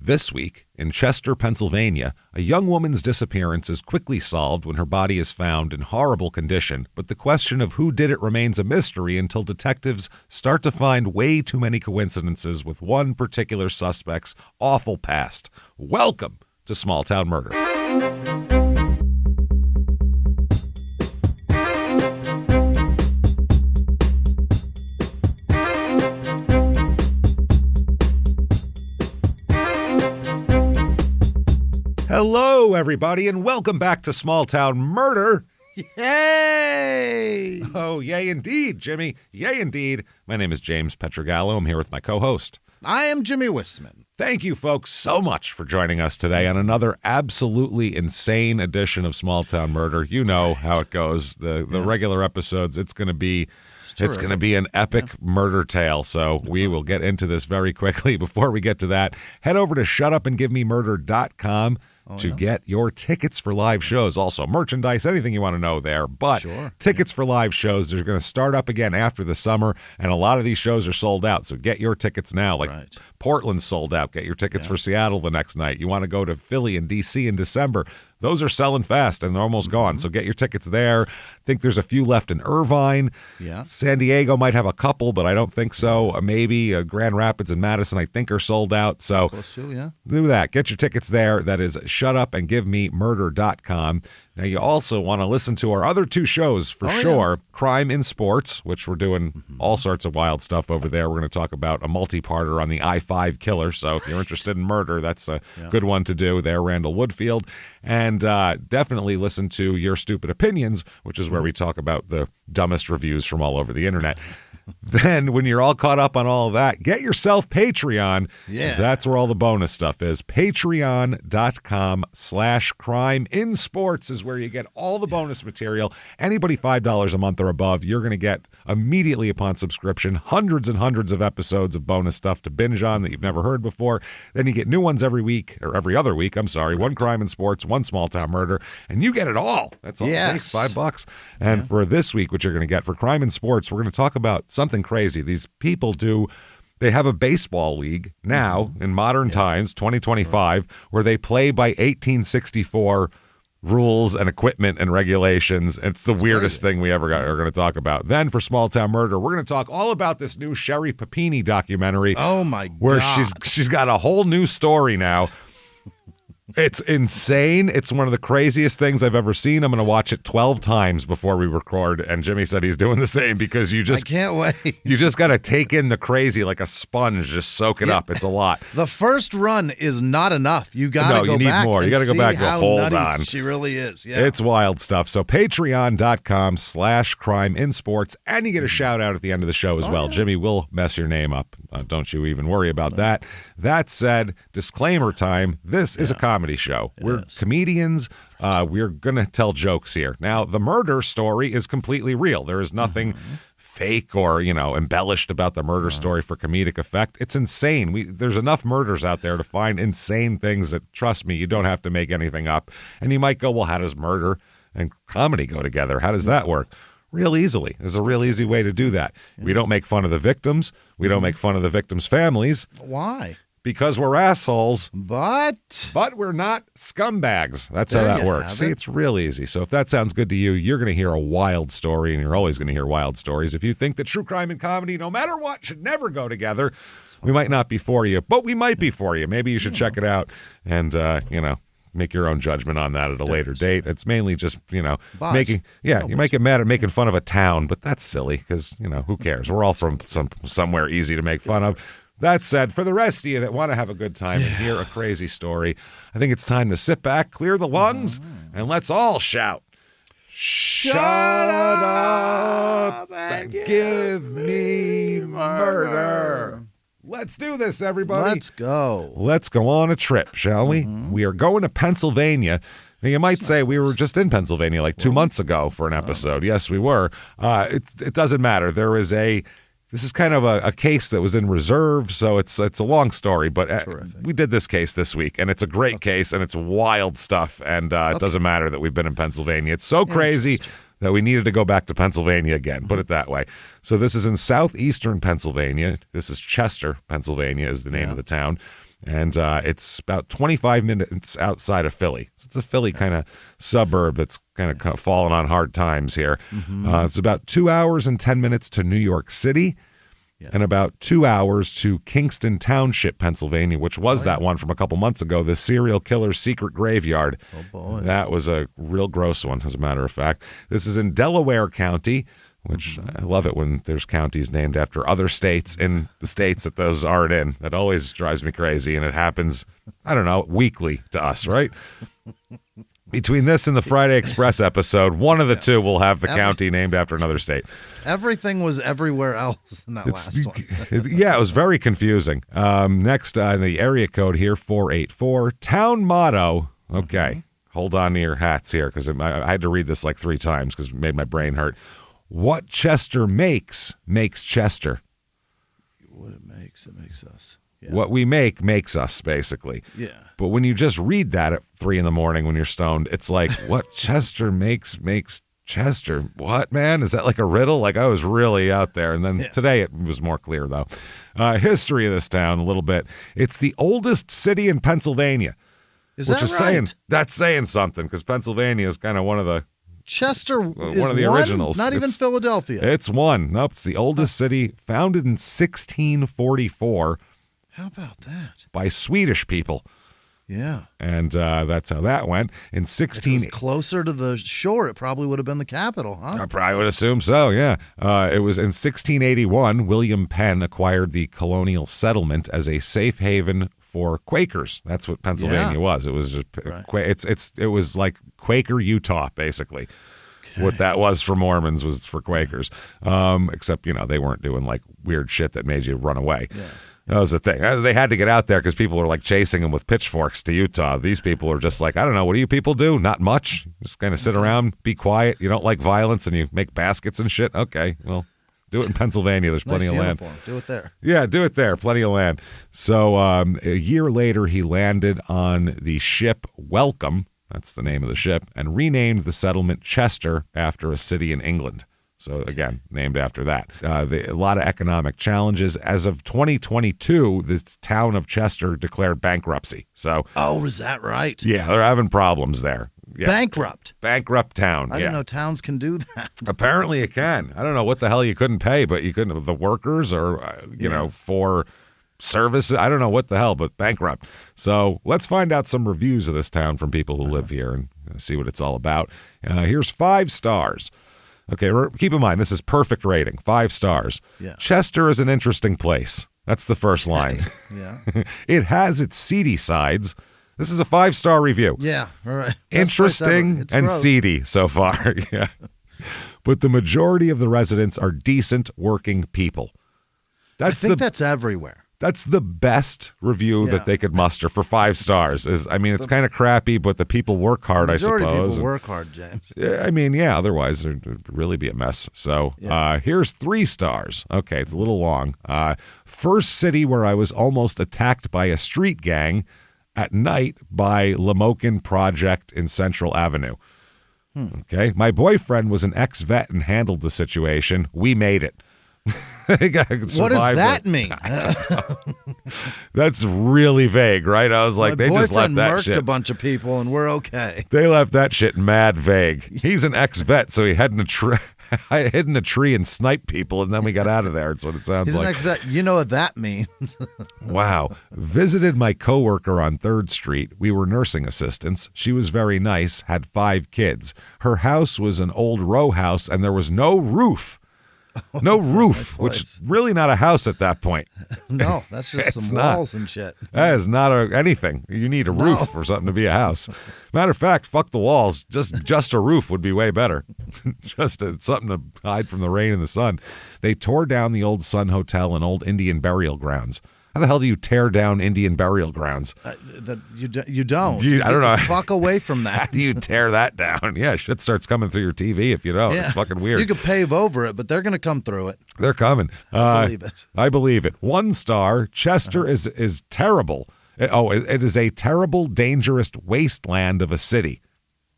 This week, in Chester, Pennsylvania, a young woman's disappearance is quickly solved when her body is found in horrible condition, but the question of who did it remains a mystery until detectives start to find way too many coincidences with one particular suspect's awful past. Welcome to Small Town Murder. Hello, everybody, and welcome back to Small Town Murder. Yay! Oh, yay indeed, Jimmy. Yay indeed. My name is James Petrogallo. I'm here with my co-host. I am Jimmy Wisman. Thank you, folks, so much for joining us today on another absolutely insane edition of Small Town Murder. You know how it goes. The regular episodes, it's going to be an epic murder tale, so we will get into this very quickly. Before we get to that, head over to shutupandgivememurder.com to get your tickets for live shows. Also, merchandise, anything you want to know there. But tickets for live shows, they're going to start up again after the summer, and a lot of these shows are sold out, so get your tickets now. Like Portland's sold out. Get your tickets for Seattle the next night. You want to go to Philly and D.C. in December. Those are selling fast and they're almost gone, so get your tickets there. I think there's a few left in Irvine. Yeah. San Diego might have a couple, but I don't think so. Maybe Grand Rapids and Madison, I think, are sold out. So do that. Get your tickets there. That is shutupandgivememurder.com. Now, you also want to listen to our other two shows for sure. Crime in Sports, which we're doing all sorts of wild stuff over there. We're going to talk about a multi-parter on the I-5 killer. So if you're interested in murder, that's a good one to do there, Randall Woodfield. And definitely listen to Your Stupid Opinions, which is where we talk about the dumbest reviews from all over the internet. Then, when you're all caught up on all of that, get yourself Patreon. Yeah. That's where all the bonus stuff is. Patreon.com/crimeinsports is where you get all the bonus material. Anybody $5 a month or above, you're going to get immediately upon subscription hundreds and hundreds of episodes of bonus stuff to binge on that you've never heard before. Then you get new ones every week, or every other week, I'm sorry. One Crime in Sports, one Small Town Murder, and you get it all. That's all it takes, $5. And for this week, what you're going to get for Crime in Sports, we're going to talk about something crazy. These people they have a baseball league now in modern times, 2025, where they play by 1864 rules and equipment and regulations. It's the weirdest thing we ever are going to talk about. Then for Small Town Murder, we're going to talk all about this new Sherry Papini documentary. Oh my God. Where she's got a whole new story now. It's insane. It's one of the craziest things I've ever seen. I'm going to watch it 12 times before we record, and Jimmy said he's doing the same because I can't wait. You just got to take in the crazy like a sponge, just soak it up. It's a lot. The first run is not enough. You got to go back. No, you need more. You got to go back and go, hold on. She really is. Yeah. It's wild stuff. So patreon.com/crimeinsports, and you get a shout out at the end of the show as well. Jimmy will mess your name up. Don't you even worry about that. That said, disclaimer time. This is a comedy show. We're comedians. We're going to tell jokes here. Now, the murder story is completely real. There is nothing fake or, embellished about the murder story for comedic effect. It's insane. There's enough murders out there to find insane things that, trust me, you don't have to make anything up. And you might go, well, how does murder and comedy go together? How does that work? Real easily. There's a real easy way to do that. We don't make fun of the victims. We don't make fun of the victims' families. Why? Because we're assholes. But we're not scumbags. That's how that works. See, it's real easy. So if that sounds good to you, you're going to hear a wild story, and you're always going to hear wild stories. If you think that true crime and comedy, no matter what, should never go together, we might not be for you, but we might be for you. Maybe you should check it out and, make your own judgment on that at a later date. It's mainly just, making, you might get mad at making fun of a town, but that's silly because, who cares? We're all from somewhere easy to make fun of. That said, for the rest of you that want to have a good time and hear a crazy story, I think it's time to sit back, clear the lungs, and let's all shout. Shut up and give me murder. Let's do this, everybody. Let's go. Let's go on a trip, shall we? We are going to Pennsylvania. Now, you might say we were just in Pennsylvania like 2 months ago for an episode. Yes, we were. It doesn't matter. This is kind of a case that was in reserve, so it's a long story, but we did this case this week, and it's a great case, and it's wild stuff, and it doesn't matter that we've been in Pennsylvania. It's so crazy that we needed to go back to Pennsylvania again, put it that way. So this is in southeastern Pennsylvania. This is Chester, Pennsylvania is the name of the town. And it's about 25 minutes outside of Philly. It's a Philly kind of suburb that's kind of fallen on hard times here. It's about 2 hours and 10 minutes to New York City. And about 2 hours to Kingston Township, Pennsylvania, which was that one from a couple months ago, the serial killer's secret graveyard. Oh, boy. That was a real gross one, as a matter of fact. This is in Delaware County, which I love it when there's counties named after other states in the states that those aren't in. That always drives me crazy, and it happens, I don't know, weekly to us, right? Between this and the Friday Express episode, one of the two will have the county named after another state. Everything was everywhere else in that last one. Yeah, it was very confusing. Next, the area code here, 484. Town motto. Okay, hold on to your hats here, because I had to read this like 3 times because it made my brain hurt. What Chester makes Chester. What it makes us. Yeah. What we makes us, basically. Yeah. But when you just read that at 3 a.m. when you're stoned, it's like, what Chester makes Chester. What, man? Is that like a riddle? Like, I was really out there. And then today it was more clear, though. History of this town, a little bit. It's the oldest city in Pennsylvania. Is that right? That's saying something, because Pennsylvania is kind of one of the... Chester is one of the originals. Not even Philadelphia. It's one. Nope, it's the oldest city, founded in 1644. How about that? By Swedish people. Yeah. And that's how that went. In If it was closer to the shore, it probably would have been the capital, huh? I probably would assume so, yeah. It was in 1681, William Penn acquired the colonial settlement as a safe haven for Quakers. That's what Pennsylvania was. It was just it was like Quaker Utah, basically. Okay. What that was for Mormons was for Quakers. Except, they weren't doing like weird shit that made you run away. Yeah. That was the thing. They had to get out there because people were like chasing them with pitchforks to Utah. These people are just like, I don't know, what do you people do? Not much. Just kind of sit around, be quiet. You don't like violence and you make baskets and shit? Okay, well, do it in Pennsylvania. There's plenty of land. Do it there. Yeah, do it there. Plenty of land. So a year later, he landed on the ship Welcome. That's the name of the ship. And renamed the settlement Chester after a city in England. So, again, named after that. A lot of economic challenges. As of 2022, this town of Chester declared bankruptcy. So, is that right? Yeah, they're having problems there. Yeah. Bankrupt town. I didn't know towns can do that. Apparently it can. I don't know what the hell you couldn't pay, but you couldn't, the workers or, for services. I don't know what the hell, but bankrupt. So let's find out some reviews of this town from people who live here and see what it's all about. Here's 5 stars. Okay, keep in mind, this is perfect rating, 5 stars. Yeah. Chester is an interesting place. That's the first line. Yeah. It has its seedy sides. This is a 5-star review. Yeah, all right. Interesting and gross. seedy so far. Yeah. But the majority of the residents are decent working people. I think that's everywhere. That's the best review that they could muster for 5 stars. It's kind of crappy, but the people work hard, I suppose. Majority of people work hard, James. Otherwise it would really be a mess. So here's 3 stars. Okay, it's a little long. First city where I was almost attacked by a street gang at night by Lamokin Project in Central Avenue. Okay, my boyfriend was an ex-vet and handled the situation. We made it. What does that mean? That's really vague, right? I was like, they just left that murked shit. A bunch of people, and we're okay. They left that shit mad vague. He's an ex-vet, so he hid in a tree and sniped people, and then we got out of there. That's what it sounds like. He's an ex-vet. You know what that means. Wow. Visited my coworker on 3rd Street. We were nursing assistants. She was very nice, had 5 kids. Her house was an old row house, and there was no roof. No roof, which is really not a house at that point. No, that's just some walls and shit. That is not anything. You need a roof for something to be a house. Matter of fact, fuck the walls. Just a roof would be way better. Just something to hide from the rain and the sun. They tore down the old Sun Hotel and old Indian burial grounds. How the hell do you tear down Indian burial grounds? You don't. I don't know. Fuck away from that. How do you tear that down? Yeah, shit starts coming through your TV if you don't. Yeah. It's fucking weird. You could pave over it, but they're going to come through it. They're coming. I believe it. I believe it. 1 star. Chester is terrible. It is a terrible, dangerous wasteland of a city.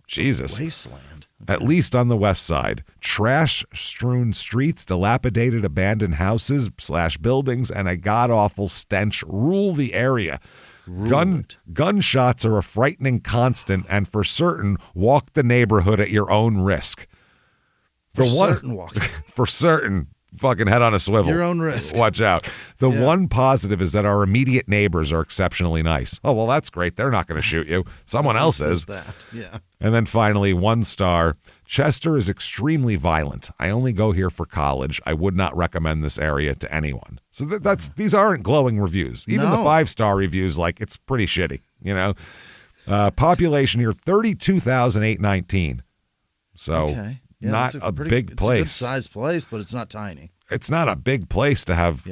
Jesus. Wasteland. At least on the west side. Trash-strewn streets, dilapidated abandoned houses / buildings, and a god-awful stench rule the area. Gunshots are a frightening constant, and for certain, walk the neighborhood at your own risk. For certain, fucking head on a swivel. Your own risk. Watch out. The one positive is that our immediate neighbors are exceptionally nice. Oh, well, that's great. They're not going to shoot you. Someone else is. That. Yeah. And then finally, 1 star. Chester is extremely violent. I only go here for college. I would not recommend this area to anyone. So these aren't glowing reviews. Even the 5-star reviews, like, it's pretty shitty, you know. Population here, 32,819. So not a big place. It's a good-sized place, but it's not tiny. It's not a big place to have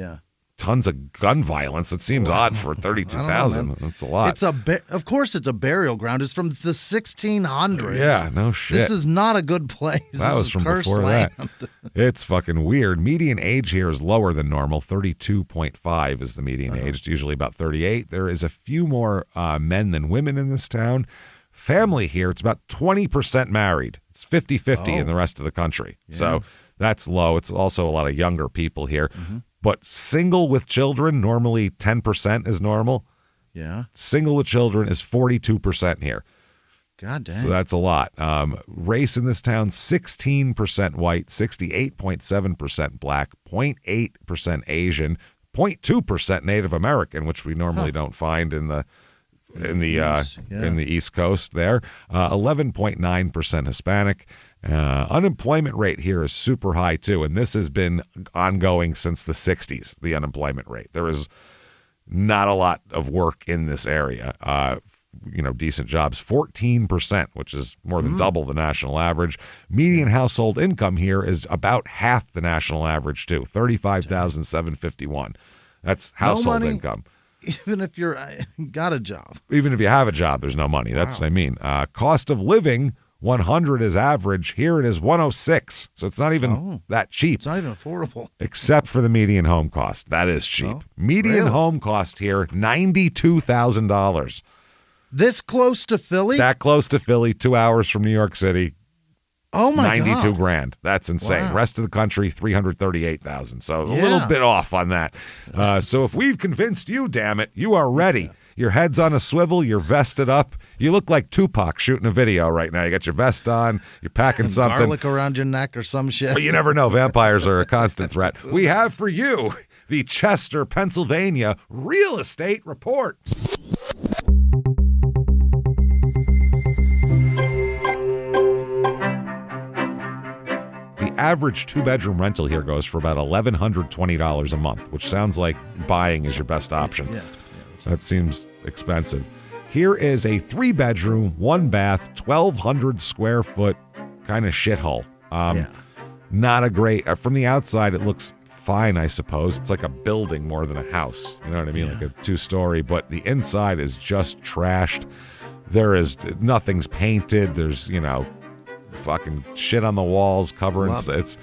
tons of gun violence. It seems odd for 32,000. That's a lot. Of course, it's a burial ground. It's from the 1600s. Yeah, no shit. This is not a good place. That was from before land. That. It's fucking weird. Median age here is lower than normal. 32.5 is the median age. It's usually about 38. There is a few more men than women in this town. Family here, it's about 20% married. It's 50-50 in the rest of the country. Yeah. So that's low. It's also a lot of younger people here. Mm-hmm. But single with children, normally 10% is normal. Yeah. Single with children is 42% here. God damn. So that's a lot. Race in this town, 16% white, 68.7% black, 0.8% Asian, 0.2% Native American, which we normally don't find in the East Coast there. 11.9% Hispanic. Unemployment rate here is super high too, and this has been ongoing since the 60s, the unemployment rate. There is not a lot of work in this area. Decent jobs, 14%, which is more than double the national average. Median household income here is about half the national average too, $35,751. That's household income. Even if you're got a job. Even if you have a job, there's no money. That's what I mean. Cost of living, 100 is average. Here it is 106. So it's not even that cheap. It's not even affordable. Except for the median home cost. That is cheap. Median home cost here, $92,000. This close to Philly? That close to Philly, 2 hours from New York City. Oh my God. 92 grand. That's insane. Wow. Rest of the country, 338,000. So a little bit off on that. So if we've convinced you, damn it, you are ready. Your head's on a swivel. You're vested up. You look like Tupac shooting a video right now. You got your vest on. You're packing something. Garlic around your neck or some shit. But you never know. Vampires are a constant threat. We have for you the Chester, Pennsylvania Real Estate Report. Average 2-bedroom rental here goes for about $1,120 a month, which sounds like buying is your best option. That seems expensive. Here is a 3-bedroom, 1-bath, 1,200 square foot kind of shithole. Not a great. From the outside, it looks fine, I suppose. It's like a building more than a house. You know what I mean? Like a 2-story, but the inside is just trashed. Nothing's painted. There's, fucking shit on the walls, covering. It's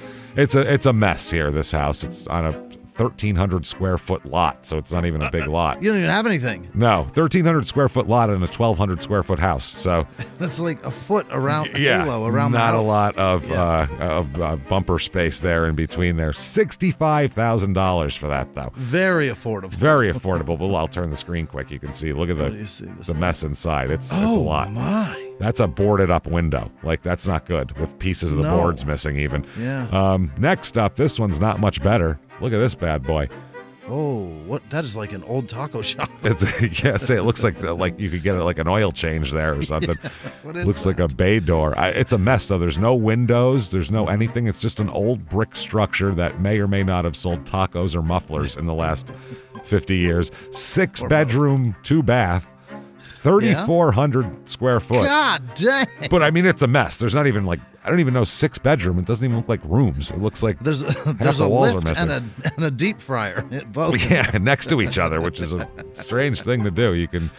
a mess here. This house. It's on a 1,300 square foot lot, so it's not even a big lot. You don't even have anything. No, 1,300 square foot lot in a 1,200 square foot house. So that's like a foot around halo around the house. Not a lot of bumper space there in between there. $65,000 for that though. Very affordable. Very affordable. Well, I'll turn the screen quick. You can see. Look at the mess inside. It's a lot. My. That's a boarded up window. Like, that's not good, with pieces of the boards missing even. Yeah. Next up, this one's not much better. Look at this bad boy. Oh, what? That is like an old taco shop. It looks like you could get like an oil change there or something. What is looks that? like a bay door. It's a mess though. There's no windows. There's no anything. It's just an old brick structure that may or may not have sold tacos or mufflers in the last 50 years. 6-bedroom, 2-bath. 3,400 square foot. God dang. But I mean, it's a mess. There's not even I don't even know 6-bedroom. It doesn't even look like rooms. It looks like there's the a walls lift are missing. and a deep fryer. Both. Yeah, next to each other, which is a strange thing to do. You can,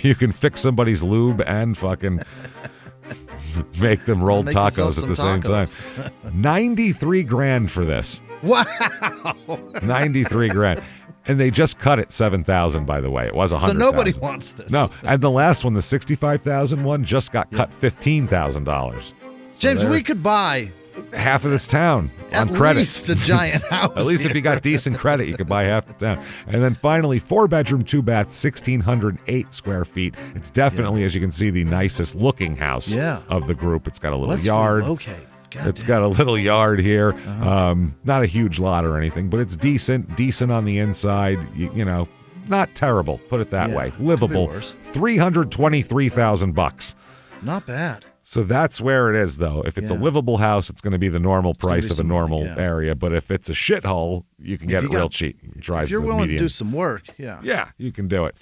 you can fix somebody's lube and fucking make them rolled tacos at the same time. 93 grand for this. Wow. 93 grand. And they just cut it $7,000, by the way. It was $100,000. So nobody wants this. No, and the last one, the $65,000 one, just got cut $15,000. James, we could buy half of this town on At credit. least a giant house. At least if you got decent credit, you could buy half the town. And then finally, 4-bedroom, 2-bath, 1,608 square feet. It's definitely, as you can see, the nicest looking house of the group. It's got a little yard. Okay. It's got a little yard here. Not a huge lot or anything, but it's decent on the inside. You know, not terrible. Put it that way. Livable. $323,000. Not bad. So that's where it is, though. If it's a livable house, it's going to be the normal price of a normal area. But if it's a shithole, you can get it real cheap. If you're willing to do some work, yeah, you can do it.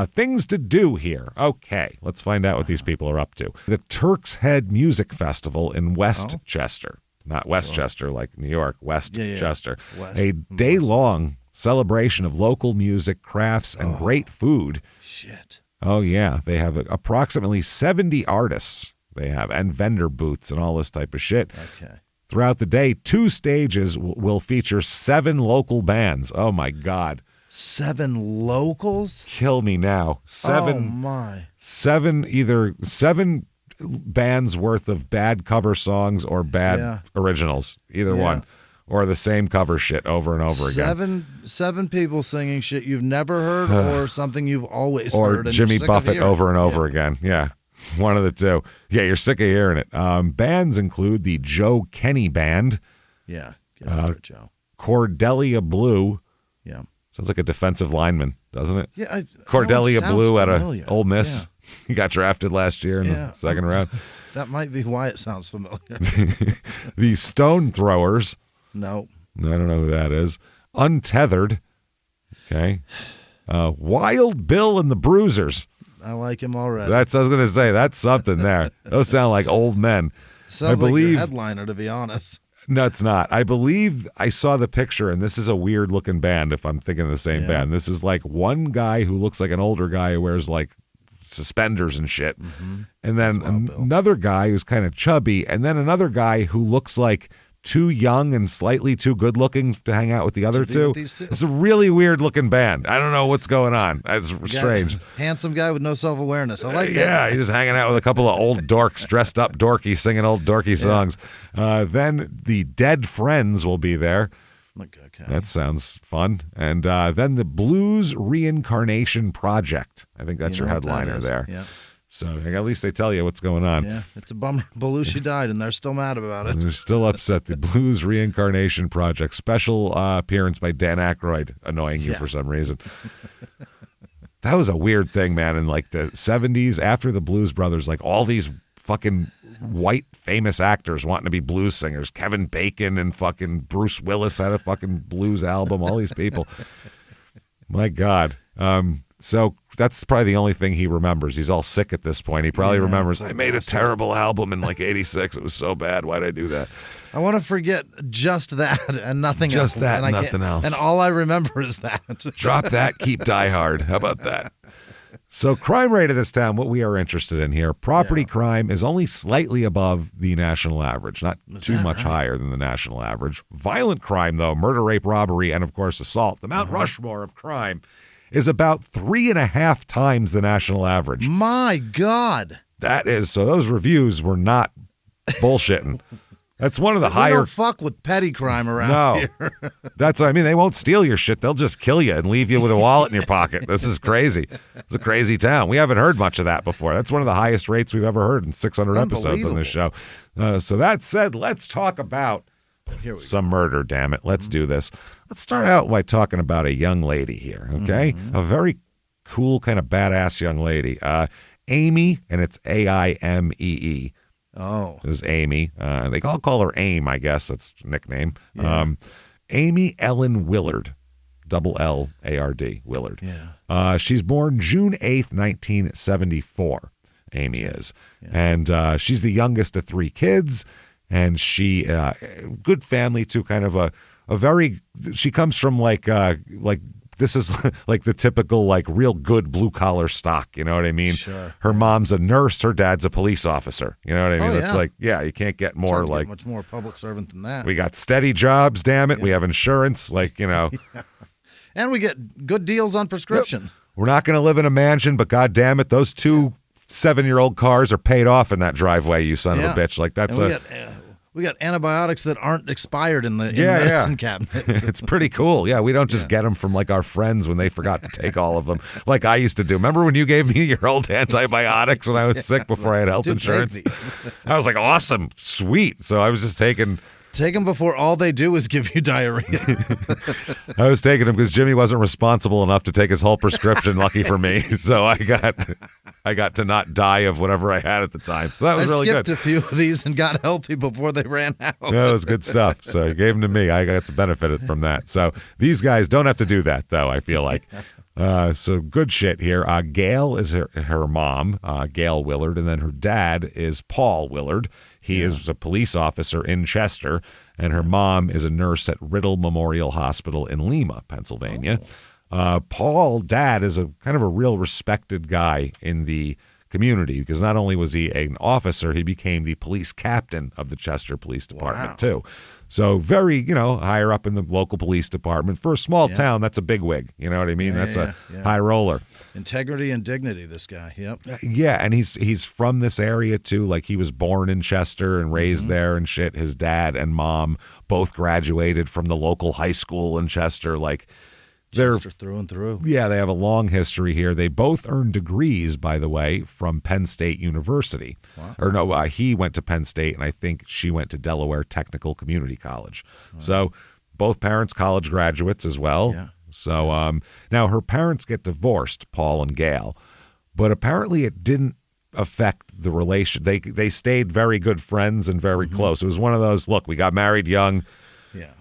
Things to do here. Okay, let's find out what these people are up to. The Turk's Head Music Festival in Westchester. Not Westchester like New York, Westchester. A day-long celebration of local music, crafts, and great food. Shit. Oh, yeah. They have approximately 70 artists. They have, and vendor booths and all this type of shit. Okay. Throughout the day, 2 stages will feature 7 local bands. Oh, my God. 7 locals? Kill me now. 7. Oh, my. 7 bands worth of bad cover songs or bad originals. Either one. Or the same cover shit over and over again. 7 people singing shit you've never heard or something you've always heard. Or Jimmy Buffett over and over again. Yeah. One of the two. Yeah, you're sick of hearing it. Bands include the Joe Kenny Band. Yeah. Get after it, Joe. Cordelia Blue. Yeah. Sounds like a defensive lineman, doesn't it? Yeah. Cordelia Blue familiar. out of Ole Miss. Yeah. He got drafted last year in the second round. That might be why it sounds familiar. The Stone Throwers. No. I don't know who that is. Untethered. Okay. Wild Bill and the Bruisers. I like him already. I was going to say, that's something there. Those sound like old men. Sounds like your headliner, to be honest. No, it's not. I believe I saw the picture, and this is a weird-looking band, if I'm thinking of the same band. This is like one guy who looks like an older guy who wears, like, suspenders and shit. Mm-hmm. And then another guy who's kind of chubby, and then another guy who looks like too young and slightly too good looking to hang out with the other two. It's a really weird looking band. I don't know what's going on. It's strange. Handsome guy with no self-awareness. I like that. Yeah, he's just hanging out with a couple of old dorks dressed up dorky, singing old dorky songs. Then the Dead Friends will be there. Okay. That sounds fun. And then the Blues Reincarnation Project. I think that's your headliner there. Yeah. So at least they tell you what's going on. Yeah, it's a bummer. Belushi died, and they're still mad about it. And they're still upset. The Blues Reincarnation Project. Special appearance by Dan Aykroyd, annoying you for some reason. That was a weird thing, man. In like the 70s, after the Blues Brothers, like all these fucking white famous actors wanting to be blues singers. Kevin Bacon and fucking Bruce Willis had a fucking blues album. All these people. My God. So that's probably the only thing he remembers. He's all sick at this point. He probably remembers, I made a terrible album in like 86. It was so bad. Why'd I do that? I want to forget just that and nothing else. Just that and nothing else. And all I remember is that. Drop that, keep Die Hard. How about that? So crime rate of this town, what we are interested in here, property crime is only slightly above the national average, not too much higher than the national average. Violent crime, though, murder, rape, robbery, and, of course, assault, the Mount Rushmore of crime, is about 3.5 times the national average. My God. That is, so those reviews were not bullshitting. That's one of the higher. They don't fuck with petty crime around here. That's what I mean. They won't steal your shit. They'll just kill you and leave you with a wallet in your pocket. This is crazy. It's a crazy town. We haven't heard much of that before. That's one of the highest rates we've ever heard in 600 episodes on this show. So that said, let's talk about some murder, damn it. Let's do this. Let's start out by talking about a young lady here, okay? A very cool, kind of badass young lady. Amy, and it's A-I-M-E-E. Oh. This is Amy. They all call her AIM, I guess. That's a nickname. Yeah. Amy Ellen Willard. L-L-A-R-D. Willard. Yeah. She's born June 8th, 1974. Amy is. Yeah. And she's the youngest of 3 kids. And she, good family too, kind of a very, she comes from like this is like the typical, like real good blue collar stock. You know what I mean? Sure. Her mom's a nurse. Her dad's a police officer. You know what I mean? It's like, you can't get more like much more public servant than that. We got steady jobs. Damn it. Yeah. We have insurance. Like, you know, and we get good deals on prescriptions. We're not going to live in a mansion, but God damn it, those 2 7-year-old cars are paid off in that driveway. You son of a bitch. Like that's We got antibiotics that aren't expired in the medicine cabinet. It's pretty cool. Yeah, we don't just get them from like our friends when they forgot to take all of them, like I used to do. Remember when you gave me your old antibiotics when I was sick before I had health insurance? I was like, awesome, sweet. So I was just taking. Take them before all they do is give you diarrhea. I was taking them because Jimmy wasn't responsible enough to take his whole prescription. Lucky for me, so I got to not die of whatever I had at the time. So that was really good. I skipped a few of these and got healthy before they ran out. That was good stuff. So he gave them to me. I got to benefit from that. So these guys don't have to do that, though, I feel like. So good shit here. Gail is her mom, Gail Willard, and then her dad is Paul Willard. He is a police officer in Chester, and her mom is a nurse at Riddle Memorial Hospital in Lima, Pennsylvania. Paul, dad, is a kind of a real respected guy in the community because not only was he an officer, he became the police captain of the Chester Police Department, too. So very, higher up in the local police department. For a small town, that's a big wig. You know what I mean? That's a high roller. Integrity and dignity, this guy. Yep. Yeah, and he's from this area, too. Like, he was born in Chester and raised there and shit. His dad and mom both graduated from the local high school in Chester. Like, they're through and through. Yeah, they have a long history here. They both earned degrees, by the way, from Penn State University. Wow. Or no, he went to Penn State, and I think she went to Delaware Technical Community College. Wow. So both parents college graduates as well. Yeah. So now her parents get divorced, Paul and Gail, but apparently it didn't affect the relation. They stayed very good friends and very close. It was one of those, look, we got married young. Yeah.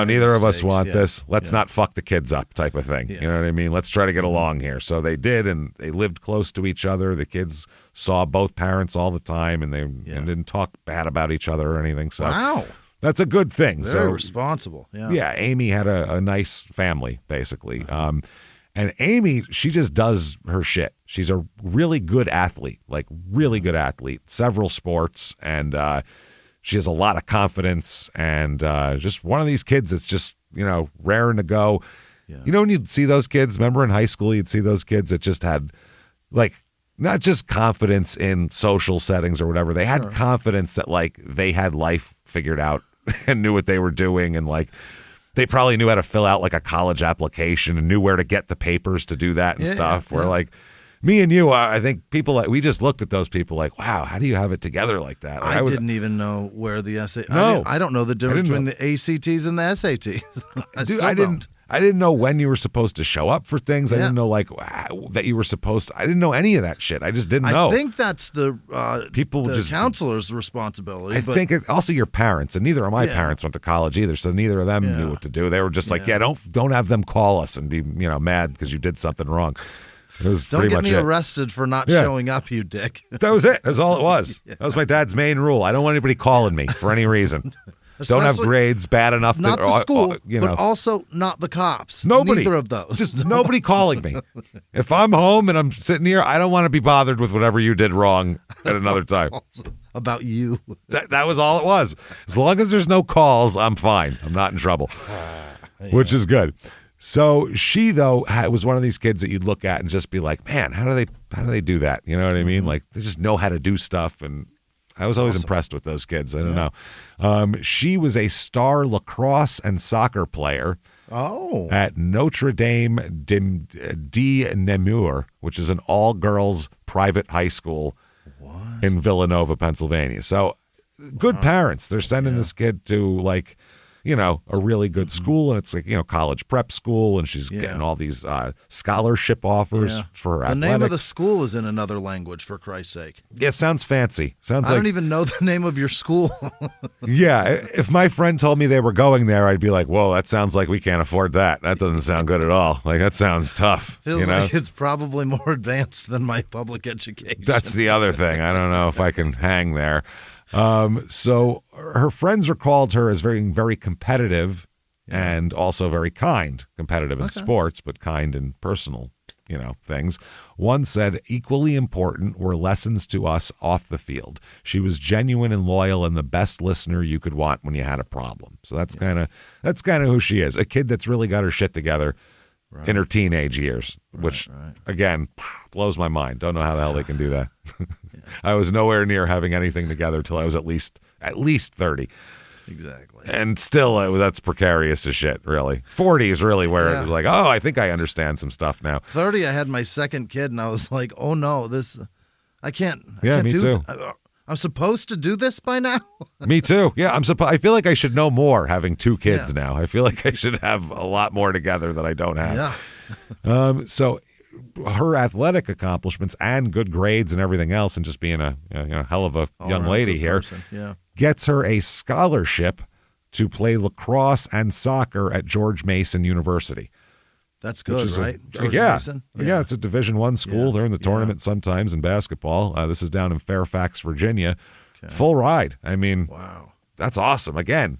Neither of us want this. Let's not fuck the kids up type of thing. Yeah. You know what I mean? Let's try to get along here. So they did, and they lived close to each other. The kids saw both parents all the time, and they and didn't talk bad about each other or anything. So that's a good thing. Very responsible. Yeah, Amy had a nice family, basically. And Amy, she just does her shit. She's a really good athlete, several sports, and she has a lot of confidence, and just one of these kids that's just, raring to go. Yeah. When you'd see those kids, remember in high school, you'd see those kids that just had, like, not just confidence in social settings or whatever. They had confidence that, like, they had life figured out and knew what they were doing, and, like, they probably knew how to fill out, like, a college application and knew where to get the papers to do that and stuff. Where, like, me and you, I think people, we just looked at those people like, wow, how do you have it together like that? Like, I didn't even know where the SAT. No, I don't know the difference between the ACTs and the SATs. I didn't know when you were supposed to show up for things. I didn't know that you were supposed to. I didn't know any of that shit. I just didn't know. I think that's the counselor's responsibility. I think also your parents, and neither of my parents went to college either, so neither of them knew what to do. They were just like, don't have them call us and be mad because you did something wrong. Don't get me arrested for not showing up, you dick. That was it. That's all it was. That was my dad's main rule. I don't want anybody calling me for any reason. Don't have grades bad enough. Not the school, but also not the cops. Nobody. Neither of those. Just nobody calling me. If I'm home and I'm sitting here, I don't want to be bothered with whatever you did wrong at another time. About you. That was all it was. As long as there's no calls, I'm fine. I'm not in trouble, which is good. So she, though, was one of these kids that you'd look at and just be like, man, how do they do that? You know what I mean? Like, they just know how to do stuff. And I was always impressed with those kids. I don't know. She was a star lacrosse and soccer player at Notre Dame de Namur, which is an all-girls private high school in Villanova, Pennsylvania. So good parents. They're sending this kid to, like, a really good school, and it's like, college prep school, and she's getting all these scholarship offers for her athletics. The name of the school is in another language, for Christ's sake. Yeah, it sounds fancy. I don't even know the name of your school. Yeah, if my friend told me they were going there, I'd be like, whoa, that sounds like we can't afford that. That doesn't sound good at all. Like, that sounds tough. Feels like it's probably more advanced than my public education. That's the other thing. I don't know if I can hang there. So her friends recalled her as very, very competitive and also very kind, competitive in sports, but kind in personal, things. One said equally important were lessons to us off the field. She was genuine and loyal and the best listener you could want when you had a problem. So that's kind of who she is. A kid that's really got her shit together. in her teenage years, which, again, blows my mind. Don't know how the hell they can do that. I was nowhere near having anything together till I was at least 30. Exactly. And still, that's precarious as shit, really. 40 is really where it was like, oh, I think I understand some stuff now. 30, I had my second kid, and I was like, oh, no, I can't me do too. I'm supposed to do this by now? Me too. Yeah, I feel like I should know more having 2 kids now. I feel like I should have a lot more together that I don't have. Yeah. So her athletic accomplishments and good grades and everything else, and just being a hell of a young lady here, gets her a scholarship to play lacrosse and soccer at George Mason University. That's good, right? Mason? Yeah, it's a Division I school. They're in the tournament sometimes in basketball. This is down in Fairfax, Virginia. Okay. Full ride. I mean, wow, that's awesome. Again,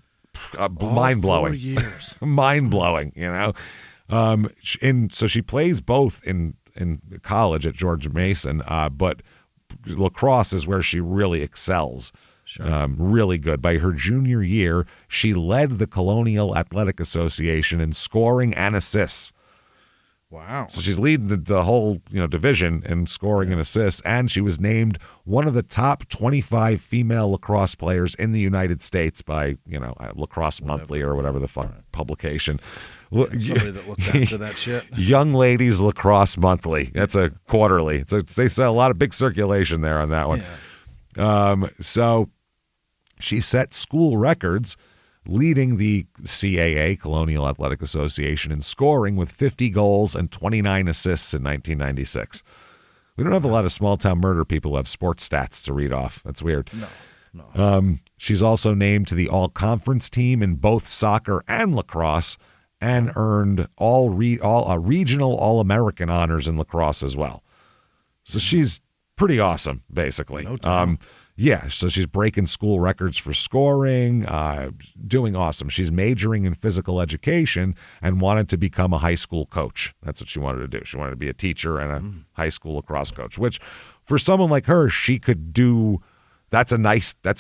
mind-blowing. 4 years. Mind-blowing, so she plays both in college at George Mason, but lacrosse is where she really excels. Sure. Really good. By her junior year, she led the Colonial Athletic Association in scoring and assists. Wow. So she's leading the whole division in scoring and assists, and she was named one of the top 25 female lacrosse players in the United States by Lacrosse Monthly or whatever the fuck publication. Somebody that looked after that shit. Young Ladies Lacrosse Monthly. That's a quarterly. They sell a lot of big circulation there on that one. Yeah. So she set school records leading the CAA, Colonial Athletic Association, in scoring with 50 goals and 29 assists in 1996. We don't have a lot of small-town murder people who have sports stats to read off. That's weird. No. She's also named to the all-conference team in both soccer and lacrosse, and earned all regional All-American honors in lacrosse as well. So she's pretty awesome, basically. No doubt. So she's breaking school records for scoring, doing awesome. She's majoring in physical education and wanted to become a high school coach. That's what she wanted to do. She wanted to be a teacher and a high school lacrosse coach, which for someone like her, she could do. That's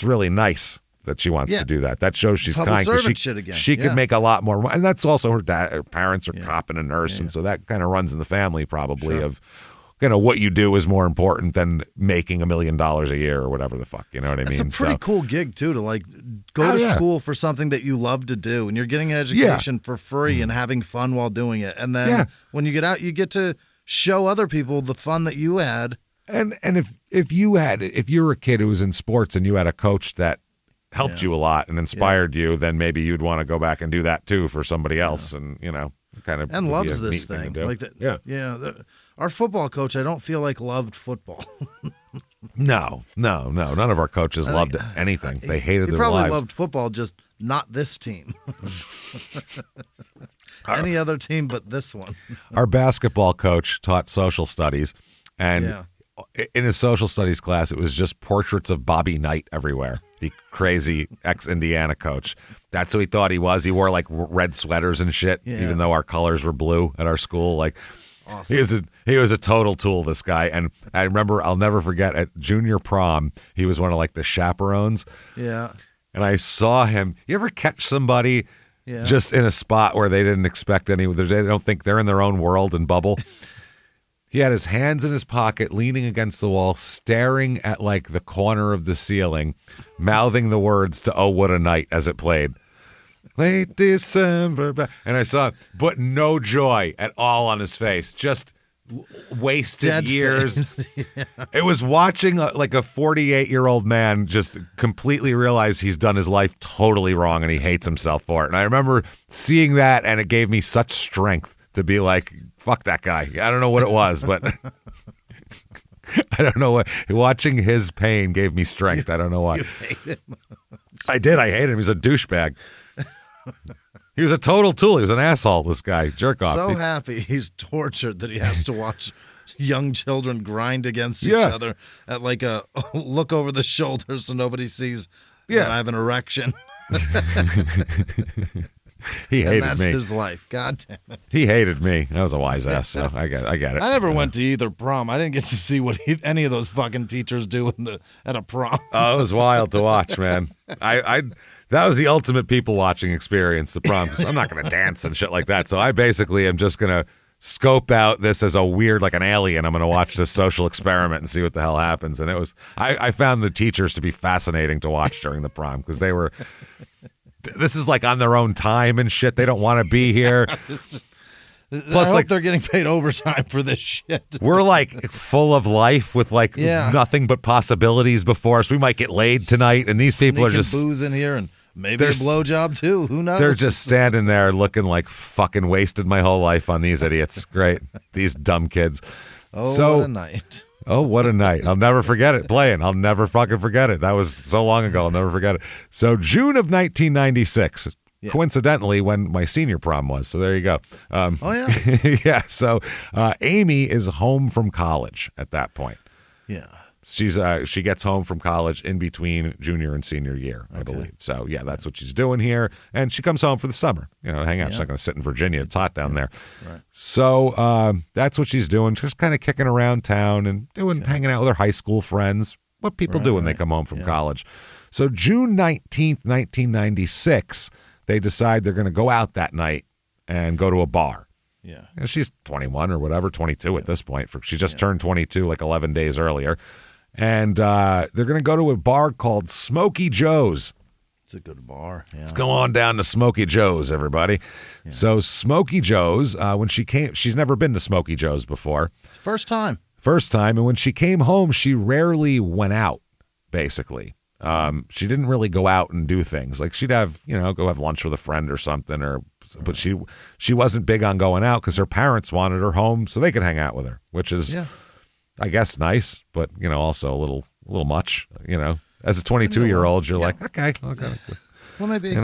really nice that she wants to do that. That shows she's public kind. Servant shit again. She could make a lot more. And that's also her parents are cop and a nurse. And so that kind of runs in the family probably of, what you do is more important than making $1 million a year or whatever the fuck. You know what I mean? It's a pretty cool gig, too, to go to school for something that you love to do. And you're getting an education for free and having fun while doing it. And then when you get out, you get to show other people the fun that you had. And if you're a kid who was in sports and you had a coach that helped you a lot and inspired you, then maybe you'd want to go back and do that, too, for somebody else. And, kind of. And loves this thing. Like that. Our football coach, I don't feel like loved football. No. None of our coaches loved anything. They hated their lives. He probably loved football, just not this team. Any other team but this one. Our basketball coach taught social studies, and in his social studies class, it was just portraits of Bobby Knight everywhere, the crazy ex-Indiana coach. That's who he thought he was. He wore red sweaters and shit, even though our colors were blue at our school. Awesome. He was a total tool, this guy. And I remember, I'll never forget, at junior prom, he was one of the chaperones. Yeah. And I saw him. You ever catch somebody just in a spot where they didn't expect they don't think they're in their own world and bubble? He had his hands in his pocket, leaning against the wall, staring at the corner of the ceiling, mouthing the words to "Oh, What a Night" as it played. Late December, and I saw, but no joy at all on his face. Just wasted Dead years. It was watching a 48-year-old man just completely realize he's done his life totally wrong and he hates himself for it. And I remember seeing that, and it gave me such strength to be like, fuck that guy. I don't know what it was, but I don't know what. Watching his pain gave me strength. I don't know why. You hate him. I did. I hated him. He's a douchebag. He was a total tool. He was an asshole, this guy. Jerk off. So happy he's tortured that he has to watch young children grind against each other at a look over the shoulder so nobody sees that I have an erection. He hated me. That's his life. God damn it. He hated me. I was a wise ass, so I get it. I never went to either prom. I didn't get to see what any of those fucking teachers do at a prom. Oh, it was wild to watch, man. that was the ultimate people watching experience, the prom. 'Cause I'm not going to dance and shit like that. So I basically am just going to scope out this as a weird, like an alien. I'm going to watch this social experiment and see what the hell happens. And it was, I found the teachers to be fascinating to watch during the prom because they were, this is like on their own time and shit. They don't want to be here. Plus, I hope they're getting paid overtime for this shit. We're like full of life with like nothing but possibilities before us. We might get laid tonight, and these people are just booze in here and maybe a blowjob too. Who knows? They're just standing there looking like fucking wasted my whole life on these idiots. Great, these dumb kids. What a night. Oh, what a night. I'll never forget it playing. I'll never fucking forget it. That was so long ago. I'll never forget it. So June of 1996. Yeah. Coincidentally, when my senior prom was. So there you go. Oh, yeah? Yeah. So Amy is home from college at that point. Yeah. She gets home from college in between junior and senior year, I believe. So, yeah, that's what she's doing here. And she comes home for the summer, hang out. She's not going to sit in Virginia. It's hot down there. Right. So that's what she's doing. Just kind of kicking around town and hanging out with her high school friends. What people do when they come home from college. So June 19th, 1996, they decide they're going to go out that night and go to a bar. Yeah. She's 21 or whatever, 22 at this point. She just turned 22 like 11 days earlier. And they're going to go to a bar called Smoky Joe's. It's a good bar. Yeah. Let's go on down to Smoky Joe's, everybody. Yeah. So Smoky Joe's, when she came, she's never been to Smoky Joe's before. First time. And when she came home, she rarely went out, basically. She didn't really go out and do things. Like she'd have, go have lunch with a friend or something, but she wasn't big on going out because her parents wanted her home so they could hang out with her, which is, I guess, nice, but also a little much. As a 22-year-old, you're like, okay, well, maybe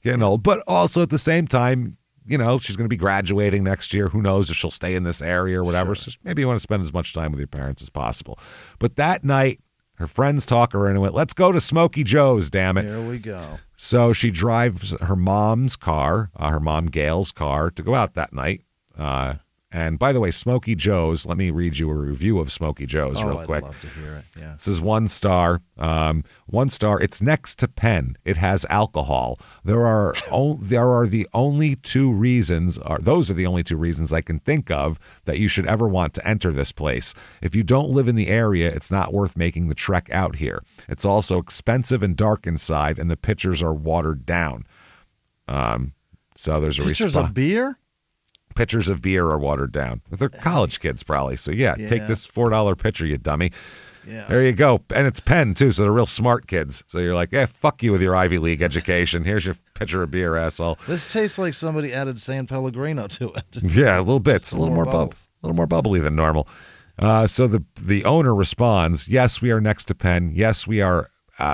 getting old, but also at the same time, she's going to be graduating next year. Who knows if she'll stay in this area or whatever? Sure. So maybe you want to spend as much time with your parents as possible. But that night, her friends talk her into it. Let's go to Smoky Joe's, damn it. Here we go. So she drives her mom's car, her mom Gail's car, to go out that night. And by the way, Smoky Joe's, let me read you a review of Smoky Joe's real quick. I'd love to hear it, yeah. This is 1 star. 1 star. It's next to Penn. It has alcohol. Those are the only two reasons I can think of that you should ever want to enter this place. If you don't live in the area, it's not worth making the trek out here. It's also expensive and dark inside, and the pictures are watered down. So there's a pictures of beer? Pitchers of beer are watered down. They're college kids probably. So, take this $4 pitcher, you dummy. Yeah. There you go. And it's Penn, too, so they're real smart kids. So you're like, fuck you with your Ivy League education. Here's your pitcher of beer, asshole. This tastes like somebody added San Pellegrino to it. Yeah, a little bit. It's a little more bubbly than normal. So the owner responds, yes, we are next to Penn. Yes, we are.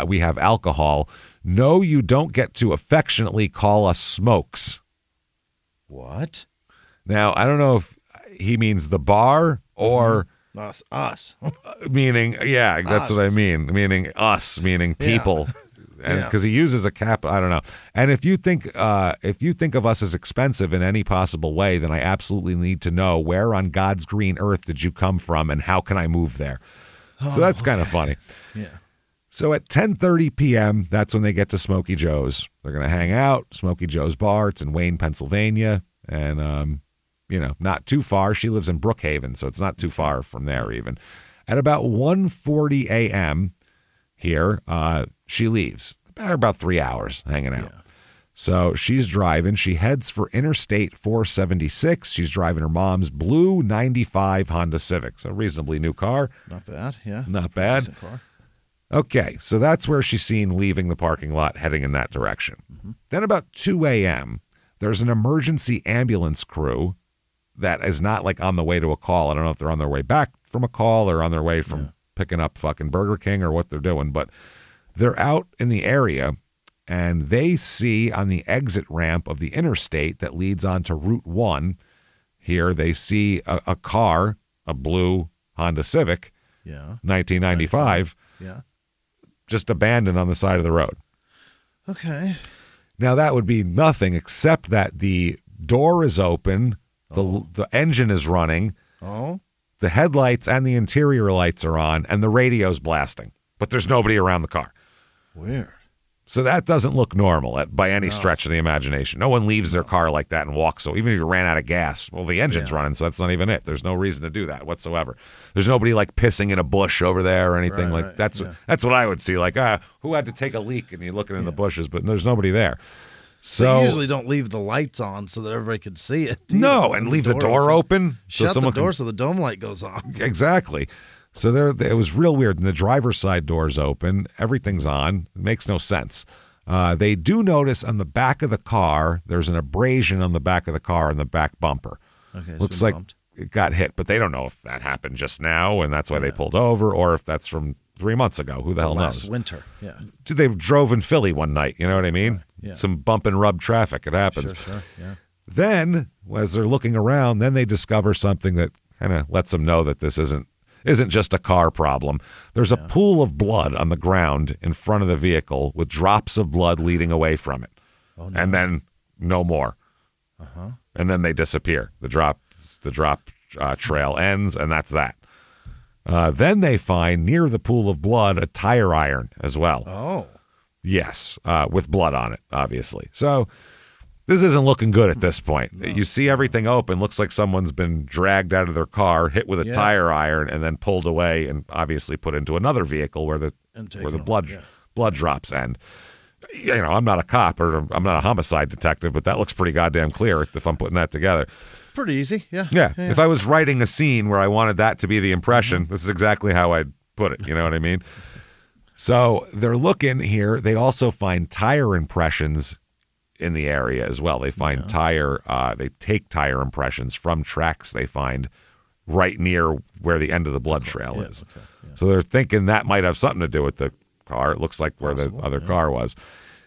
We have alcohol. No, you don't get to affectionately call us Smokes. What? Now, I don't know if he means the bar or us. Meaning, that's us. what I mean. Meaning us, meaning people. And because he uses a cap, I don't know. And if you think of us as expensive in any possible way, then I absolutely need to know where on God's green earth did you come from and how can I move there? So that's kind of funny. Yeah. So at 10:30 p.m., that's when they get to Smoky Joe's. They're going to hang out. Smoky Joe's bar. It's in Wayne, Pennsylvania. And, not too far. She lives in Brookhaven, so it's not too far from there even. At about 1:40 a.m. here, she leaves. About 3 hours hanging out. Yeah. So she's driving. She heads for Interstate 476. She's driving her mom's blue 95 Honda Civic. So reasonably new car. Not bad, yeah. Not bad. Decent car. Okay, so that's where she's seen leaving the parking lot, heading in that direction. Mm-hmm. Then about 2 a.m., there's an emergency ambulance crew that is not like on the way to a call. I don't know if they're on their way back from a call or on their way from picking up fucking Burger King or what they're doing, but they're out in the area and they see on the exit ramp of the interstate that leads onto Route 1 here, they see a car, a blue Honda Civic, 1995, just abandoned on the side of the road. Okay. Now that would be nothing except that the door is open, the engine is running, the headlights and the interior lights are on, and the radio's blasting. But there's nobody around the car. Weird. So that doesn't look normal by any stretch of the imagination. No one leaves their car like that and walks. So even if you ran out of gas, well, the engine's running, so that's not even it. There's no reason to do that whatsoever. There's nobody like pissing in a bush over there or anything like that's what I would see. Like, who had to take a leak and you're looking in the bushes, but there's nobody there. So they usually don't leave the lights on so that everybody can see it. No, and leave the door open. Shut the door so the dome light goes on. Exactly. So it was real weird. And the driver's side door's open. Everything's on. It makes no sense. They do notice on the back of the car, there's an abrasion on the back of the car on the back bumper. Okay, looks like it got hit, but they don't know if that happened just now and that's why they pulled over, or if that's from 3 months ago. Who the hell knows? Last winter, yeah. They drove in Philly one night, you know what I mean? Yeah. Some bump and rub traffic. It happens. Sure, yeah. Then, as they're looking around, then they discover something that kind of lets them know that this isn't just a car problem. There's a pool of blood on the ground in front of the vehicle with drops of blood leading away from it. Oh, no. And then no more. And then they disappear. The drop trail ends, and that's that. Then they find near the pool of blood a tire iron as well. Oh. Yes, with blood on it, obviously. So this isn't looking good at this point. No. You see everything open. Looks like someone's been dragged out of their car, hit with a tire iron, and then pulled away and obviously put into another vehicle where the blood drops end. You know, I'm not a cop or I'm not a homicide detective, but that looks pretty goddamn clear if I'm putting that together. Pretty easy, yeah. Yeah. If I was writing a scene where I wanted that to be the impression, this is exactly how I'd put it. You know what I mean? So they're looking here. They also find tire impressions in the area as well. They find they take tire impressions from tracks they find right near where the end of the blood trail is. Okay, So they're thinking that might have something to do with the car. It looks like where the other car was.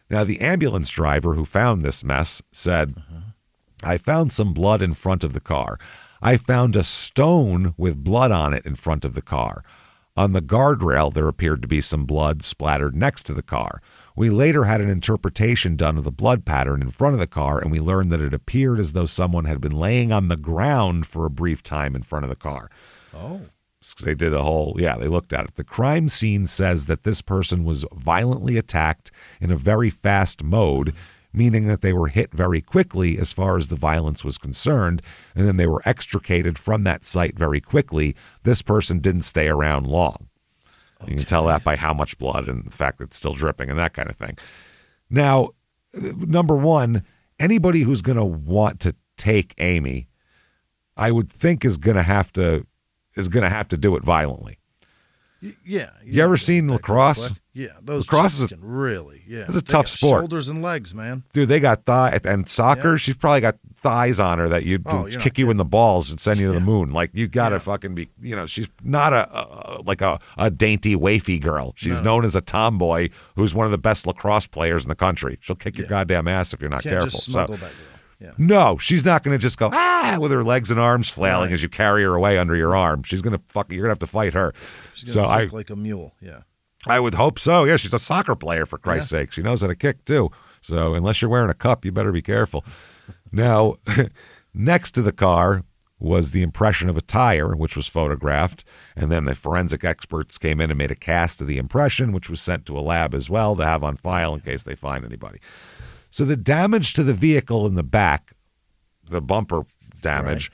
Now, the ambulance driver who found this mess said, I found some blood in front of the car. I found a stone with blood on it in front of the car. On the guardrail, there appeared to be some blood splattered next to the car. We later had an interpretation done of the blood pattern in front of the car, and we learned that it appeared as though someone had been laying on the ground for a brief time in front of the car. Oh. They did they looked at it. The crime scene says that this person was violently attacked in a very fast mode, meaning that they were hit very quickly as far as the violence was concerned, and then they were extricated from that site very quickly. This person didn't stay around long. Okay. You can tell that by how much blood and the fact that it's still dripping and that kind of thing. Now, number one, anybody who's going to want to take Amy, I would think is going to have to do it violently. Yeah. You ever seen lacrosse? Yeah, those lacrosse can really, it's a tough sport. Shoulders and legs, man. Dude, they got thigh and soccer. She's probably got thighs on her that you'd kick you in the balls and send you to the moon. Like you got to fucking be. She's not a dainty wafy girl. She's known as a tomboy who's one of the best lacrosse players in the country. She'll kick your goddamn ass if you're not careful. Just smuggle that girl. Yeah. No, she's not going to just go with her legs and arms flailing as you carry her away under your arm. She's going to you're going to have to fight her. She's going to kick like a mule. Yeah. I would hope so. Yeah, she's a soccer player, for Christ's sake. She knows how to kick, too. So unless you're wearing a cup, you better be careful. Now, next to the car was the impression of a tire, which was photographed. And then the forensic experts came in and made a cast of the impression, which was sent to a lab as well to have on file in case they find anybody. So the damage to the vehicle in the back, the bumper damage,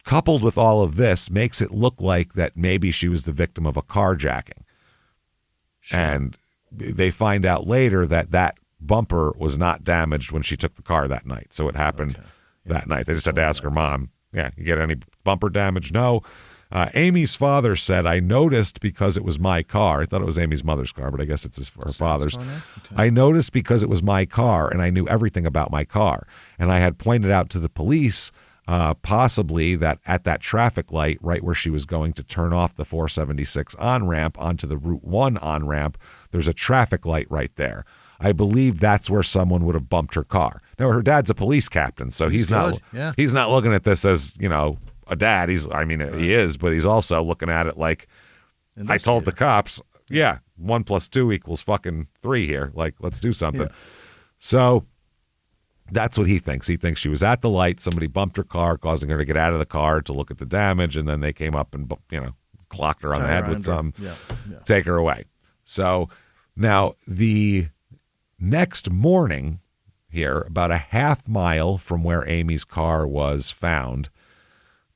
coupled with all of this, makes it look like that maybe she was the victim of a carjacking. Sure. And they find out later that bumper was not damaged when she took the car that night. So it happened that night. They just had to ask her mom, you get any bumper damage? No. Amy's father said, I noticed because it was my car. I thought it was Amy's mother's car, but I guess it's her father's. Okay. I noticed because it was my car and I knew everything about my car. And I had pointed out to the police possibly that at that traffic light, right where she was going to turn off the 476 on-ramp onto the Route 1 on-ramp, there's a traffic light right there. I believe that's where someone would have bumped her car. Now, her dad's a police captain, so he's not looking at this as, a dad. He is, but he's also looking at it like, I told the cops, 1 + 2 = fucking 3 here. Like, let's do something. Yeah. So that's what he thinks. He thinks she was at the light. Somebody bumped her car, causing her to get out of the car to look at the damage. And then they came up and, clocked her on the head with some, take her away. So now the Next morning, here, about a half mile from where Amy's car was found,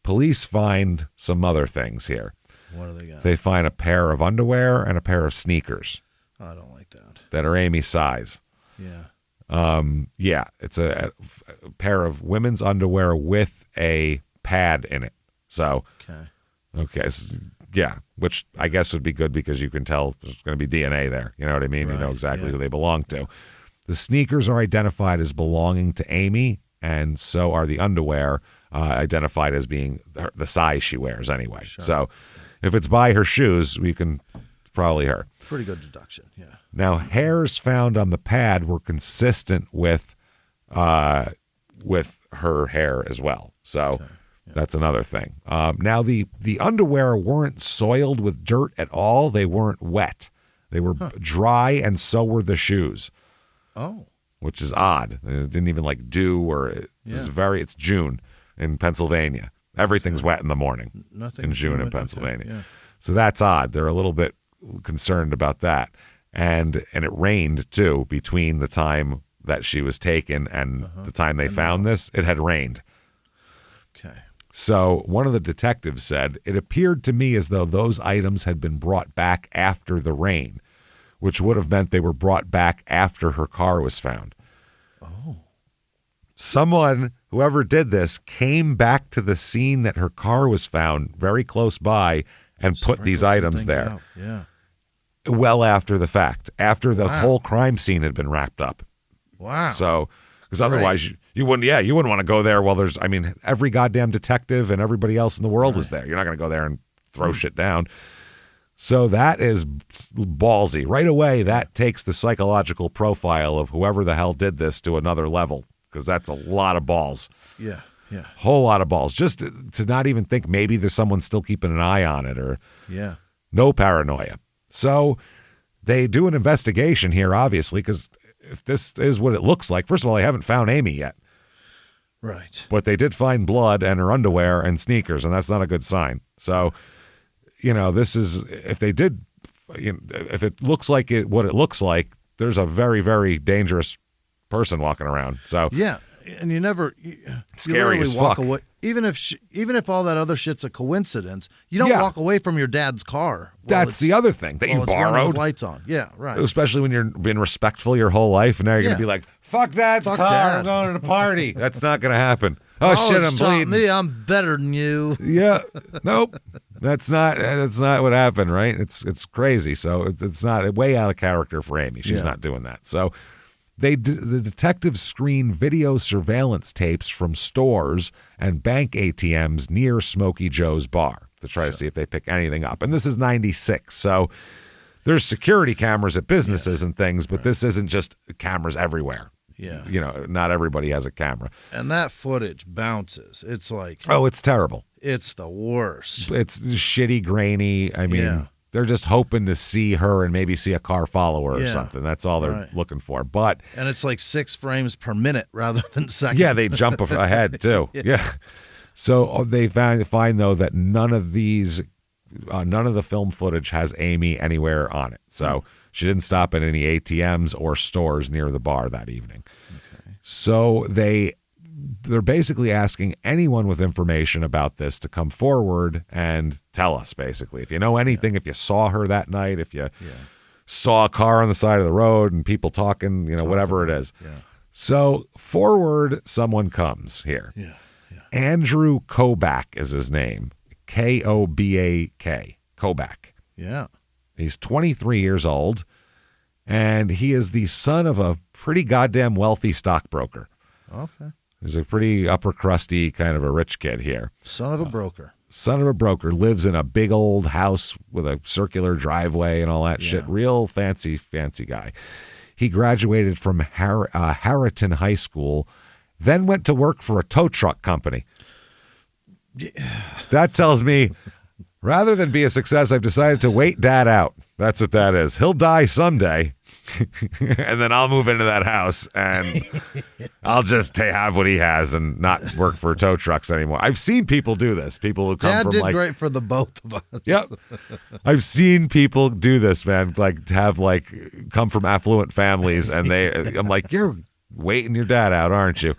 police find some other things here. What do they got? They find a pair of underwear and a pair of sneakers. Oh, I don't like that. That are Amy's size. Yeah. It's a pair of women's underwear with a pad in it. So, okay, yeah, which I guess would be good because you can tell there's going to be DNA there. You know what I mean? Right, you know exactly who they belong to. The sneakers are identified as belonging to Amy, and so are the underwear identified as being the size she wears anyway. Sure. So if it's by her shoes, it's probably her. Pretty good deduction, yeah. Now, hairs found on the pad were consistent with her hair as well. So that's another thing. Now, the underwear weren't soiled with dirt at all. They weren't wet. They were dry, and so were the shoes. Oh. Which is odd. It didn't even like dew or it's June in Pennsylvania. Everything's wet in the morning in June in Pennsylvania. Yeah. So that's odd. They're a little bit concerned about that. And it rained too between the time that she was taken and the time they found this. It had rained. Okay. So one of the detectives said, it appeared to me as though those items had been brought back after the rain, which would have meant they were brought back after her car was found. Oh. Someone, whoever did this, came back to the scene that her car was found very close by and put these items there. Out. Yeah. Well after the fact, after the whole crime scene had been wrapped up. Wow. So, because otherwise you wouldn't want to go there while every goddamn detective and everybody else in the world is there. You're not going to go there and throw shit down. So that is ballsy. Right away, that takes the psychological profile of whoever the hell did this to another level, because that's a lot of balls. Yeah, yeah. Whole lot of balls. Just to not even think maybe there's someone still keeping an eye on it or no paranoia. So they do an investigation here, obviously, because if this is what it looks like, first of all, they haven't found Amy yet. Right. But they did find blood and her underwear and sneakers, and that's not a good sign. So, this is, if it looks like what it looks like, there's a very, very dangerous person walking around. So yeah, and you scary as walk fuck. Away. Even if all that other shit's a coincidence, you don't walk away from your dad's car. That's the other thing that you borrowed. With lights on. Yeah, right. Especially when you're being respectful your whole life, and now you're going to be like, fuck Dad's car, Dad. I'm going to the party. That's not going to happen. Oh shit, I'm bleeding. Me, I'm better than you. Yeah, nope. That's not what happened, right? It's crazy. So it's not way out of character for Amy. She's not doing that. So the detectives screen video surveillance tapes from stores and bank ATMs near Smokey Joe's bar to try to see if they pick anything up. And this is 96, so there's security cameras at businesses and things, but this isn't just cameras everywhere. Yeah. Not everybody has a camera. And that footage bounces. It's like... Oh, it's terrible. It's the worst. It's shitty, grainy. I mean, they're just hoping to see her and maybe see a car follow her or something. That's all they're looking for. But and it's like 6 frames per minute rather than seconds. Yeah, they jump ahead too. Yeah. So they find though that none of the film footage has Amy anywhere on it. So she didn't stop at any ATMs or stores near the bar that evening. Okay. So they're basically asking anyone with information about this to come forward and tell us, basically. If you know anything, if you saw her that night, if you saw a car on the side of the road and people talking, whatever it is. Yeah. So forward someone comes here. Yeah. Andrew Kobach is his name. Kobak. Kobach. Yeah. He's 23 years old, and he is the son of a pretty goddamn wealthy stockbroker. Okay. He's a pretty upper crusty kind of a rich kid here. Son of a broker. Son of a broker, lives in a big old house with a circular driveway and all that shit. Real fancy guy. He graduated from Harriton High School, then went to work for a tow truck company. Yeah. That tells me, rather than be a success, I've decided to wait Dad out. That's what that is. He'll die someday. and then I'll move into that house and I'll just have what he has and not work for tow trucks anymore. I've seen people do this. People who come Dad from did great for the both of us. Yep. I've seen people do this, man. Like come from affluent families, and I'm like, you're waiting your dad out, aren't you?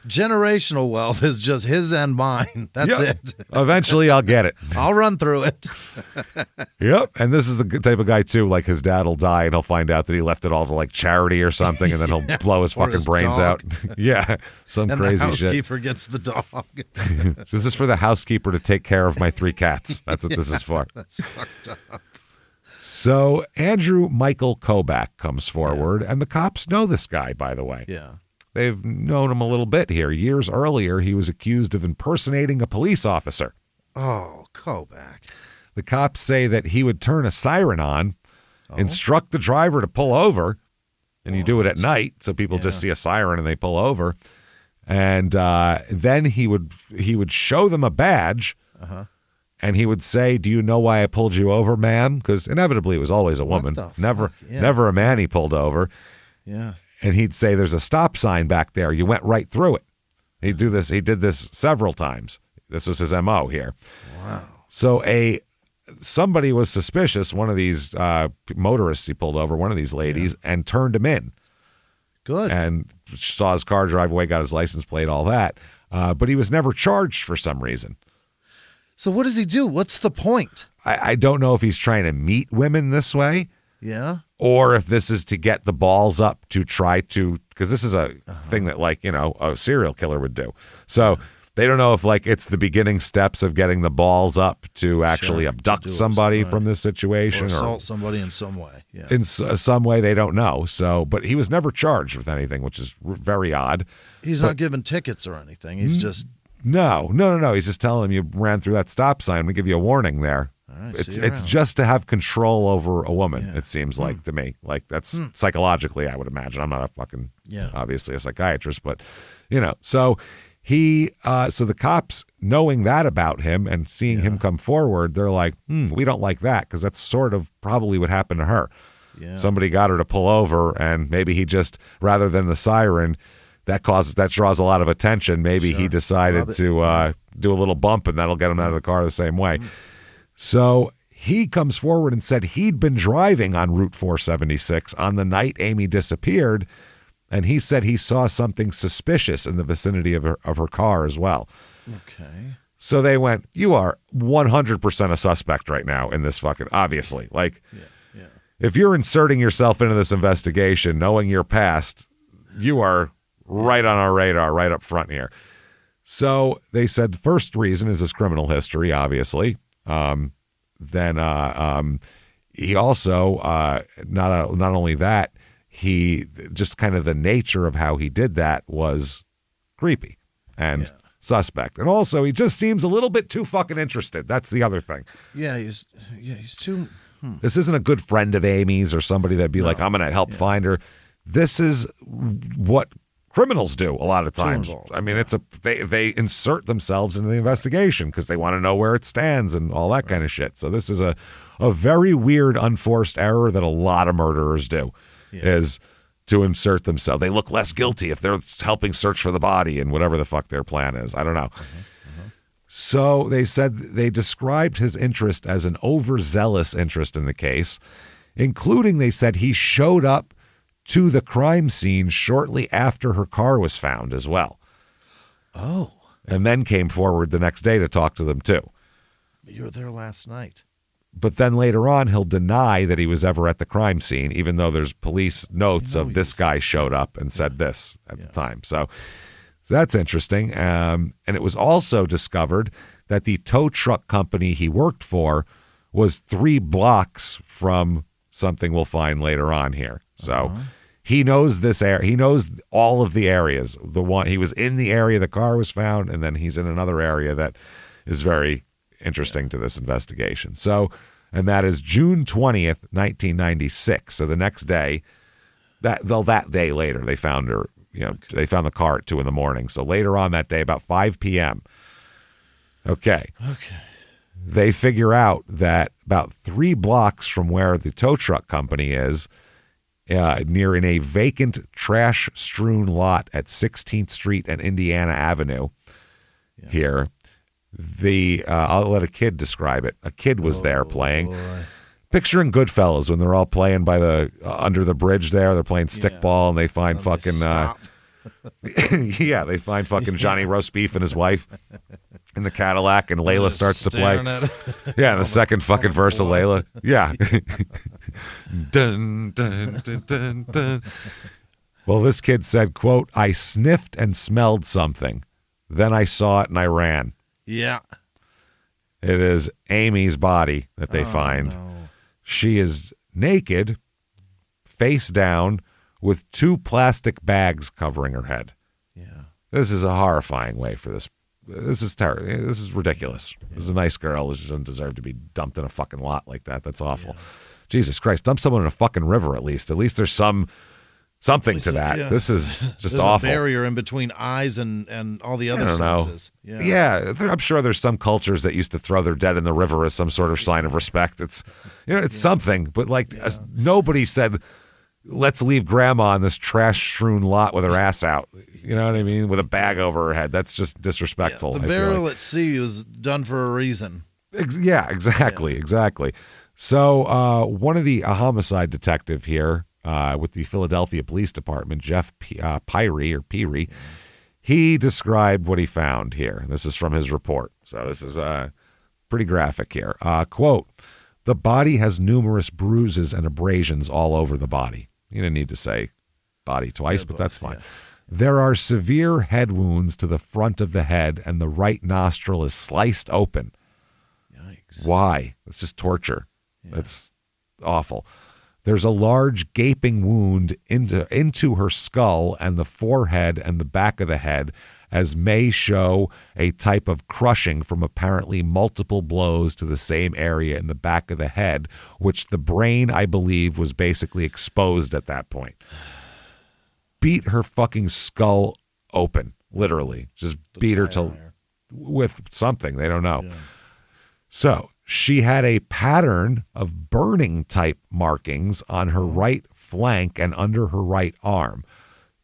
Generational wealth is just his and mine. That's it. Eventually, I'll get it. I'll run through it. Yep. And this is the type of guy, too, like his dad will die and he'll find out that he left it all to like charity or something, and then he'll blow his fucking brains out. Yeah. Some and crazy the housekeeper shit. gets the dog. This is for the housekeeper to take care of my 3 cats. That's what this is for. That's fucked up. So Andrew Michael Kobach comes forward, and the cops know this guy, by the way. Yeah. They've known him a little bit here. Years earlier, he was accused of impersonating a police officer. Oh, Kobach. The cops say that he would turn a siren on, instruct the driver to pull over, and you do it at night, so people just see a siren and they pull over. And then he would show them a badge, and he would say, "Do you know why I pulled you over, ma'am?" Because inevitably it was always a woman, never a man he pulled over. Yeah. And he'd say, "There's a stop sign back there. You went right through it." He'd do this. He did this several times. This was his MO here. Wow. So somebody was suspicious. One of these motorists he pulled over, one of these ladies, and turned him in. Good. And saw his car drive away, got his license plate, all that. But he was never charged for some reason. So what does he do? What's the point? I don't know if he's trying to meet women this way. Yeah. Or if this is to get the balls up to try to, because this is a thing that a serial killer would do. So they don't know if it's the beginning steps of getting the balls up to actually abduct somebody from this situation. Or assault somebody in some way. Yeah. In some way, they don't know. So, but he was never charged with anything, which is very odd. He's not given tickets or anything. He's just... No. He's just telling him you ran through that stop sign. We give you a warning there. All right, it's just to have control over a woman, it seems like to me. Like that's psychologically, I would imagine. I'm not a fucking, obviously a psychiatrist, but so so the cops knowing that about him and seeing him come forward, they're like, we don't like that, because that's sort of probably what happened to her. Yeah. Somebody got her to pull over, and maybe he just, rather than the siren, that draws a lot of attention. Maybe he decided to do a little bump, and that'll get him out of the car the same way. So he comes forward and said he'd been driving on Route 476 on the night Amy disappeared, and he said he saw something suspicious in the vicinity of her car as well. Okay. So they went, "You are 100% a suspect right now in this fucking, obviously. If you're inserting yourself into this investigation, knowing your past, you are right on our radar, right up front here." So they said the first reason is his criminal history, obviously. Then he also, not only that, he just kind of the nature of how he did that was creepy and suspect. And also he just seems a little bit too fucking interested. That's the other thing. Yeah, he's too... This isn't a good friend of Amy's or somebody that'd be like, I'm going to help find her. This is what criminals do a lot of times. I mean, they insert themselves into the investigation because they want to know where it stands and all that kind of shit. So this is a very weird, unforced error that a lot of murderers do, is to insert themselves. They look less guilty if they're helping search for the body and whatever the fuck their plan is. I don't know. So they said they described his interest as an overzealous interest in the case, including, they said, he showed up to the crime scene shortly after her car was found as well. Oh. And then came forward the next day to talk to them too. You were there last night. But then later on, he'll deny that he was ever at the crime scene, even though there's police notes of this guy showed up and said this at the time. So that's interesting. And it was also discovered that the tow truck company he worked for was 3 blocks from something we'll find later on here. So he knows this area. He knows all of the areas. The one he was in the area the car was found, and then he's in another area that is very interesting to this investigation. So, and that is June 20th, 1996. So the next day, that day later, they found her. They found the car at 2 a.m. So later on that day, about 5 p.m. Okay. They figure out that about 3 blocks from where the tow truck company is near in a vacant, trash-strewn lot at 16th Street and Indiana Avenue. Here, I'll let a kid describe it. A kid was there playing. Boy. Picturing Goodfellas when they're all playing by the under the bridge there. They're playing stickball and they find fucking they find fucking Johnny Roast Beef and his wife in the Cadillac, and Layla starts to play. Yeah, the second fucking verse of Layla. Yeah. Dun, dun, dun, dun, dun. Well, this kid said, quote, "I sniffed and smelled something. Then I saw it and I ran." Yeah. It is Amy's body that they find. No. She is naked, face down, with 2 plastic bags covering her head. Yeah. This is a horrifying way for this. This is terrible. This is ridiculous. Yeah. This is a nice girl. She doesn't deserve to be dumped in a fucking lot like that. That's awful. Yeah. Jesus Christ. Dump someone in a fucking river at least. At least there's something to that. Yeah. This is just awful. A barrier in between eyes and all the other senses. Yeah, I'm sure there's some cultures that used to throw their dead in the river as some sort of sign of respect. It's something, but nobody said, "Let's leave grandma in this trash-strewn lot with her ass out." You know what I mean? With a bag over her head. That's just disrespectful. Yeah, the burial at sea was done for a reason. Exactly. So one of a homicide detective here with the Philadelphia Police Department, Jeff Peary, he described what he found here. This is from his report. So this is pretty graphic here. Quote, "The body has numerous bruises and abrasions all over the body." You didn't need to say body twice, but that's fine. Yeah. "There are severe head wounds to the front of the head, and the right nostril is sliced open." Yikes. Why? It's just torture. Yeah. It's awful. "There's a large gaping wound into her skull and the forehead and the back of the head, as may show a type of crushing from apparently multiple blows to the same area in the back of the head, which the brain, I believe, was basically exposed at that point." Beat her fucking skull open, literally. Just beat her with something. They don't know. Yeah. So she had a pattern of burning type markings on her right flank and under her right arm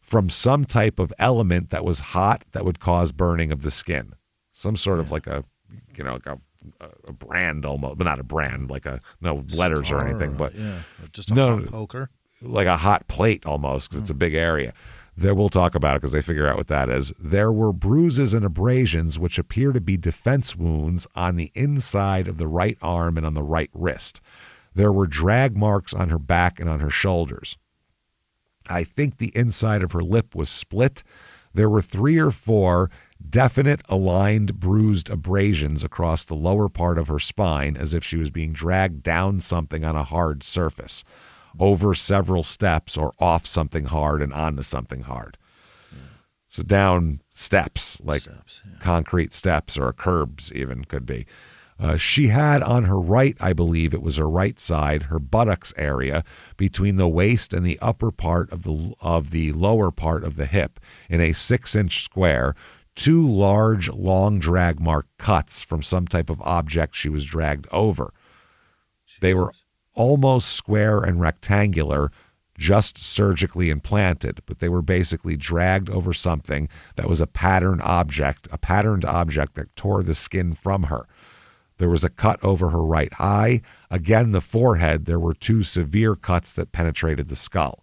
from some type of element that was hot that would cause burning of the skin. Some sort of like a brand almost, but not a brand, no letters or anything, but just a hot poker. Like a hot plate almost, because it's a big area. There, we'll talk about it because they figure out what that is. "There were bruises and abrasions which appear to be defense wounds on the inside of the right arm and on the right wrist. There were drag marks on her back and on her shoulders. I think the inside of her lip was split. There were 3 or 4 definite aligned bruised abrasions across the lower part of her spine, as if she was being dragged down something on a hard surface, over several steps or off something hard and onto something hard." Yeah. So down steps, concrete steps or curbs even could be. She had on her right, I believe it was her right side, her buttocks area between the waist and the upper part of the lower part of the hip in a 6-inch square, 2 large, long drag mark cuts from some type of object she was dragged over. They were almost square and rectangular, just surgically implanted, but they were basically dragged over something that was a patterned object that tore the skin from her. There was a cut over her right eye. Again, the forehead, there were 2 severe cuts that penetrated the skull.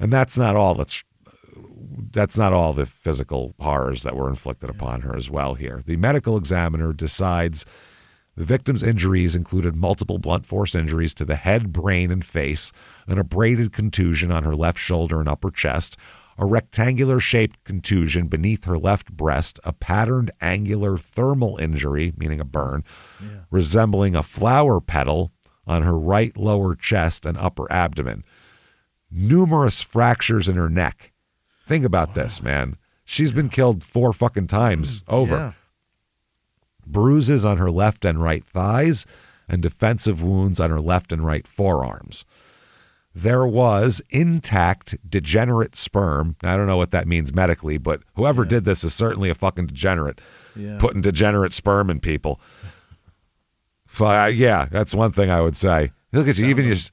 And that's not all the physical horrors that were inflicted upon her as well here. The medical examiner decides the victim's injuries included multiple blunt force injuries to the head, brain, and face, an abraded contusion on her left shoulder and upper chest, a rectangular-shaped contusion beneath her left breast, a patterned angular thermal injury, meaning a burn, resembling a flower petal on her right lower chest and upper abdomen. Numerous fractures in her neck. Think about this, man. She's been killed 4 fucking times over. Yeah. Bruises on her left and right thighs, and defensive wounds on her left and right forearms. There was intact degenerate sperm. I don't know what that means medically, but whoever did this is certainly a fucking degenerate, putting degenerate sperm in people. Yeah, that's one thing I would say. Look at you, even just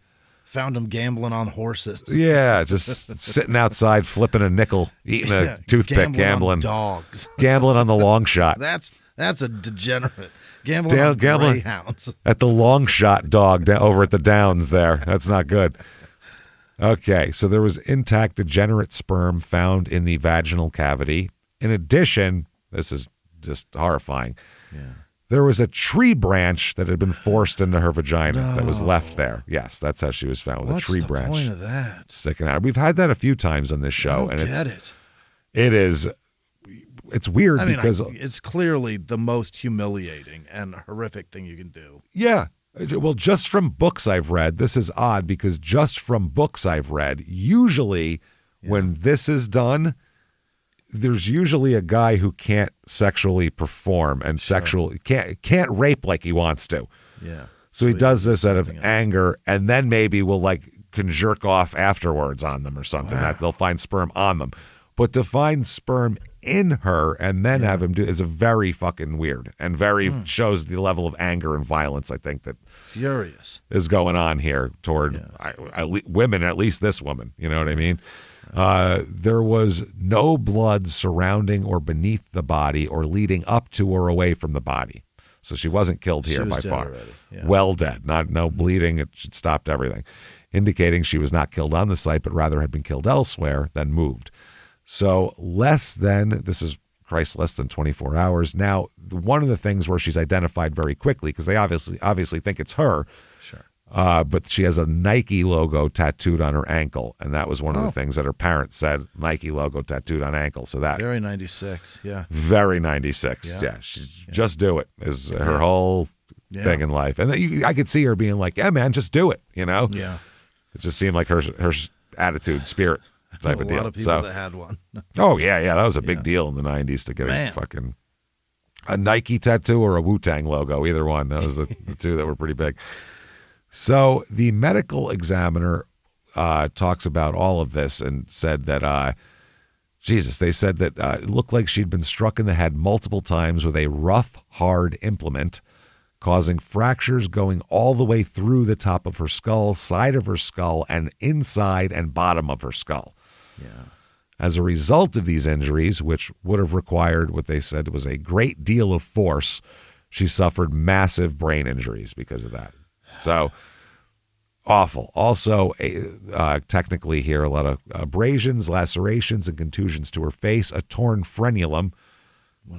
Found him gambling on horses. Yeah, just sitting outside flipping a nickel, eating a toothpick, gambling on dogs, gambling on the long shot. That's a degenerate. Gambling on greyhounds. At the long shot dog over at the Downs there. That's not good. Okay, so there was intact degenerate sperm found in the vaginal cavity. In addition, this is just horrifying. Yeah. There was a tree branch that had been forced into her vagina that was left there. Yes, that's how she was found, with a tree branch. What's the point of that? Sticking out. We've had that a few times on this show. I don't get it. It's weird because it's clearly the most humiliating and horrific thing you can do. Yeah. Well, just from books I've read, this is odd because just from books I've read, usually when this is done, there's usually a guy who can't sexually perform and can't rape like he wants to. Yeah. So he does this out of anger, and then maybe will can jerk off afterwards on them or something. Wow. That they'll find sperm on them. But to find sperm in her and then have him do is a very fucking weird and very shows the level of anger and violence I think that furious is going on here toward women, at least this woman. You know what I mean? There was no blood surrounding or beneath the body or leading up to or away from the body. So she wasn't killed here by far. Yeah. Well dead. No bleeding. It stopped everything, indicating she was not killed on the site, but rather had been killed elsewhere, then moved. So less than 24 hours. Now, one of the things where she's identified very quickly, because they obviously think it's her, but she has a Nike logo tattooed on her ankle, and that was one of the things that her parents said, Nike logo tattooed on ankle. So that very 96, very 96, just do it is her whole thing in life, and I could see her being like, yeah, man, just do it, Yeah, it just seemed like her attitude, spirit type of deal. A lot of people that had one. Oh yeah, that was a big deal in the 90s to get a Nike tattoo or a Wu-Tang logo, either one. That was the two that were pretty big. So the medical examiner talks about all of this and said that, they said that it looked like she'd been struck in the head multiple times with a rough, hard implement, causing fractures going all the way through the top of her skull, side of her skull, and inside and bottom of her skull. Yeah. As a result of these injuries, which would have required what they said was a great deal of force, she suffered massive brain injuries because of that. So awful. Also, technically here, a lot of abrasions, lacerations, and contusions to her face, a torn frenulum,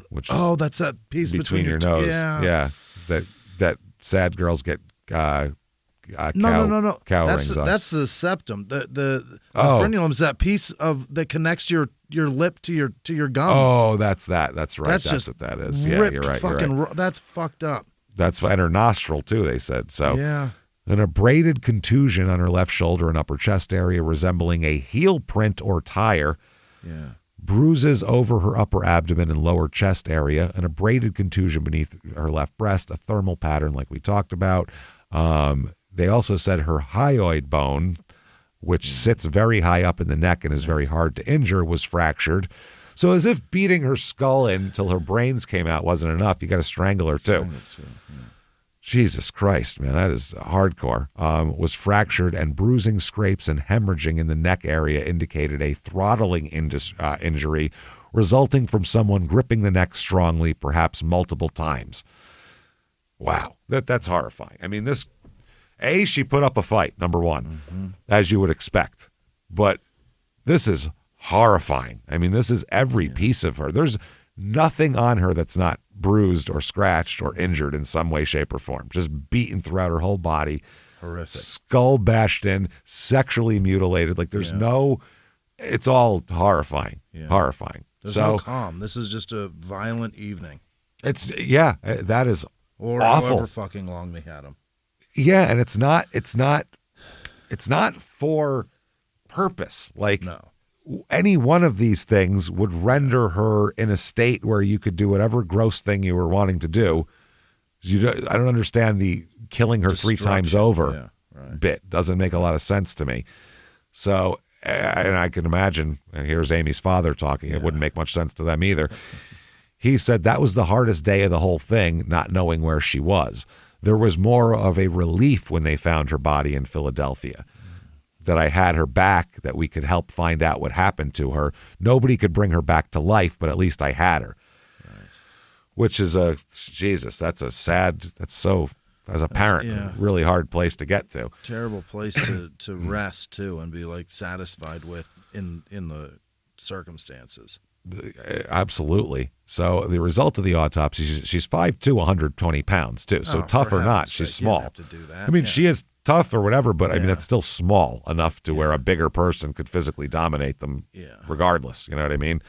which is that's that piece between your nose. Yeah. That sad girls get no. cow rings on. That's the septum. The frenulum is that piece that connects your lip to your gums. Oh, that's that. That's right. That's what that is. Yeah, you're right. That's fucked up. That's and her nostril too. They said so. Yeah. An abraded contusion on her left shoulder and upper chest area, resembling a heel print or tire. Yeah. Bruises over her upper abdomen and lower chest area, an abraded contusion beneath her left breast, a thermal pattern like we talked about. They also said her hyoid bone, which sits very high up in the neck and is very hard to injure, was fractured. So as if beating her skull in until her brains came out wasn't enough, you got to strangle her too. Jesus Christ, man, that is hardcore. Was fractured, and bruising, scrapes, and hemorrhaging in the neck area indicated a throttling injury resulting from someone gripping the neck strongly, perhaps multiple times. Wow, that's horrifying. I mean, she put up a fight, number one, as you would expect. But this is horrifying. I mean, this is every piece of her. There's nothing on her that's not bruised or scratched or injured in some way, shape, or form. Just beaten throughout her whole body. Horrific. Skull bashed in, sexually mutilated. Like there's it's all horrifying. Yeah. Horrifying. There's no calm. This is just a violent evening. That is or awful. However fucking long they had them. Yeah, and it's not for purpose. Like any one of these things would render her in a state where you could do whatever gross thing you were wanting to do. I don't understand the killing her 3 times over bit. Doesn't make a lot of sense to me. So, and I can imagine, and here's Amy's father talking, it wouldn't make much sense to them either. He said that was the hardest day of the whole thing, not knowing where she was. There was more of a relief when they found her body in Philadelphia. that I had her back, that we could help find out what happened to her. Nobody could bring her back to life, but at least I had her. Right. Which is that's so, as a parent, a really hard place to get to. Terrible place to rest, too, and be, like, satisfied with in the circumstances. Absolutely. So the result of the autopsy, she's 5'2", 120 pounds, too. So tough or not, she's small. You have to do that. I mean, she is tough or whatever, but I mean, that's still small enough to where a bigger person could physically dominate them regardless. You know what I mean?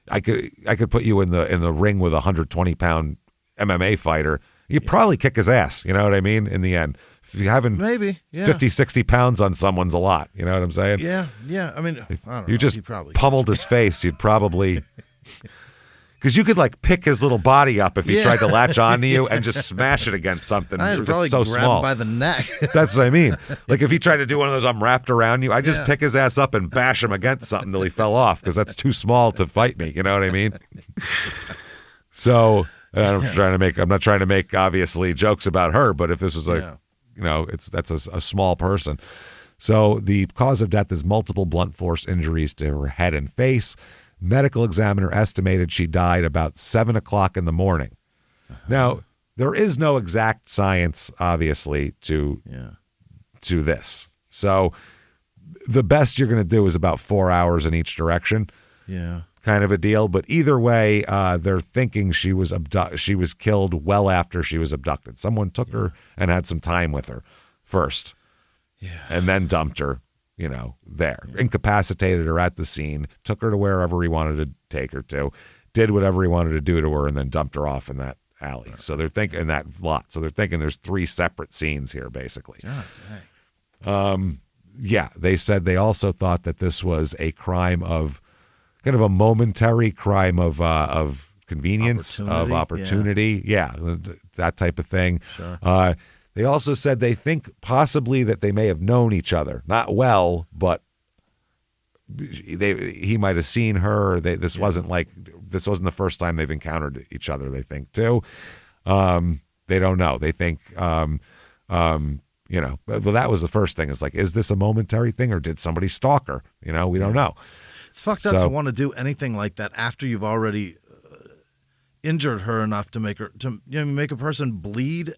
I could put you in the ring with a 120-pound MMA fighter. You'd probably kick his ass. You know what I mean? In the end. If you're having 50, 60 pounds on someone's a lot. You know what I'm saying? Yeah. I mean, I don't know. You just pummeled his face. You'd probably... Because you could like pick his little body up if he tried to latch onto you and just smash it against something. I'd probably so grab small him by the neck. That's what I mean. Like if he tried to do one of those, I'm wrapped around you, I just pick his ass up and bash him against something till he fell off because that's too small to fight me. You know what I mean? So I'm not trying to make obviously jokes about her, but if this was like, that's a small person. So the cause of death is multiple blunt force injuries to her head and face. Medical examiner estimated she died about 7 o'clock in the morning. Now, there is no exact science, obviously, to this. So the best you're going to do is about 4 hours in each direction. Yeah. Kind of a deal. But either way, they're thinking she was killed well after she was abducted. Someone took her and had some time with her first. Yeah. And then dumped her. There. Incapacitated her at the scene, took her to wherever he wanted to take her to, did whatever he wanted to do to her, and then dumped her off in that alley. So they're thinking in that lot. So they're thinking there's 3 separate scenes here, basically. They said they also thought that this was a crime of kind of a momentary crime of convenience, of opportunity. Yeah, that type of thing. Sure. They also said they think possibly that they may have known each other. Not well, but he might have seen her. This wasn't the first time they've encountered each other, they think, too. They don't know. They think, well, that was the first thing. It's like, is this a momentary thing or did somebody stalk her? We don't know. It's fucked up to want to do anything like that after you've already injured her enough to make make a person bleed.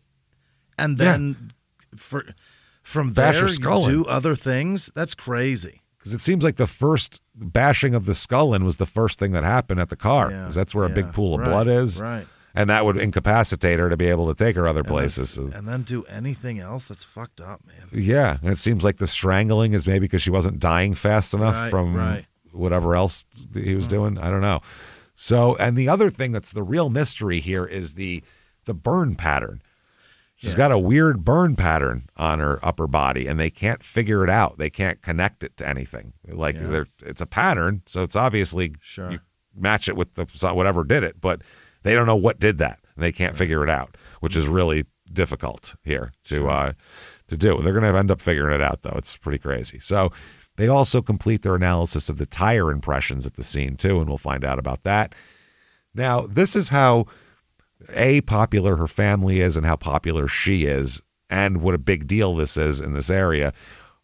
And then from there, you do other things. That's crazy. Because it seems like the first bashing of the skull in was the first thing that happened at the car. Because that's where a big pool of blood is. Right. And that would incapacitate her to be able to take her other places. And then do anything else? That's fucked up, man. Yeah. And it seems like the strangling is maybe because she wasn't dying fast enough from whatever else he was doing. I don't know. So, and the other thing that's the real mystery here is the burn pattern. She's got a weird burn pattern on her upper body, and they can't figure it out. They can't connect it to anything. It's a pattern, so it's obviously you match it with whatever did it, but they don't know what did that. And they can't figure it out, which is really difficult here to do. They're going to end up figuring it out, though. It's pretty crazy. So they also complete their analysis of the tire impressions at the scene, too, and we'll find out about that. Now, this is how popular her family is and how popular she is and what a big deal this is in this area.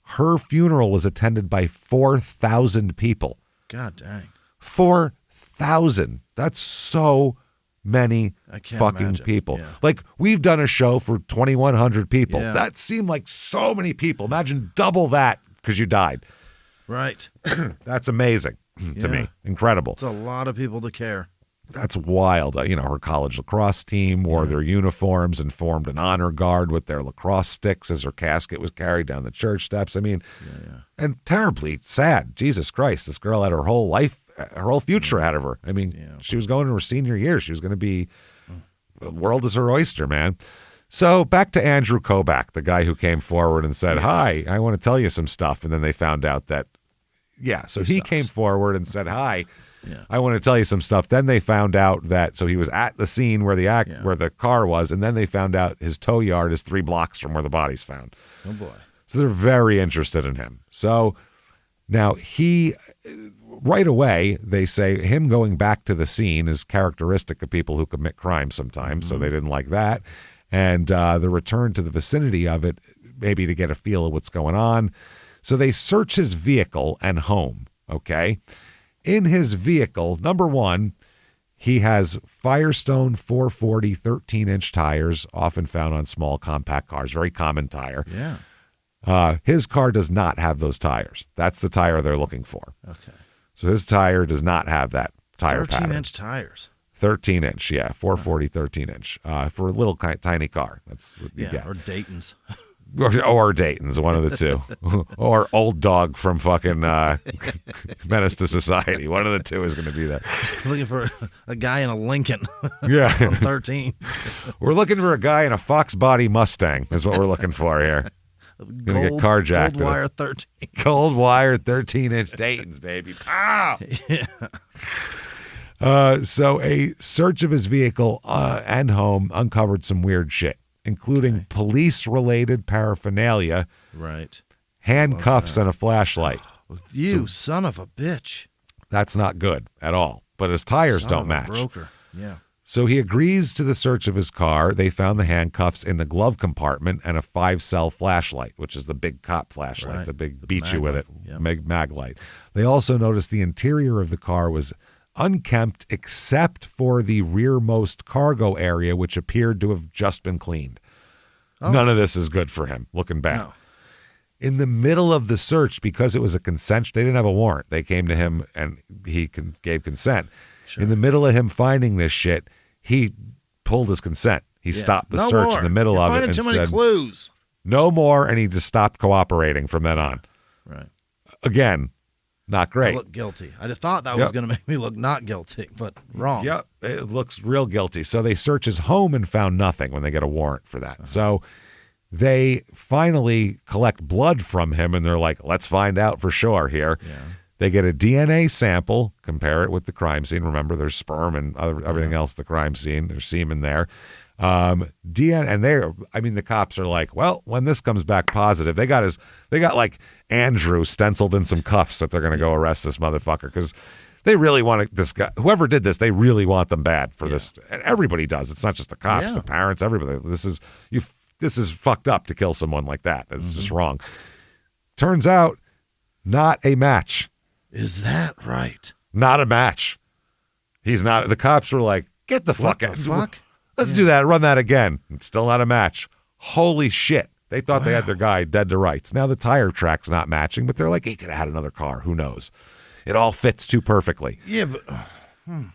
Her funeral was attended by 4,000 people. God dang. 4,000. That's so many fucking people. Yeah. Like, we've done a show for 2,100 people. Yeah. That seemed like so many people. Imagine double that because you died. Right. That's amazing to me. Incredible. It's a lot of people to care. That's wild. Her college lacrosse team wore their uniforms and formed an honor guard with their lacrosse sticks as her casket was carried down the church steps. I mean, and terribly sad. Jesus Christ, this girl had her whole life, her whole future ahead of her. I mean, she was going to her senior year. She was going to be, the world is her oyster, man. So back to Andrew Kobach, the guy who came forward and said, hi, I want to tell you some stuff. And then they found out that, so he came forward and said, hi. Yeah. I want to tell you some stuff. Then they found out that, so he was at the scene where where the car was, and then they found out his tow yard is 3 blocks from where the body's found. Oh, boy. So they're very interested in him. So now right away, they say him going back to the scene is characteristic of people who commit crimes sometimes, so they didn't like that. And the return to the vicinity of it, maybe to get a feel of what's going on. So they search his vehicle and home, okay? In his vehicle, number one, he has Firestone 440 13-inch tires, often found on small compact cars, very common tire. Yeah. His car does not have those tires. That's the tire they're looking for. Okay. So his tire does not have that tire pattern. 13-inch tires. 13-inch, yeah, 440 13-inch for a little tiny car. That's what you get. Or Dayton's. Or Dayton's, one of the two. Or Old Dog from fucking Menace to Society. One of the two is going to be there. Looking for a guy in a Lincoln. Yeah. On 13. We're looking for a guy in a Fox Body Mustang is what we're looking for here. Gonna get carjacked. Gold wire 13. Cold wire 13-inch Dayton's, baby. Pow! Yeah. So a search of his vehicle and home uncovered some weird shit, including police-related paraphernalia, right, handcuffs, and a flashlight. You son of a bitch. That's not good at all. But his tires don't match. Broker. Yeah. So he agrees to the search of his car. They found the handcuffs in the glove compartment and a 5-cell flashlight, which is the big cop flashlight, Right. the big The beat you with it, Mag-Light. mag light. They also noticed the interior of the car was unkempt except for the rearmost cargo area, which appeared to have just been cleaned. Oh. None of this is good for him, looking back. No. In the middle of the search, because it was a consent, they didn't have a warrant. They came to him and he gave consent. Sure. In the middle of him finding this shit, he pulled his consent. He stopped the search in the middle of it and too many said, clues. no more, and he just stopped cooperating from then on. Right. Again, not I great. look guilty. I thought that was going to make me look not guilty, but wrong. Yep, it looks real guilty. So they search his home and found nothing when they get a warrant for that. So they finally collect blood from him, and they're like, let's find out for sure here. Yeah. They get a DNA sample, compare it with the crime scene. Remember, there's sperm and everything else at the crime scene. There's semen there. DNA, and the cops are like, well, when this comes back positive, they got like Andrew stenciled in some cuffs that they're going to go arrest this motherfucker because they really want this guy. Whoever did this, they really want them bad for this. And everybody does. It's not just the cops, the parents, everybody. This is fucked up to kill someone like that. It's just wrong. Turns out, not a match. Is that right? Not a match. He's not. The cops were like, get the fuck out. Fuck? Let's do that. Run that again. Still not a match. Holy shit. They thought they had their guy dead to rights. Now the tire track's not matching, but they're like, he could have had another car. Who knows? It all fits too perfectly. Yeah, but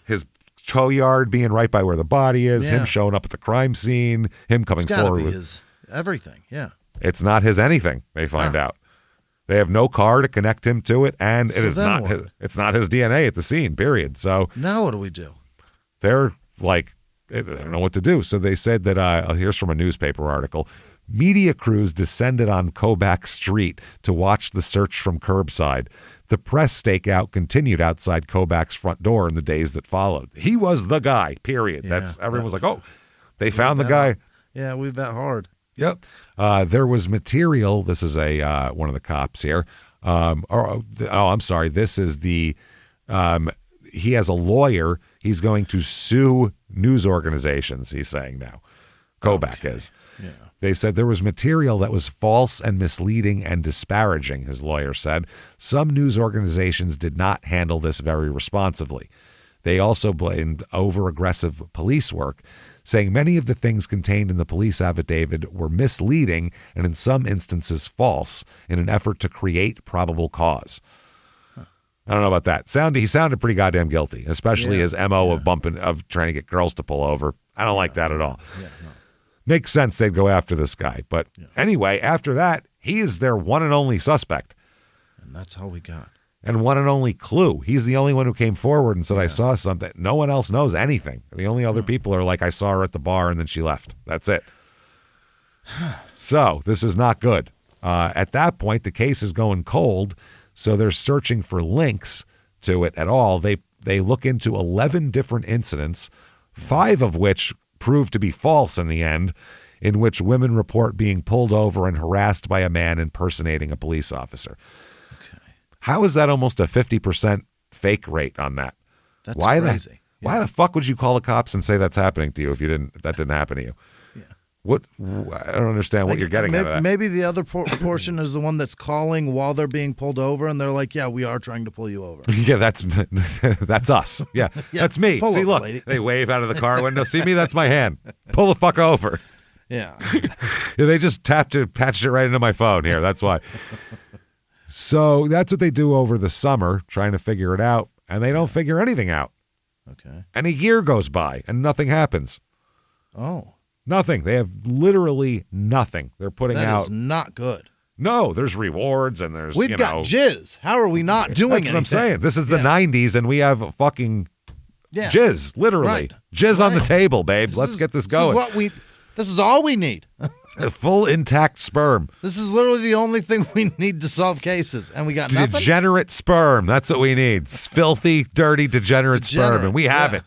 His tow yard being right by where the body is, him showing up at the crime scene, him coming it's gotta forward be with his everything. Yeah. It's not his anything, they find out. They have no car to connect him to it, and it's not his DNA at the scene, period. So now what do we do? They're like, they don't know what to do. So they said that, here's from a newspaper article, media crews descended on Kobach Street to watch the search from curbside. The press stakeout continued outside Kobach's front door in the days that followed. He was the guy, period. Everyone was like, oh, they found the guy. Yeah, we bet hard. Yep. There was material. This is one of the cops here. I'm sorry. This is he has a lawyer. He's going to sue news organizations, he's saying now. Kobach is. Yeah. They said there was material that was false and misleading and disparaging, his lawyer said. Some news organizations did not handle this very responsibly. They also blamed over-aggressive police work, saying many of the things contained in the police affidavit were misleading and in some instances false in an effort to create probable cause. I don't know about that. He sounded pretty goddamn guilty, especially his MO of trying to get girls to pull over. I don't like that at all. Yeah, no. Makes sense they'd go after this guy. But anyway, after that, he is their one and only suspect. And that's all we got. And one and only clue. He's the only one who came forward and said, I saw something. No one else knows anything. The only other people are like, I saw her at the bar and then she left. That's it. So this is not good. At that point, the case is going cold. So they're searching for links to it at all. They look into 11 different incidents, 5 of which prove to be false in the end, in which women report being pulled over and harassed by a man impersonating a police officer. Okay. How is that almost a 50% fake rate on that? That's crazy. Why the fuck would you call the cops and say that's happening to you if that didn't happen to you? Yeah. What? I don't understand what you're getting out of that. Maybe the other portion is the one that's calling while they're being pulled over, and they're like, "Yeah, we are trying to pull you over." Yeah, that's us. Yeah, that's me. Pull See, over, look, lady. they wave out of the car window. See me? That's my hand. Pull the fuck over. Yeah. They just patched it right into my phone here. That's why. So that's what they do over the summer, trying to figure it out, and they don't figure anything out. Okay. And a year goes by, and nothing happens. Oh. Nothing. They have literally nothing. They're putting out. That is not good. No, there's rewards and there's, We've got jizz. How are we not doing anything? That's what I'm saying. This is the 90s, and we have fucking jizz, literally. Right. Jizz on the table, babe. Let's get this going. This is all we need. A full intact sperm. This is literally the only thing we need to solve cases, and we got nothing? Degenerate sperm. That's what we need. It's filthy, dirty, degenerate sperm, and we have it.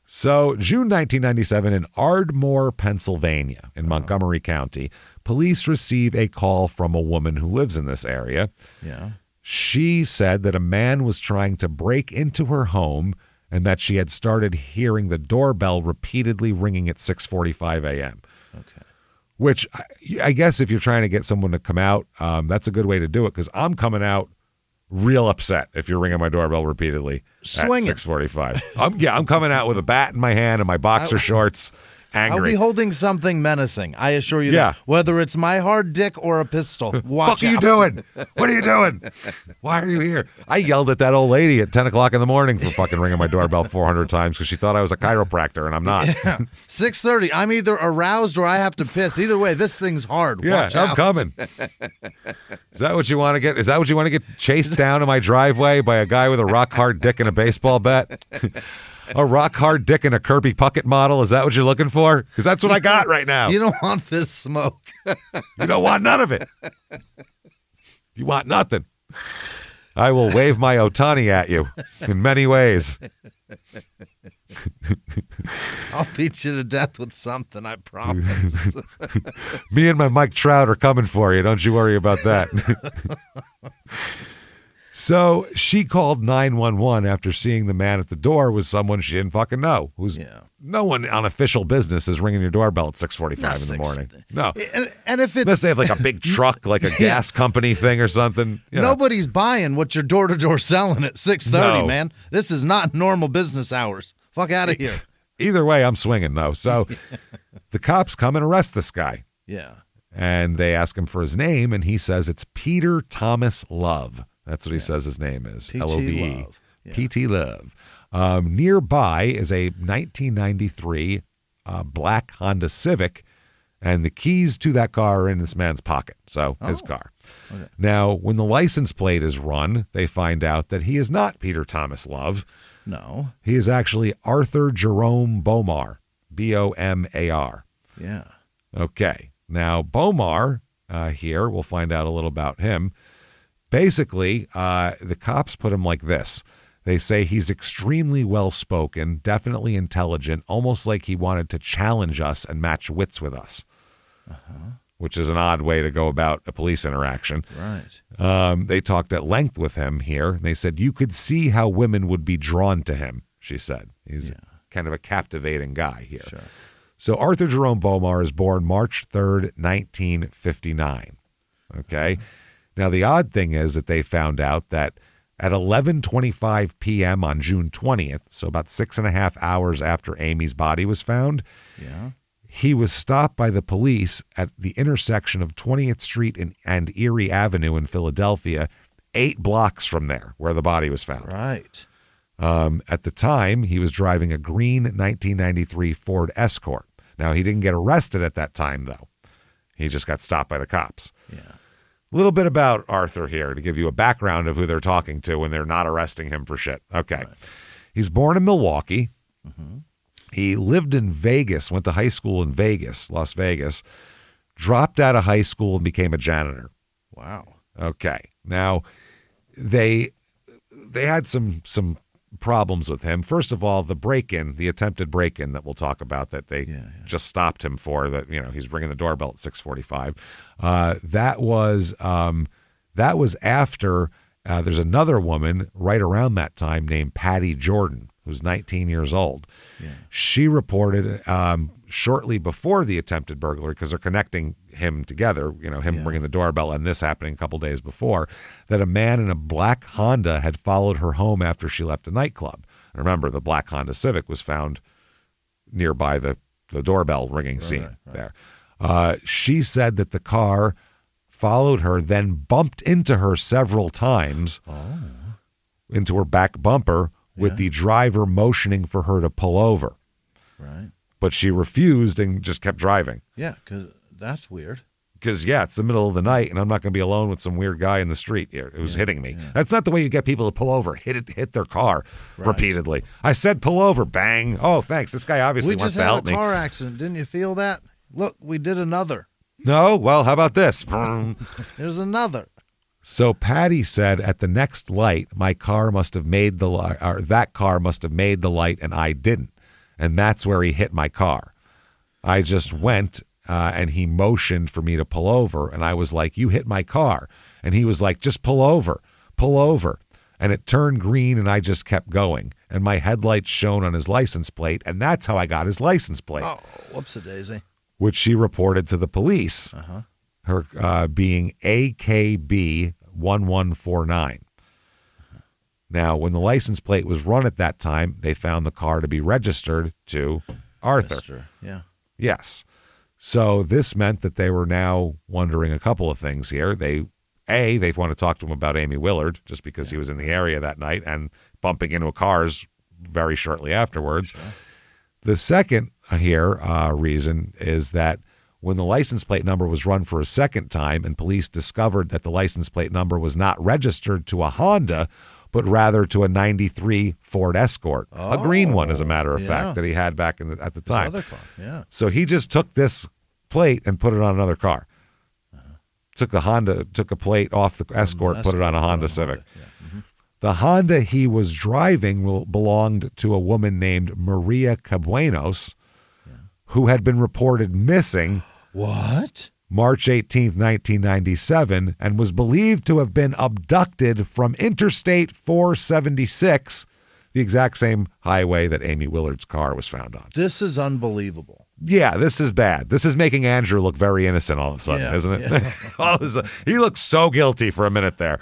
So, June 1997 in Ardmore, Pennsylvania, in Montgomery County, police receive a call from a woman who lives in this area. Yeah. She said that a man was trying to break into her home and that she had started hearing the doorbell repeatedly ringing at 6:45 a.m. Okay. Which I guess if you're trying to get someone to come out, that's a good way to do it, because I'm coming out real upset if you're ringing my doorbell repeatedly Swinging. at 6:45. I'm coming out with a bat in my hand and my boxer shorts, angry. I'll be holding something menacing. I assure you that. Whether it's my hard dick or a pistol. Watch What are you doing? What are you doing? Why are you here? I yelled at that old lady at 10 o'clock in the morning for fucking ringing my doorbell 400 times because she thought I was a chiropractor, and I'm not. Yeah. 6:30. I'm either aroused or I have to piss. Either way, this thing's hard. Yeah, Watch I'm out. coming. Is that what you want to get? Is that what you want to get chased down in my driveway by a guy with a rock hard dick and a baseball bat? A rock hard dick and a Kirby Puckett model? Is that what you're looking for? Because that's what I got right now. You don't want this smoke. You don't want none of it. You want nothing. I will wave my Otani at you in many ways. I'll beat you to death with something, I promise. Me and my Mike Trout are coming for you. Don't you worry about that. So she called 911 after seeing the man at the door was someone she didn't fucking know. No one on official business is ringing your doorbell at 6:45 in the morning. No. And if it's... Unless they have like a big truck, like a gas company thing or something. Nobody's buying what you're door-to-door selling at 6:30, man. This is not normal business hours. Fuck out of here. Either way, I'm swinging, though. So the cops come and arrest this guy. Yeah. And they ask him for his name, and he says it's Peter Thomas Love. That's what he says his name is. Love. P.T. Love. Nearby is a 1993 black Honda Civic, and the keys to that car are in this man's pocket. So his car. Okay. Now, when the license plate is run, they find out that he is not Peter Thomas Love. No. He is actually Arthur Jerome Bomar. Bomar. Yeah. Okay. Now, Bomar here, we'll find out a little about him. Basically, the cops put him like this. They say he's extremely well-spoken, definitely intelligent, almost like he wanted to challenge us and match wits with us, which is an odd way to go about a police interaction. Right. They talked at length with him here. They said you could see how women would be drawn to him, she said. He's kind of a captivating guy here. Sure. So Arthur Jerome Bomar is born March 3rd, 1959. Okay? Now, the odd thing is that they found out that at 11:25 p.m. on June 20th, so about 6.5 hours after Amy's body was found, he was stopped by the police at the intersection of 20th Street and Erie Avenue in Philadelphia, 8 blocks from there where the body was found. Right. At the time, he was driving a green 1993 Ford Escort. Now, he didn't get arrested at that time, though. He just got stopped by the cops. Yeah. A little bit about Arthur here to give you a background of who they're talking to when they're not arresting him for shit. Okay. Right. He's born in Milwaukee. Mm-hmm. He lived in Vegas, went to high school in Vegas, Las Vegas, dropped out of high school and became a janitor. Wow. Okay. Now, they had some problems with him. First of all, the attempted break-in that we'll talk about that they just stopped him for, that, he's ringing the doorbell at 6:45. That was after there's another woman right around that time named Patty Jordan, who's 19 years old. Yeah. She reported shortly before the attempted burglary, because they're connecting him together, him ringing the doorbell and this happening a couple days before, that a man in a black Honda had followed her home after she left a nightclub. And remember, the black Honda Civic was found nearby the doorbell ringing scene there. She said that the car followed her, then bumped into her several times into her back bumper with the driver motioning for her to pull over. Right. But she refused and just kept driving. Yeah, because that's weird. Because, it's the middle of the night, and I'm not going to be alone with some weird guy in the street here who's hitting me. Yeah. That's not the way you get people to pull over, hit their car repeatedly. I said pull over, bang. Oh, thanks. This guy obviously wants to help me. We just had a car accident. Didn't you feel that? Look, we did another. No? Well, how about this? There's another. So Patty said at the next light, my car must have made the light, or that car must have made the light, and I didn't. And that's where he hit my car. I just went and he motioned for me to pull over. And I was like, you hit my car. And he was like, just pull over, pull over. And it turned green and I just kept going. And my headlights shone on his license plate. And that's how I got his license plate. Oh, whoops-a-daisy. Which she reported to the police, her being AKB 1149. Now, when the license plate was run at that time, they found the car to be registered to Arthur. Yeah. Yes. So this meant that they were now wondering a couple of things here. They want to talk to him about Amy Willard, just because he was in the area that night and bumping into cars very shortly afterwards. Sure. The second reason is that when the license plate number was run for a second time and police discovered that the license plate number was not registered to a Honda, but rather to a 93 Ford Escort, a green one, as a matter of fact, that he had back at the time. Other car. Yeah. So he just took this plate and put it on another car. Took a plate off the Escort, put it on a Honda Civic. Yeah. The Honda he was driving belonged to a woman named Maria Cabuenos, who had been reported missing. What? March 18th, 1997, and was believed to have been abducted from Interstate 476, the exact same highway that Amy Willard's car was found on. This is unbelievable. Yeah, this is bad. This is making Andrew look very innocent all of a sudden, isn't it? Yeah. He looks so guilty for a minute there.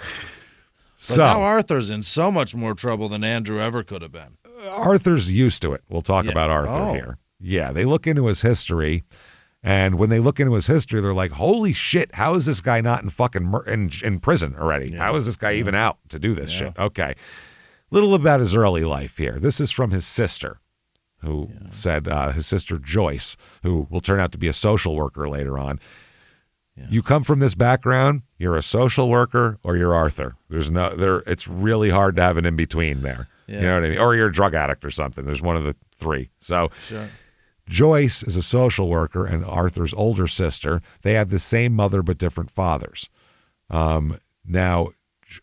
But now Arthur's in so much more trouble than Andrew ever could have been. Arthur's used to it. We'll talk about Arthur here. Yeah, they look into his history. And when they look into his history, they're like, holy shit, how is this guy not in prison already? Yeah. How is this guy even out to do this shit? Okay. Little about his early life here. This is from his sister, who said, his sister Joyce, who will turn out to be a social worker later on. Yeah. You come from this background, you're a social worker or you're Arthur. It's really hard to have an in-between there. Yeah. You know what I mean? Or you're a drug addict or something. There's one of the three. So Joyce is a social worker and Arthur's older sister. They have the same mother but different fathers. Now,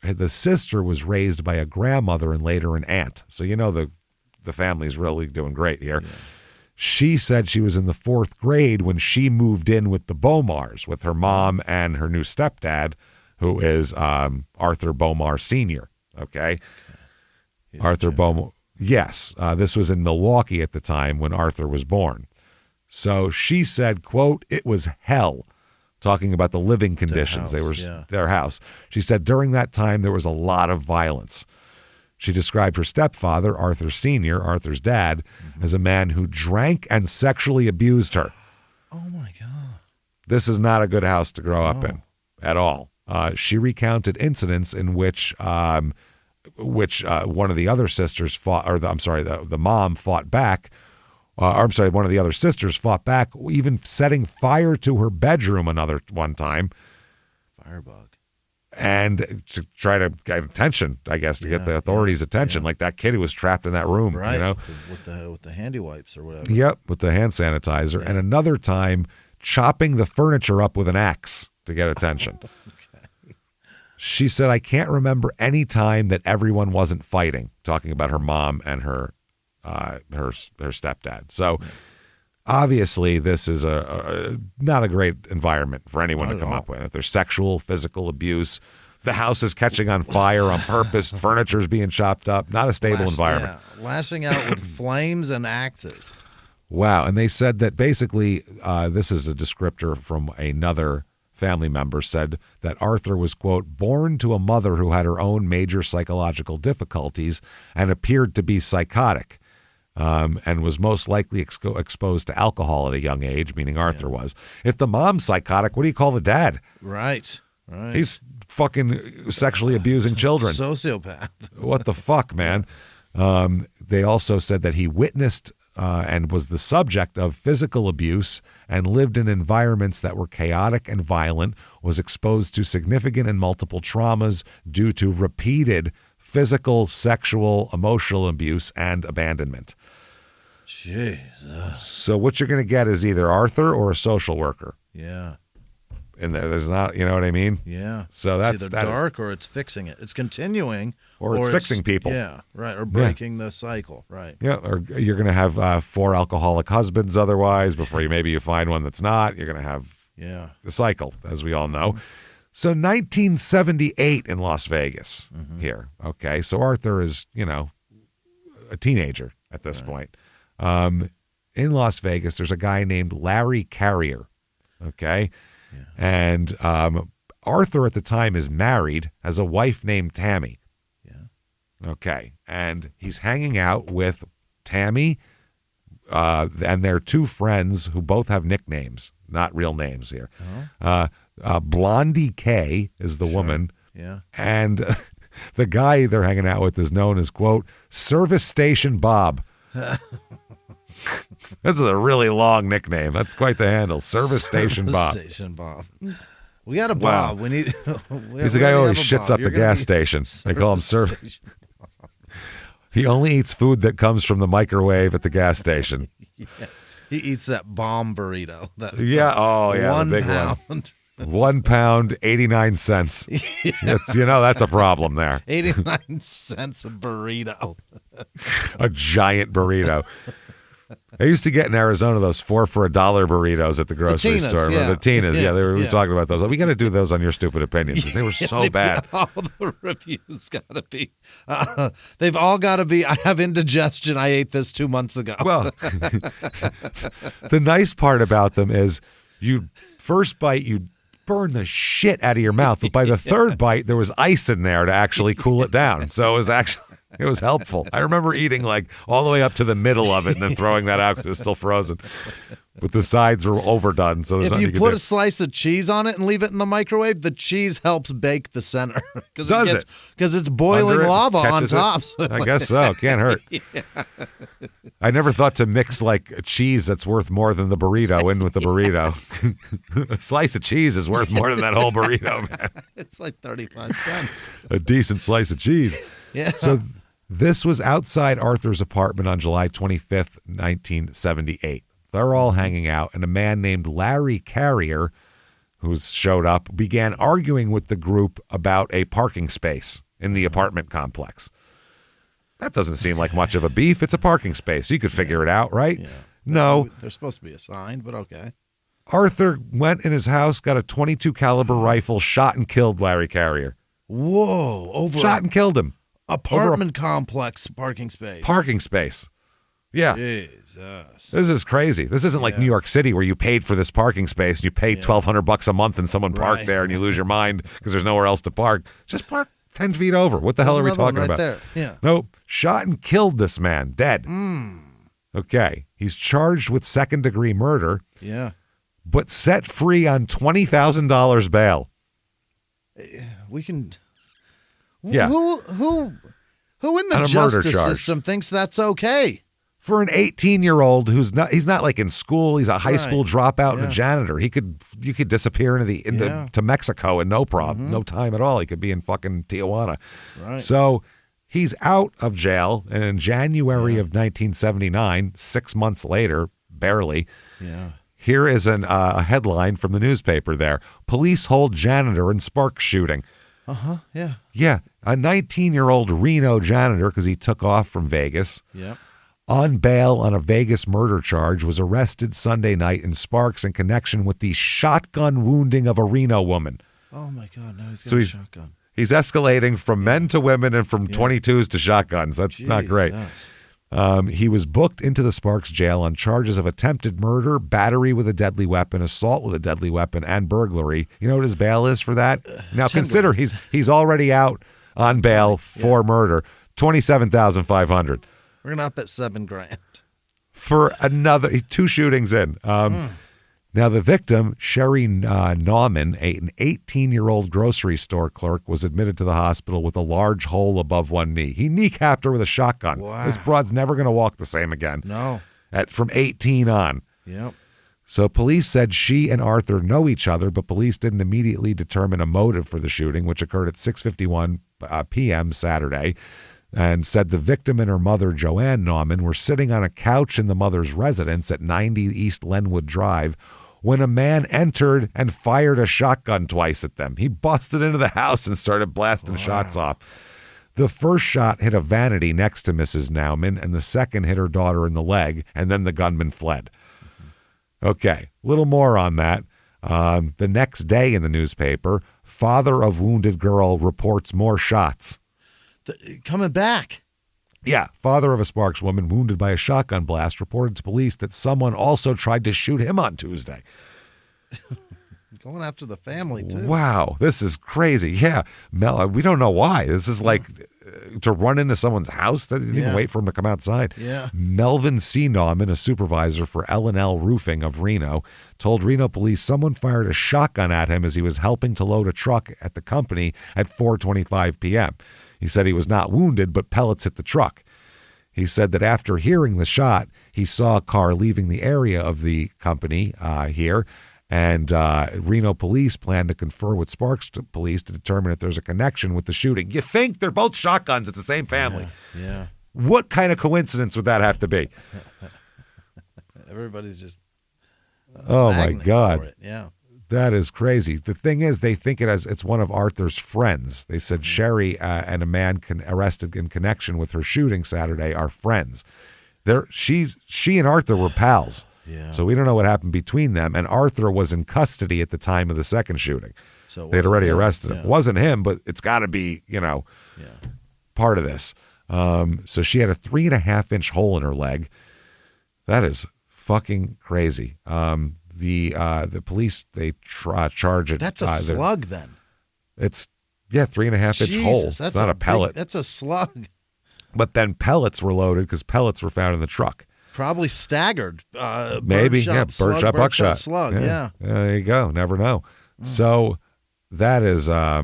the sister was raised by a grandmother and later an aunt. So the family's really doing great here. Yeah. She said she was in the 4th grade when she moved in with the Bomars, with her mom and her new stepdad, who is Arthur Bomar Sr., okay? Arthur Bomar. Yes, this was in Milwaukee at the time when Arthur was born. So she said, quote, it was hell, talking about the living conditions. Their house. She said during that time there was a lot of violence. She described her stepfather, Arthur Sr., Arthur's dad, as a man who drank and sexually abused her. Oh, my God. This is not a good house to grow up in at all. She recounted incidents in which one of the other sisters fought, the mom fought back. One of the other sisters fought back, even setting fire to her bedroom one time. Firebug. And to try to get attention, I guess, to get the authorities' attention, like that kid who was trapped in that room, right? With the handy wipes or whatever. Yep, with the hand sanitizer. Yeah. And another time, chopping the furniture up with an axe to get attention. Okay. She said, I can't remember any time that everyone wasn't fighting, talking about her mom and her stepdad. So obviously this is not a great environment for anyone to come up with. If there's sexual, physical abuse, the house is catching on fire on purpose, furniture's being chopped up, not a stable environment. Yeah. Lashing out with flames and axes. Wow. And they said that basically, this is a descriptor from another family member, said that Arthur was, quote, born to a mother who had her own major psychological difficulties and appeared to be psychotic, and was most likely exposed to alcohol at a young age, meaning Arthur was. If the mom's psychotic, what do you call the dad? Right. He's fucking sexually abusing children. Sociopath. What the fuck, man? They also said that he witnessed and was the subject of physical abuse and lived in environments that were chaotic and violent, was exposed to significant and multiple traumas due to repeated physical, sexual, emotional abuse and abandonment. Jesus. So what you're going to get is either Arthur or a social worker. Yeah. And there's not, you know what I mean? Yeah. So that's either dark or it's fixing it. It's continuing. Or it's fixing people. Yeah, right. Or breaking the cycle, right. Yeah, or you're going to have 4 alcoholic husbands otherwise before you find one that's not. You're going to have the cycle, as we all know. So 1978 in Las Vegas here. Okay, so Arthur is, a teenager at this point. In Las Vegas, there's a guy named Larry Carrier. Okay. Yeah. And Arthur at the time is married, has a wife named Tammy. Yeah. Okay. And he's hanging out with Tammy and their 2 friends who both have nicknames, not real names here. Blondie K is the woman. Yeah. And the guy they're hanging out with is known as, quote, Service Station Bob. That's a really long nickname. That's quite the handle. Service Station Bob. Station Bob. We got a Bob. Wow. We need. He's the guy who always shits up the gas station. They call him Service. He only eats food that comes from the microwave at the gas station. Yeah. He eats that bomb burrito. The big one. 1 pound, 89 cents. That's a problem there. 89 cents a burrito. A giant burrito. I used to get in Arizona those 4 for $1 burritos at the grocery store. Yeah. The Tinas, we were talking about those. We got to do those on Your Stupid Opinions because they were so bad. All the reviews got to be. They've all got to be. I have indigestion. I ate this 2 months ago. Well, the nice part about them is you first bite, you burn the shit out of your mouth, but by the third bite, there was ice in there to actually cool it down. So it was helpful. I remember eating all the way up to the middle of it and then throwing that out because it was still frozen. But the sides were overdone. So if you put a slice of cheese on it and leave it in the microwave, the cheese helps bake the center. Because it's boiling lava on top. I guess so. Can't hurt. Yeah. I never thought to mix a cheese that's worth more than the burrito in with the burrito. A slice of cheese is worth more than that whole burrito, man. It's like 35 cents. A decent slice of cheese. Yeah. So this was outside Arthur's apartment on July 25th, 1978. They're all hanging out, and a man named Larry Carrier, who showed up, began arguing with the group about a parking space in the apartment complex. That doesn't seem like much of a beef. It's a parking space. You could figure it out, right? Yeah. No. They're supposed to be assigned, but okay. Arthur went in his house, got a .22 caliber rifle, shot and killed Larry Carrier. Whoa. Shot and killed him. Apartment complex parking space. Parking space. Yeah. Jesus. This is crazy. This isn't like New York City where you paid for this parking space and you pay $1,200 a month and someone parked there and you lose your mind because there's nowhere else to park. Just park 10 feet over. What the hell are we talking about? There. Yeah. Nope. Shot and killed this man. Dead. Okay. He's charged with second-degree murder. Yeah. But set free on $20,000 bail. We can. Yeah. Who in the justice system thinks that's okay? For an 18-year-old he's not like in school, he's a high school dropout and a janitor. You could disappear into Mexico and no problem, no time at all. He could be in fucking Tijuana. Right. So he's out of jail, and in January of 1979, 6 months later, barely. Yeah. Here is a headline from the newspaper there. Police hold janitor in spark shooting. Yeah. Yeah. A 19-year-old Reno janitor, because he took off from Vegas. Yep. On bail on a Vegas murder charge, was arrested Sunday night in Sparks in connection with the shotgun wounding of a Reno woman. Oh, my God. Now he's got a shotgun. He's escalating from men to women and from 22s to shotguns. That's not great. He was booked into the Sparks jail on charges of attempted murder, battery with a deadly weapon, assault with a deadly weapon, and burglary. You know what his bail is for that? Now consider he's already out on bail for murder. $27,500. We're gonna up at $7,000 for another 2 shootings in. Now, the victim, Sherry Nauman, an 18-year-old grocery store clerk, was admitted to the hospital with a large hole above one knee. He kneecapped her with a shotgun. Wow. This broad's never going to walk the same again. No. From 18 on. Yep. So police said she and Arthur know each other, but police didn't immediately determine a motive for the shooting, which occurred at 6:51 p.m. Saturday, and said the victim and her mother, Joanne Nauman, were sitting on a couch in the mother's residence at 90 East Lenwood Drive when a man entered and fired a shotgun twice at them. He busted into the house and started blasting shots off. The first shot hit a vanity next to Mrs. Nauman, and the second hit her daughter in the leg, and then the gunman fled. Okay, a little more on that. The next day in the newspaper, father of wounded girl reports more shots. Coming back. Yeah, father of a Sparks woman wounded by a shotgun blast reported to police that someone also tried to shoot him on Tuesday. Going after the family, too. Wow, this is crazy. Yeah, Mel, we don't know why. This is like to run into someone's house. They didn't even wait for him to come outside. Yeah. Melvin C. Nauman, a supervisor for L&L Roofing of Reno, told Reno police someone fired a shotgun at him as he was helping to load a truck at the company at 4:25 p.m. He said he was not wounded, but pellets hit the truck. He said that after hearing the shot, he saw a car leaving the area of the company here, and Reno police plan to confer with Sparks police to determine if there's a connection with the shooting. You think they're both shotguns, it's the same family. Yeah. What kind of coincidence would that have to be? Everybody's just oh my God. For it. Yeah. That is crazy. The thing is, they think it's one of Arthur's friends. They said Sherry and a man arrested in connection with her shooting Saturday are friends. She and Arthur were pals. Yeah. So we don't know what happened between them. And Arthur was in custody at the time of the second shooting. So they'd already arrested him. Yeah. It wasn't him, but it's got to be, part of this. So she had a 3.5-inch hole in her leg. That is fucking crazy. The police, they charge it. That's a slug then. It's 3.5-inch hole. That's it's not a pellet. That's a slug. But then pellets were loaded because pellets were found in the truck. Probably staggered. Maybe, birdshot, buckshot. Slug, yeah. There you go. Never know. So that is, I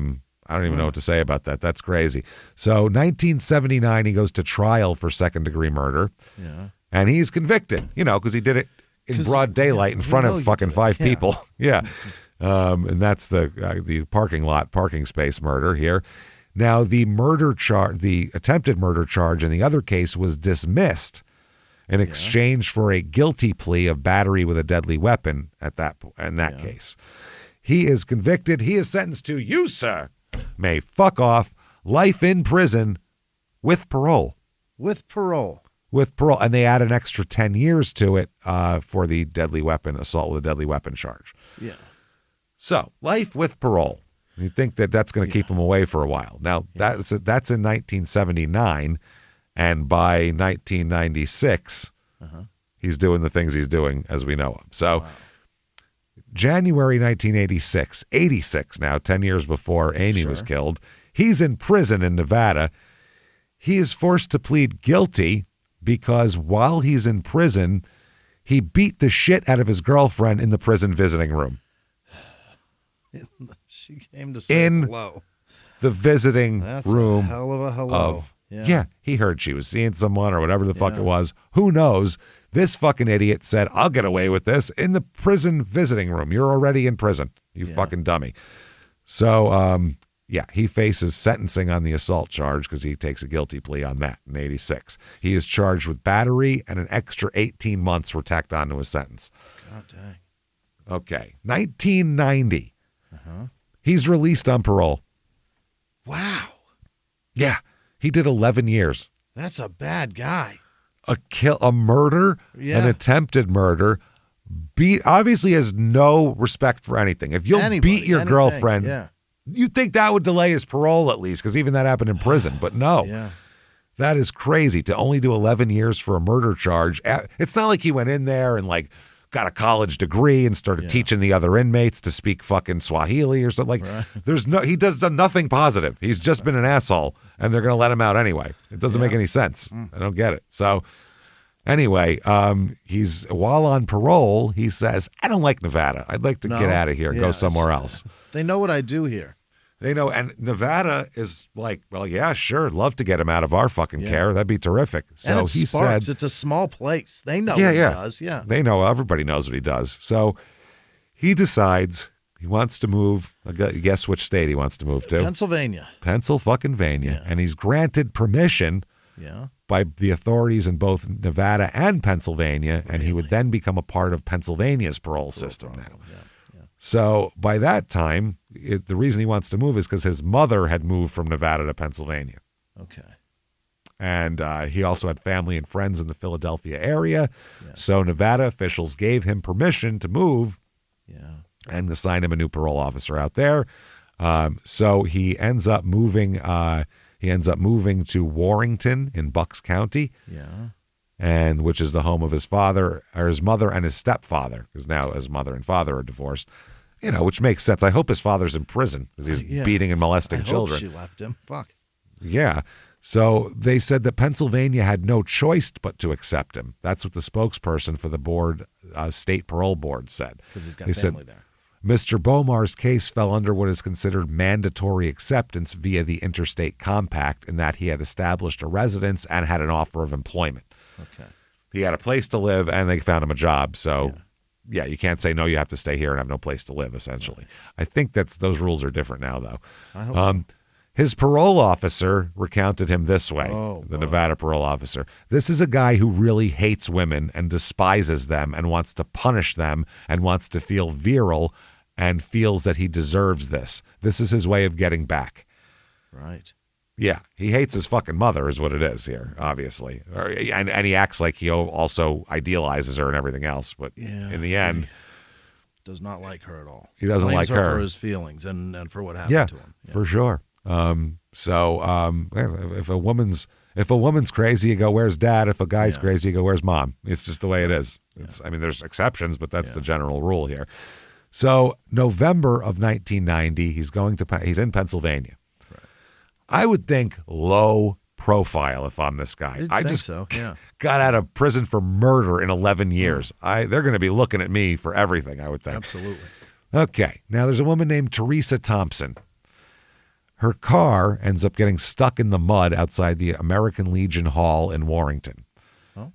don't even know what to say about that. That's crazy. So 1979, he goes to trial for second-degree murder. Yeah. And he's convicted, because he did it in broad daylight in front of fucking 5 people. Yeah. And that's the parking space murder here. Now, the attempted murder charge in the other case was dismissed in exchange for a guilty plea of battery with a deadly weapon in that case. He is convicted. He is sentenced to, you, sir, may fuck off, life in prison with parole. With parole. With parole. And they add an extra 10 years to it for the deadly weapon, assault with a deadly weapon charge. Yeah. So, life with parole. You think that's going to keep him away for a while. Now, that's in 1979, and by 1996, he's doing the things he's doing as we know him. So, January 1986, 86 now, 10 years before Amy was killed, he's in prison in Nevada. He is forced to plead guilty because while he's in prison, he beat the shit out of his girlfriend in the prison visiting room. She came to say hello. The visiting room. A hell of a hello. He heard she was seeing someone or whatever the fuck it was. Who knows? This fucking idiot said, I'll get away with this in the prison visiting room. You're already in prison, you fucking dummy. So, he faces sentencing on the assault charge because he takes a guilty plea on that in 86. He is charged with battery, and an extra 18 months were tacked onto his sentence. God dang. Okay, 1990. He's released on parole. Wow. Yeah, he did 11 years. That's a bad guy. A murder, an attempted murder, obviously has no respect for anything. If you'll beat your girlfriend, you'd think that would delay his parole at least, because even that happened in prison. But no. That is crazy to only do 11 years for a murder charge. It's not like he went in there and like got a college degree and started teaching the other inmates to speak fucking Swahili or something. Like, he does nothing positive. He's just been an asshole, and they're going to let him out anyway. It doesn't make any sense. I don't get it. So anyway, while on parole, he says, I don't like Nevada. I'd like to get out of here and go somewhere else. They know what I do here. They know, and Nevada is like, well, yeah, sure, love to get him out of our fucking care. That'd be terrific. So and he Sparks. said, it's a small place. They know what he does. Yeah, they know. Everybody knows what he does. So he decides he wants to move. Guess which state he wants to move to? Pennsylvania. Pennsylvania, and he's granted permission. By the authorities in both Nevada and Pennsylvania, and he would then become a part of Pennsylvania's parole system now. So by that time, the reason he wants to move is because his mother had moved from Nevada to Pennsylvania. Okay. And he also had family and friends in the Philadelphia area. So Nevada officials gave him permission to move and assign him a new parole officer out there. So he ends up moving. He ends up moving to Warrington in Bucks County. And which is the home of his father, or his mother and his stepfather, because now his mother and father are divorced. You know, which makes sense. I hope his father's in prison because he's beating and molesting children. I hope she left him. Fuck. Yeah. So they said that Pennsylvania had no choice but to accept him. That's what the spokesperson for the board, state parole board said. Because he's got family there. Mr. Bomar's case fell under what is considered mandatory acceptance via the interstate compact, in that he had established a residence and had an offer of employment. Okay. He had a place to live, and they found him a job. So, you can't say, no, you have to stay here and have no place to live, essentially. I think those rules are different now, though. I hope so. His parole officer recounted him this way, Nevada parole officer. This is a guy who really hates women and despises them and wants to punish them and wants to feel virile and feels that he deserves this. This is his way of getting back. Right. Yeah, he hates his fucking mother is what it is here, obviously. And he acts like he also idealizes her and everything else. But in the end, does not like her at all. He doesn't like her. For his feelings and for what happened to him. Yeah, for sure. If a woman's crazy, you go, where's dad? If a guy's crazy, you go, where's mom? It's just the way it is. I mean, there's exceptions, but that's the general rule here. So November of 1990, he's in Pennsylvania. I would think low profile if I'm this guy. I just got out of prison for murder in 11 years. They're going to be looking at me for everything, I would think. Absolutely. Okay. Now there's a woman named Teresa Thompson. Her car ends up getting stuck in the mud outside the American Legion Hall in Warrington.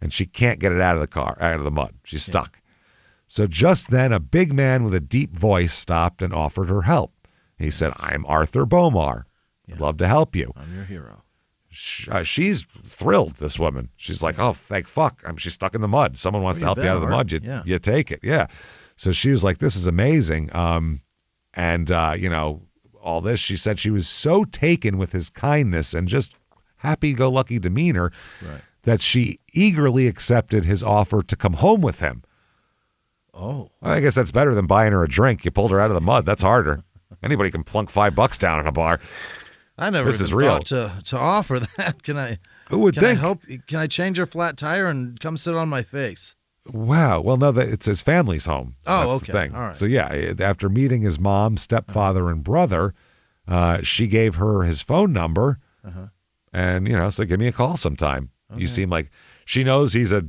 And she can't get it out of the mud. She's stuck. So just then, a big man with a deep voice stopped and offered her help. He said, I'm Arthur Bomar. I'd love to help you. I'm your hero. She's thrilled, this woman. She's like, oh, thank fuck. She's stuck in the mud. Someone wants to help you out of the mud. You take it. Yeah. So she was like, this is amazing. All this, she said she was so taken with his kindness and just happy-go-lucky demeanor that she eagerly accepted his offer to come home with him. Oh. Well, I guess that's better than buying her a drink. You pulled her out of the mud. That's harder. Anybody can plunk $5 down in a bar. I never thought to offer that. Can I? Who would think? Can I change your flat tire and come sit on my face? Wow. Well, no, it's his family's home. Oh, That's okay. the thing. All right. So after meeting his mom, stepfather, and brother, she gave her his phone number, and so give me a call sometime. Okay. You seem like she knows he's a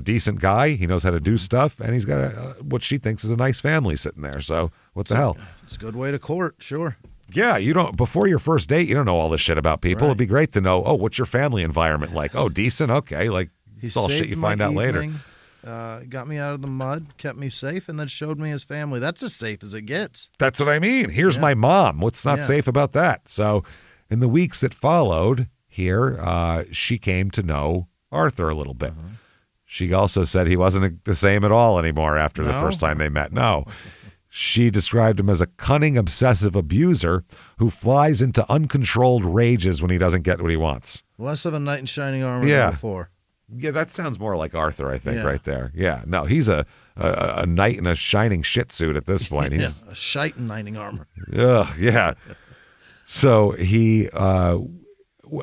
decent guy. He knows how to do stuff, and he's got what she thinks is a nice family sitting there. So what the hell? It's a good way to court, sure. Yeah, before your first date, you don't know all this shit about people. Right. It'd be great to know, what's your family environment like? Oh, decent? Okay. Like, it's all shit you find out later. Got me out of the mud, kept me safe, and then showed me his family. That's as safe as it gets. That's what I mean. Here's my mom. What's not safe about that? So in the weeks that followed here, she came to know Arthur a little bit. She also said he wasn't the same at all anymore after the first time they met. No. She described him as a cunning, obsessive abuser who flies into uncontrolled rages when he doesn't get what he wants. Less of a knight in shining armor than before. Yeah, that sounds more like Arthur, I think, right there. Yeah, no, he's a knight in a shining shit suit at this point. He's a shite in knighting armor. Yeah. So he,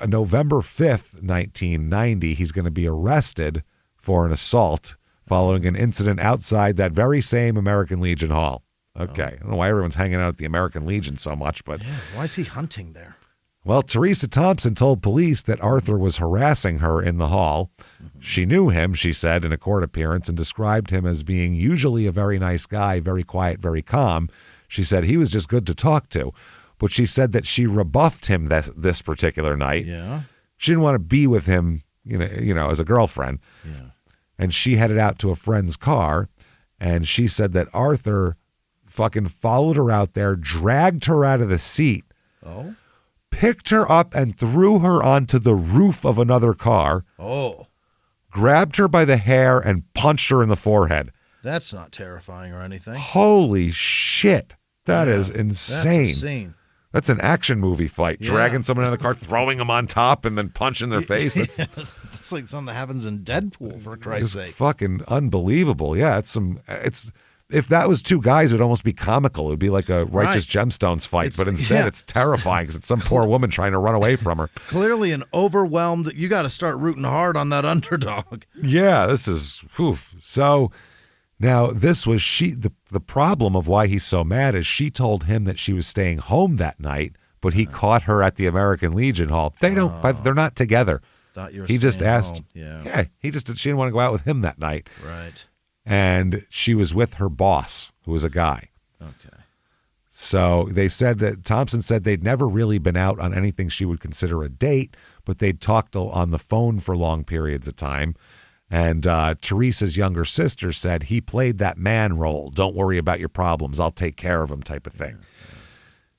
November 5th, 1990, he's going to be arrested for an assault following an incident outside that very same American Legion Hall. Okay. I don't know why everyone's hanging out at the American Legion so much, but... Yeah, why is he hunting there? Well, Teresa Thompson told police that Arthur was harassing her in the hall. She knew him, she said, in a court appearance, and described him as being usually a very nice guy, very quiet, very calm. She said he was just good to talk to. But she said that she rebuffed him this particular night. Yeah. She didn't want to be with him, as a girlfriend. Yeah. And she headed out to a friend's car, and she said that Arthur fucking followed her out there, dragged her out of the seat, picked her up and threw her onto the roof of another car, grabbed her by the hair and punched her in the forehead. That's not terrifying or anything. Holy shit. That is insane. That's insane. That's an action movie fight. Yeah. Dragging someone out of the car, throwing them on top, and then punching their face. It's like something that happens in Deadpool, for Christ's sake. Fucking unbelievable. Yeah, it's if that was two guys, it would almost be comical. It would be like a Righteous Gemstones fight, but instead it's terrifying because it's some poor woman trying to run away from her. Clearly an overwhelmed, you got to start rooting hard on that underdog. Yeah, this is, So now this was the problem of why he's so mad is she told him that she was staying home that night, but he caught her at the American Legion Hall. They're not together. Thought you were he just asked. Home. Yeah, she didn't want to go out with him that night. Right. And she was with her boss, who was a guy. Okay. So they said that Thompson said they'd never really been out on anything she would consider a date, but they'd talked on the phone for long periods of time. And Teresa's younger sister said he played that man role. Don't worry about your problems. I'll take care of them type of thing.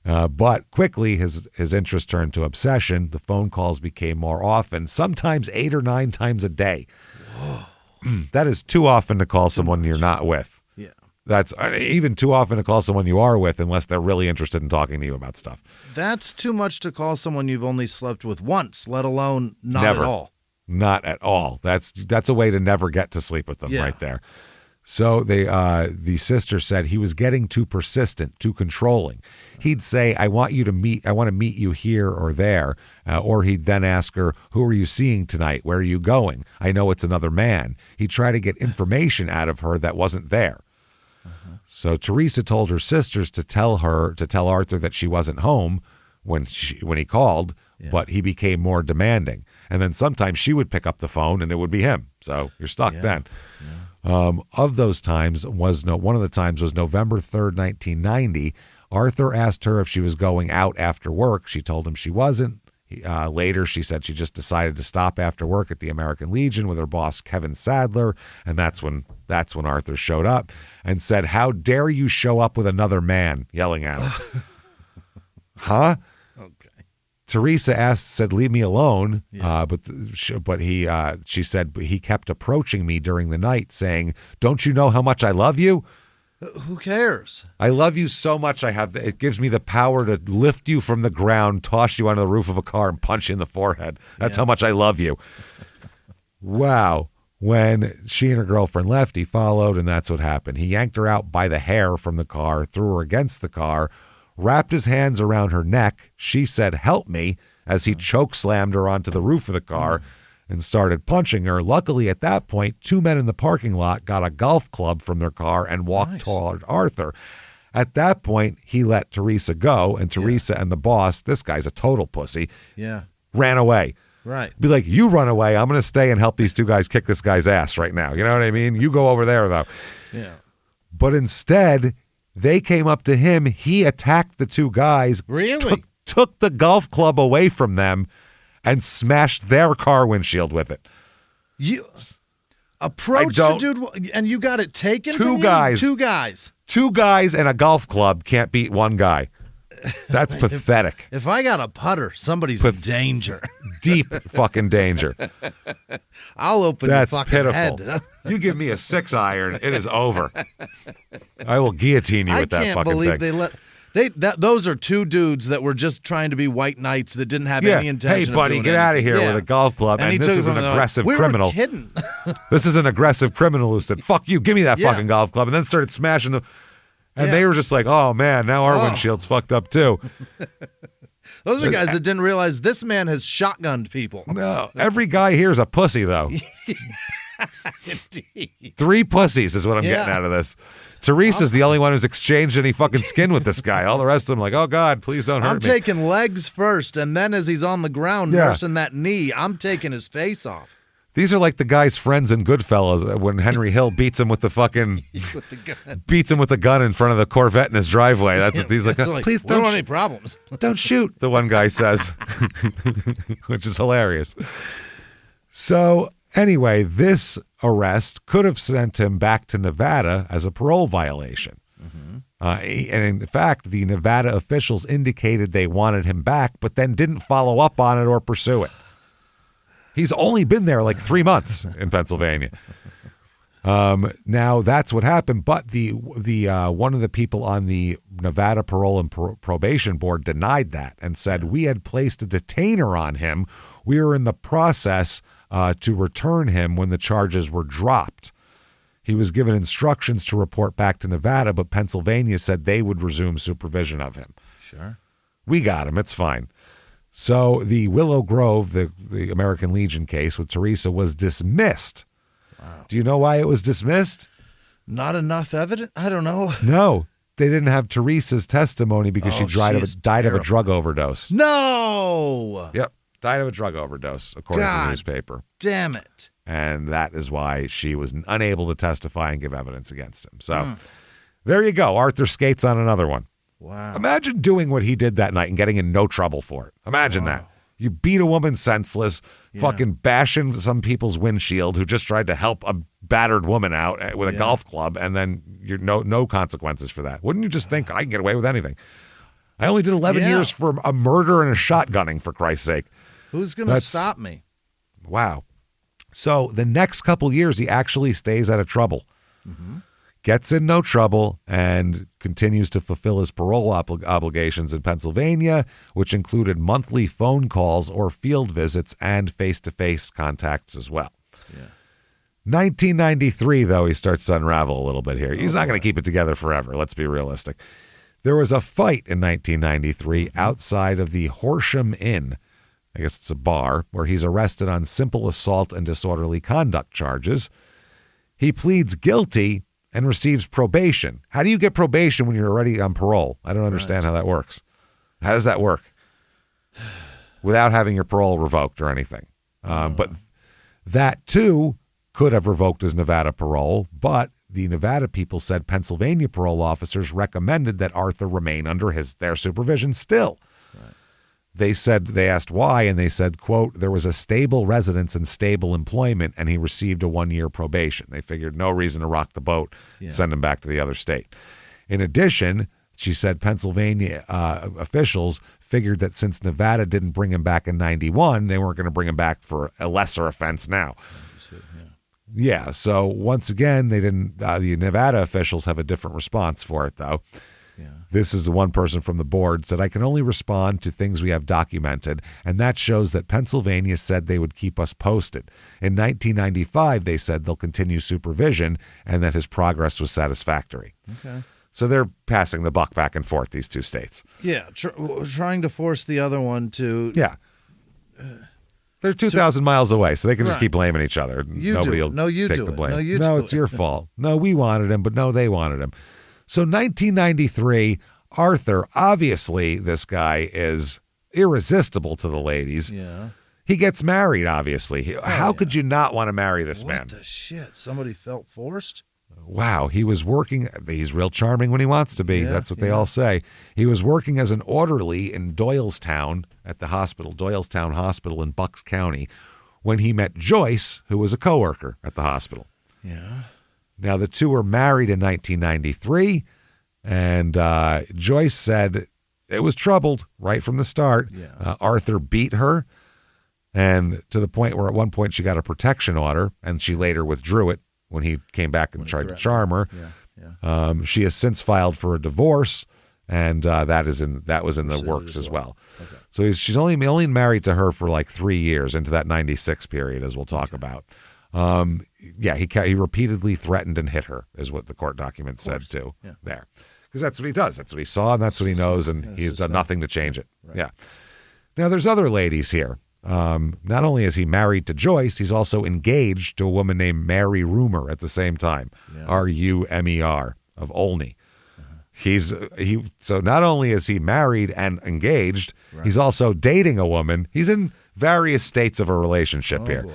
But quickly, his interest turned to obsession. The phone calls became more often, sometimes 8 or 9 times a day. Whoa. That is too often to call someone you're not with. Yeah. That's even too often to call someone you are with unless they're really interested in talking to you about stuff. That's too much to call someone you've only slept with once, let alone never. At all. Not at all. That's a way to never get to sleep with them right there. So the sister said he was getting too persistent, too controlling. He'd say, I want to meet you here or there. Or he'd then ask her, who are you seeing tonight? Where are you going? I know it's another man. He'd try to get information out of her that wasn't there. So Teresa told her sisters to tell Arthur that she wasn't home when he called, but he became more demanding. And then sometimes she would pick up the phone and it would be him. So you're stuck then. Yeah. Of those times one of the times was November 3rd, 1990. Arthur asked her if she was going out after work. She told him she wasn't. Later, she said she just decided to stop after work at the American Legion with her boss, Kevin Sadler. And that's when Arthur showed up and said, how dare you show up with another man, yelling at him. Huh? Teresa said, leave me alone. Yeah. She said, he kept approaching me during the night saying, don't you know how much I love you? Who cares? I love you so much. It gives me the power to lift you from the ground, toss you onto the roof of a car and punch you in the forehead. That's how much I love you. Wow. When she and her girlfriend left, he followed, and that's what happened. He yanked her out by the hair from the car, threw her against the car, wrapped his hands around her neck. She said, help me, as he choke slammed her onto the roof of the car and started punching her. Luckily, at that point, 2 men in the parking lot got a golf club from their car and walked toward Arthur. At that point, he let Teresa go, and Teresa and the boss, this guy's a total pussy, ran away. Right. Be like, you run away. I'm going to stay and help these two guys kick this guy's ass right now. You know what I mean? You go over there, though. Yeah. But instead, they came up to him. He attacked the two guys. Really? Took the golf club away from them and smashed their car windshield with it. You approached a dude and you got it taken from you? Two guys. Two guys and a golf club can't beat one guy. That's pathetic. If I got a putter, somebody's in danger. Deep fucking danger. I'll open your fucking head. You give me a 6-iron, it is over. I will guillotine you with that fucking thing. I can't believe those are two dudes that were just trying to be white knights that didn't have any intention hey, buddy, of doing get out of here with a golf club. And this is an aggressive criminal. We were kidding. This is an aggressive criminal who said, fuck you, give me that fucking golf club, and then started smashing the... And they were just like, oh, man, now our windshield's fucked up, too. Those are guys that didn't realize this man has shotgunned people. No, every guy here is a pussy, though. Indeed. 3 pussies is what I'm getting out of this. Teresa's the only one who's exchanged any fucking skin with this guy. All the rest of them like, oh, God, please don't hurt me. I'm taking legs first, and then as he's on the ground nursing that knee, I'm taking his face off. These are like the guy's friends in Goodfellas when Henry Hill beats him with the fucking with the gun. Beats him with a gun in front of the Corvette in his driveway. That's what he's like. Please don't want any problems. Don't shoot. The one guy says, which is hilarious. So anyway, this arrest could have sent him back to Nevada as a parole violation. And in fact, the Nevada officials indicated they wanted him back, but then didn't follow up on it or pursue it. He's only been there like 3 months in Pennsylvania. Now that's what happened. But the one of the people on the Nevada Parole and Probation Board denied that and said we had placed a detainer on him. We were in the process to return him when the charges were dropped. He was given instructions to report back to Nevada, but Pennsylvania said they would resume supervision of him. Sure. We got him. It's fine. So the Willow Grove, the American Legion case with Teresa was dismissed. Wow. Do you know why it was dismissed? Not enough evidence? I don't know. No. They didn't have Teresa's testimony because she died of a drug overdose. No! Yep. Died of a drug overdose, according to the newspaper. Damn it. And that is why she was unable to testify and give evidence against him. So there you go. Arthur skates on another one. Wow. Imagine doing what he did that night and getting in no trouble for it. Imagine that. You beat a woman senseless, fucking bashing some people's windshield who just tried to help a battered woman out with a golf club, and then you're no consequences for that. Wouldn't you just think, I can get away with anything? I only did 11 years for a murder and a shotgunning, for Christ's sake. Who's going to stop me? Wow. So the next couple years, he actually stays out of trouble. Gets in no trouble and continues to fulfill his parole obligations in Pennsylvania, which included monthly phone calls or field visits and face-to-face contacts as well. 1993, though, he starts to unravel a little bit here. He's not going to keep it together forever. Let's be realistic. There was a fight in 1993 outside of the Horsham Inn. I guess it's a bar, where he's arrested on simple assault and disorderly conduct charges. He pleads guilty and receives probation. How do you get probation when you're already on parole? I don't understand how that works. How does that work? Without having your parole revoked or anything. But that, too, could have revoked his Nevada parole, but the Nevada people said Pennsylvania parole officers recommended that Arthur remain under their supervision still. They asked why, and they said, quote, there was a stable residence and stable employment, and he received a 1-year probation. They figured no reason to rock the boat, send him back to the other state. In addition, she said Pennsylvania officials figured that since Nevada didn't bring him back in 91, they weren't going to bring him back for a lesser offense now. So once again, they didn't. The Nevada officials have a different response for it, though. This is the one person from the board said, I can only respond to things we have documented, and that shows that Pennsylvania said they would keep us posted. In 1995, they said they'll continue supervision and that his progress was satisfactory. Okay. So they're passing the buck back and forth, these two states. Yeah, trying to force the other one to... Yeah. They're 2,000 miles away, so they can just keep blaming each other. Nobody will take the blame. No, it's your fault. No, we wanted him, but no, they wanted him. So 1993, Arthur, obviously this guy is irresistible to the ladies. Yeah. He gets married, obviously. How could you not want to marry this man? What the shit? Somebody felt forced? Wow. He was working. He's real charming when he wants to be. That's what they all say. He was working as an orderly in Doylestown at the hospital, Doylestown Hospital in Bucks County, when he met Joyce, who was a coworker at the hospital. Yeah. Now, the two were married in 1993, and Joyce said it was troubled right from the start. Yeah. Arthur beat her, and to the point where at one point she got a protection order, and she later withdrew it when he came back and tried to charm her. She has since filed for a divorce, and that was in the works as well. Okay. So she's only married to her for like 3 years into that 96 period, as we'll talk about. He repeatedly threatened and hit her, is what the court document said too. There, because that's what he does. That's what he saw, and that's what he knows, and he's done nothing to change it. Right. Yeah. Now, there's other ladies here. Not only is he married to Joyce, he's also engaged to a woman named Mary Rumer at the same time. Yeah. Rumer of Olney. So not only is he married and engaged, right. He's also dating a woman. He's in various states of a relationship here. Boy.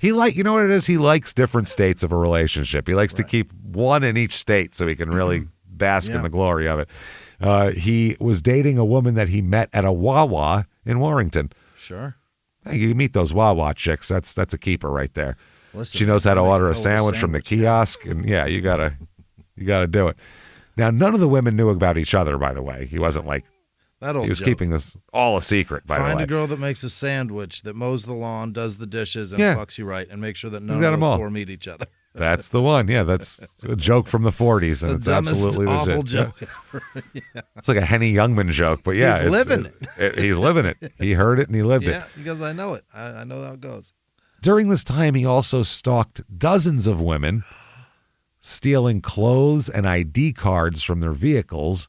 You know what it is? He likes different states of a relationship. He likes to keep one in each state so he can really bask in the glory of it. He was dating a woman that he met at a Wawa in Warrington. Sure. Hey, you meet those Wawa chicks. That's a keeper right there. Listen, she knows how to order a sandwich from the kiosk, and you gotta do it. Now, none of the women knew about each other, by the way. He wasn't like that old he was joke. keeping this all a secret, by the way. Find a girl that makes a sandwich, that mows the lawn, does the dishes, and fucks you right, and make sure that none of those four meet each other. That's the one. Yeah, that's a joke from the 40s, and it's absolutely awful legit. Joke ever. It's like a Henny Youngman joke, but he's living it. He's living it. He heard it and he lived it. Yeah, because I know it. I know how it goes. During this time, he also stalked dozens of women, stealing clothes and ID cards from their vehicles.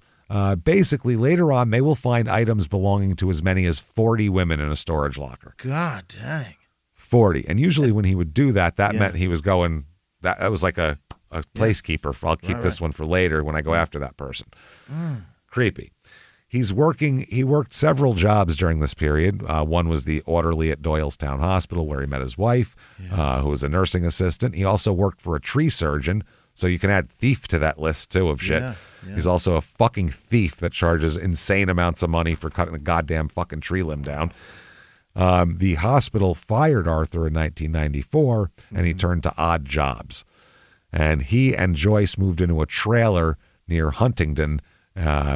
Basically, later on, they will find items belonging to as many as 40 women in a storage locker. God dang. 40. And usually when he would do that, meant he was going... That was like a placekeeper. I'll keep this one for later when I go after that person. Creepy. He worked several jobs during this period. One was the orderly at Doylestown Hospital where he met his wife, who was a nursing assistant. He also worked for a tree surgeon. So you can add thief to that list, too, of shit. Yeah. He's also a fucking thief that charges insane amounts of money for cutting a goddamn fucking tree limb down. The hospital fired Arthur in 1994, and he turned to odd jobs. And he and Joyce moved into a trailer near Huntingdon,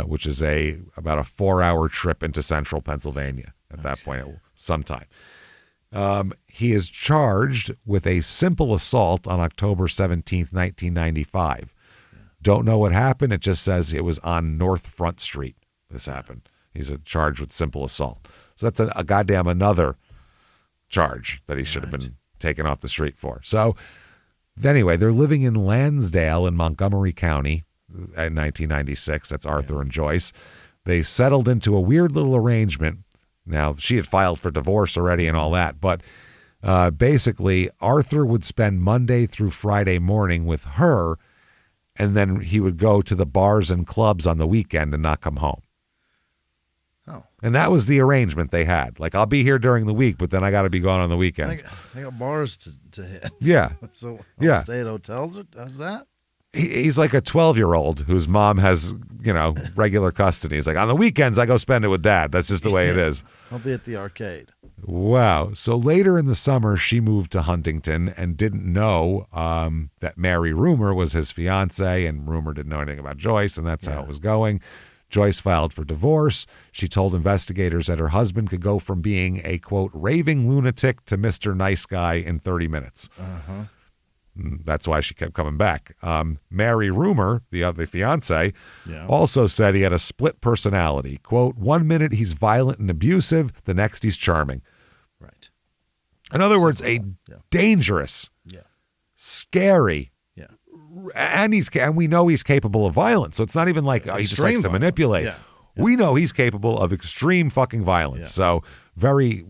which is about a 4-hour trip into central Pennsylvania at that point, sometime. He is charged with a simple assault on October 17th, 1995. Don't know what happened. It just says it was on North Front Street. This happened. He's charged with simple assault. So that's a goddamn another charge that he should have been taken off the street for. So anyway, they're living in Lansdale in Montgomery County in 1996. That's Arthur and Joyce. They settled into a weird little arrangement. Now, she had filed for divorce already and all that, but basically Arthur would spend Monday through Friday morning with her, and then he would go to the bars and clubs on the weekend and not come home. Oh. And that was the arrangement they had. Like, I'll be here during the week, but then I got to be gone on the weekends. I got bars to hit. Yeah. So I'll stay at hotels? How's that? He's like a 12-year-old whose mom has, regular custody. He's like, on the weekends, I go spend it with Dad. That's just the way it is. I'll be at the arcade. Wow. So later in the summer, she moved to Huntington and didn't know that Mary Rumer was his fiance, and Rumer didn't know anything about Joyce, and that's how it was going. Joyce filed for divorce. She told investigators that her husband could go from being a, quote, raving lunatic to Mr. Nice Guy in 30 minutes. Uh-huh. That's why she kept coming back. Mary Rumer, the other fiance, also said he had a split personality. Quote, 1 minute he's violent and abusive, the next he's charming. Right. In other words, a dangerous, scary, and we know he's capable of violence. So it's not even like he just likes to manipulate. Yeah. We know he's capable of extreme fucking violence. Yeah. So very,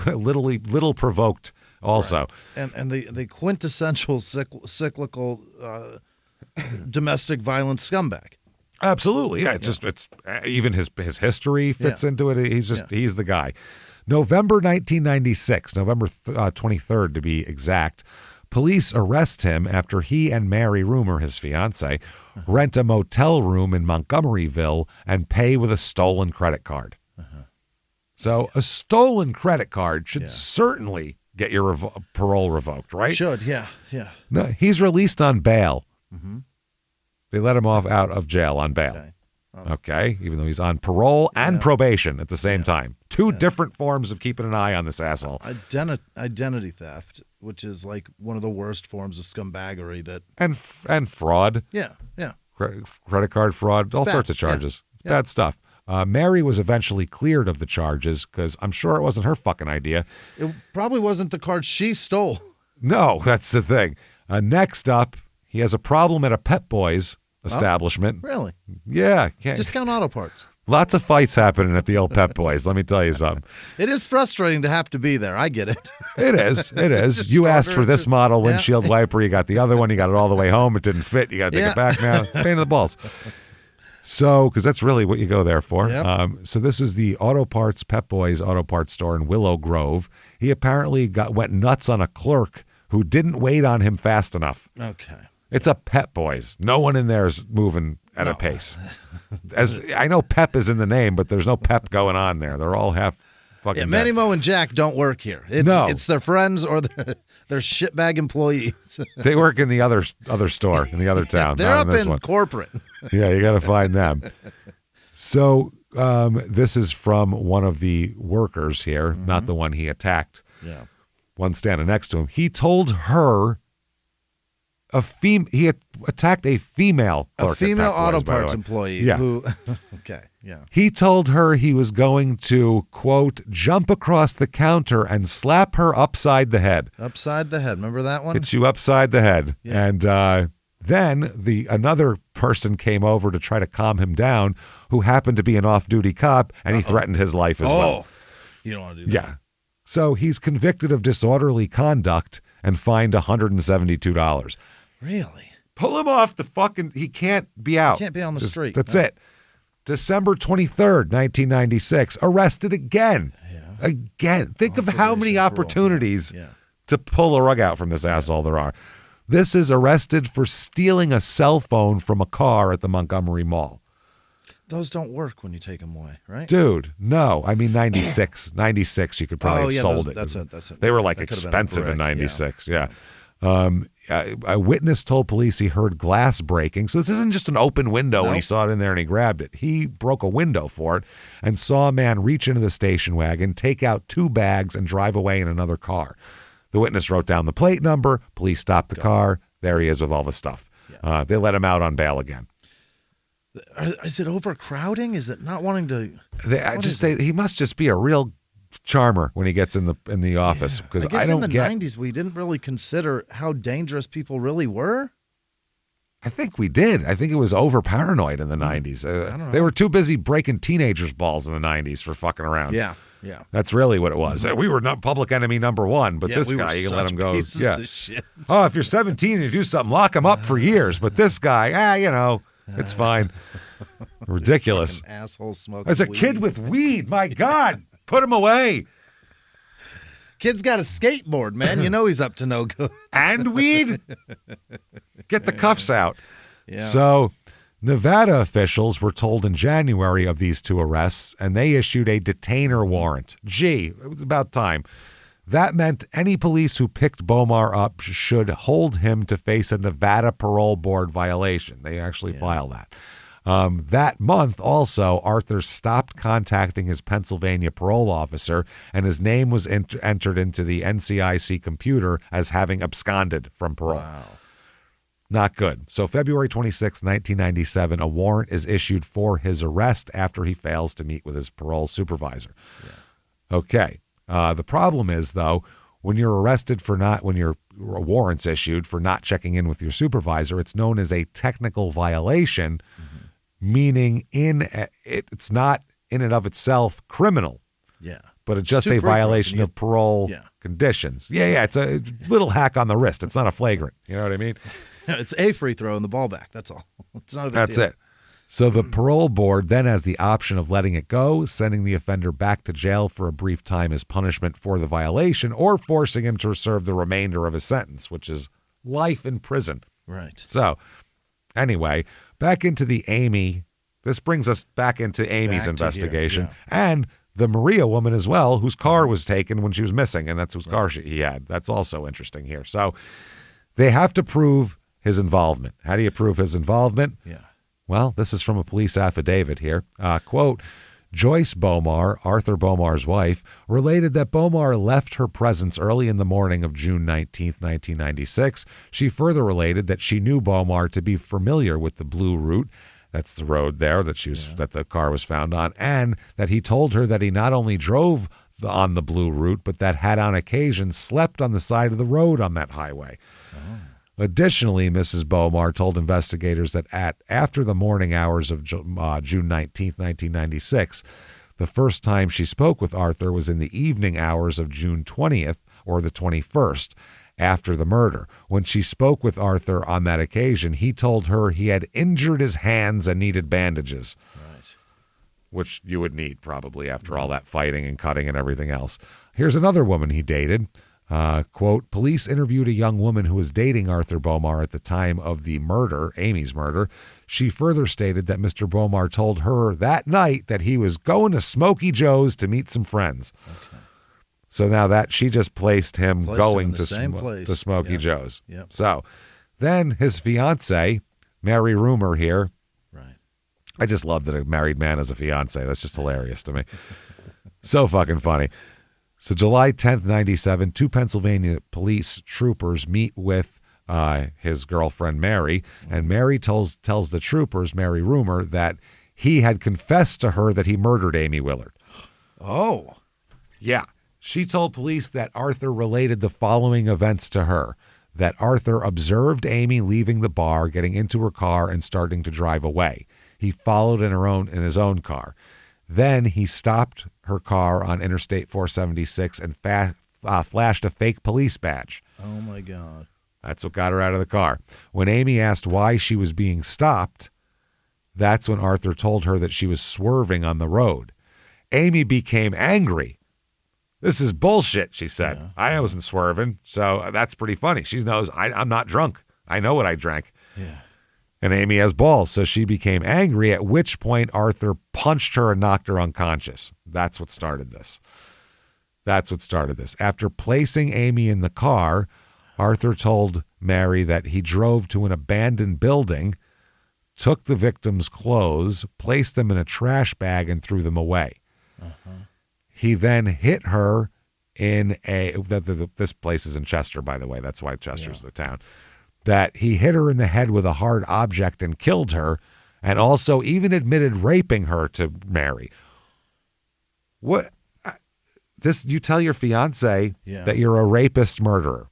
little provoked also. Right. And the quintessential cyclical domestic violence scumbag. Absolutely. Yeah. It's even his history fits into it. He's the guy. November 1996, November 23rd to be exact. Police arrest him after he and Mary Rumer, his fiance, rent a motel room in Montgomeryville and pay with a stolen credit card. So a stolen credit card should certainly get your parole revoked, right? Should, yeah. No, he's released on bail. Mm-hmm. They let him out of jail on bail. Okay, even though he's on parole and probation at the same time. Two different forms of keeping an eye on this asshole. Identity theft, which is like one of the worst forms of scumbaggery and fraud. Yeah. Credit card fraud, all sorts of charges. It's bad stuff. Mary was eventually cleared of the charges because I'm sure it wasn't her fucking idea. It probably wasn't the card she stole. No, that's the thing. Next up, he has a problem at a Pep Boys establishment. Really? Yeah. Discount auto parts. Lots of fights happening at the old Pep Boys. Let me tell you something. It is frustrating to have to be there. I get it. It is. It is. You asked for this model windshield wiper. You got the other one. You got it all the way home. It didn't fit. You got to take it back now. Pain in the balls. So, because that's really what you go there for. Yep. So this is the Pep Boys Auto Parts store in Willow Grove. He apparently went nuts on a clerk who didn't wait on him fast enough. Okay. It's a Pep Boys. No one in there is moving at a pace. As I know Pep is in the name, but there's no pep going on there. They're all half fucking dead. Manny, Mo, and Jack don't work here. It's their friends or their shitbag employees. They work in the other store in the other town. They're up in one. corporate. Yeah, you got to find them. So this is from one of the workers here, not the one he attacked. Yeah. One standing next to him. He told her he had attacked a female clerk. A female at Pep Boys, auto by the parts way. employee. Yeah. Who, okay. Yeah. He told her he was going to, quote, jump across the counter and slap her upside the head. Upside the head. Remember that one? Get you upside the head. Yeah. And then another person came over to try to calm him down, who happened to be an off-duty cop, and he threatened his life as well. You don't want to do that. Yeah. So he's convicted of disorderly conduct and fined $172. Really? Pull him off the fucking... He can't be out. He can't be on the street. That's it. December 23rd, 1996. Arrested again. Yeah. Again. Think of how many opportunities to pull a rug out from this asshole there are. This is arrested for stealing a cell phone from a car at the Montgomery Mall. Those don't work when you take them away, right? Dude, no. I mean, 96. 96, you could probably have sold it. That's it. They were like expensive in 96. Yeah. A witness told police he heard glass breaking. So this isn't just an open window when he saw it in there and he grabbed it. He broke a window for it and saw a man reach into the station wagon, take out 2 bags, and drive away in another car. The witness wrote down the plate number. Police stopped the car. There he is with all the stuff. Yeah. They let him out on bail again. Is it overcrowding? Is it not wanting to? He must just be a real charmer when he gets in the office, because I guess in the 90s we didn't really consider how dangerous people really were. I think we did. I think it was over paranoid in the 90s. I don't know. They were too busy breaking teenagers' balls in the 90s for fucking around. Yeah. That's really what it was. We were not public enemy number one, but this guy, you can let him go. Yeah. Of shit. Oh, if you're 17 and you do something, lock him up for years. But this guy, it's fine. Ridiculous. An asshole smoking There's a weed. kid with weed. My God. Put him away. Kid's got a skateboard, man. You know he's up to no good. And weed? Get the cuffs out. Yeah. So Nevada officials were told in January of these 2 arrests, and they issued a detainer warrant. Gee, it was about time. That meant any police who picked Bomar up should hold him to face a Nevada parole board violation. They actually file that. That month, also, Arthur stopped contacting his Pennsylvania parole officer, and his name was entered into the NCIC computer as having absconded from parole. Wow. Not good. So February 26, 1997, a warrant is issued for his arrest after he fails to meet with his parole supervisor. Yeah. Okay. The problem is, though, when you're arrested when your warrant's issued for not checking in with your supervisor, it's known as a technical violation, meaning it's not in and of itself criminal. Yeah. But it's just a violation of parole conditions. Yeah. It's a little hack on the wrist. It's not a flagrant. You know what I mean? It's a free throw and the ball back. That's all. It's not a big deal. That's it. So the parole board then has the option of letting it go, sending the offender back to jail for a brief time as punishment for the violation, or forcing him to serve the remainder of his sentence, which is life in prison. Right. So anyway, back into the Amy. This brings us back into Amy's investigation. And the Maria woman as well, whose car was taken when she was missing, and that's whose car he had. That's also interesting here. So they have to prove his involvement. How do you prove his involvement? Yeah. Well, this is from a police affidavit here. Quote, Joyce Bomar, Arthur Bomar's wife, related that Bomar left her presence early in the morning of June 19th, 1996. She further related that she knew Bomar to be familiar with the Blue Route, that's the road there that that the car was found on, and that he told her that he not only drove on the Blue Route, but that had on occasion slept on the side of the road on that highway. Additionally, Mrs. Bomar told investigators that after the morning hours of June 19th, 1996, the first time she spoke with Arthur was in the evening hours of June 20th or the 21st, after the murder. When she spoke with Arthur on that occasion, he told her he had injured his hands and needed bandages. Right. Which you would need probably after all that fighting and cutting and everything else. Here's another woman he dated. Quote, police interviewed a young woman who was dating Arthur Bomar at the time of the murder, Amy's murder. She further stated that Mr. Bomar told her that night that he was going to Smokey Joe's to meet some friends. Okay. So now that she just placed him going to Smokey Joe's. Yep. So then his fiance, Mary Rumor here. Right. I just love that a married man has a fiance. That's just hilarious to me. So fucking funny. So July 10th, 97, 2 Pennsylvania police troopers meet with his girlfriend, Mary, and Mary tells the troopers, Mary Rumor, that he had confessed to her that he murdered Amy Willard. Oh. Yeah. She told police that Arthur related the following events to her, that Arthur observed Amy leaving the bar, getting into her car, and starting to drive away. He followed in his own car. Then he stopped her car on Interstate 476 and flashed a fake police badge. Oh, my God. That's what got her out of the car. When Amy asked why she was being stopped, that's when Arthur told her that she was swerving on the road. Amy became angry. This is bullshit, she said. Yeah. I wasn't swerving, so that's pretty funny. She knows I'm not drunk. I know what I drank. Yeah. And Amy has balls, so she became angry, at which point Arthur punched her and knocked her unconscious. That's what started this. After placing Amy in the car, Arthur told Mary that he drove to an abandoned building, took the victim's clothes, placed them in a trash bag, and threw them away. Uh-huh. He then hit her in this place is in Chester, by the way. That's why Chester's the town. That he hit her in the head with a hard object and killed her, and also even admitted raping her to Mary. What? You tell your fiance that you're a rapist murderer.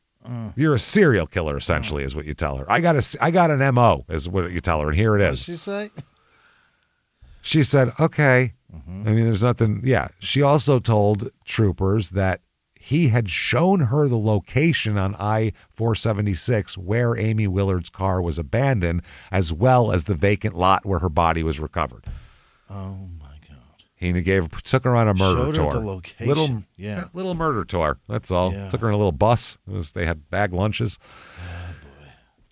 You're a serial killer, essentially, is what you tell her. I got an MO, is what you tell her, and here it is. What did she say? She said, okay. Mm-hmm. I mean, there's nothing. Yeah. She also told troopers that he had shown her the location on I-476 where Amy Willard's car was abandoned, as well as the vacant lot where her body was recovered. Oh, my God. He took her on a murder Showed tour. Her the location. Little murder tour. That's all. Yeah. Took her in a little bus. They had bag lunches. Oh, boy.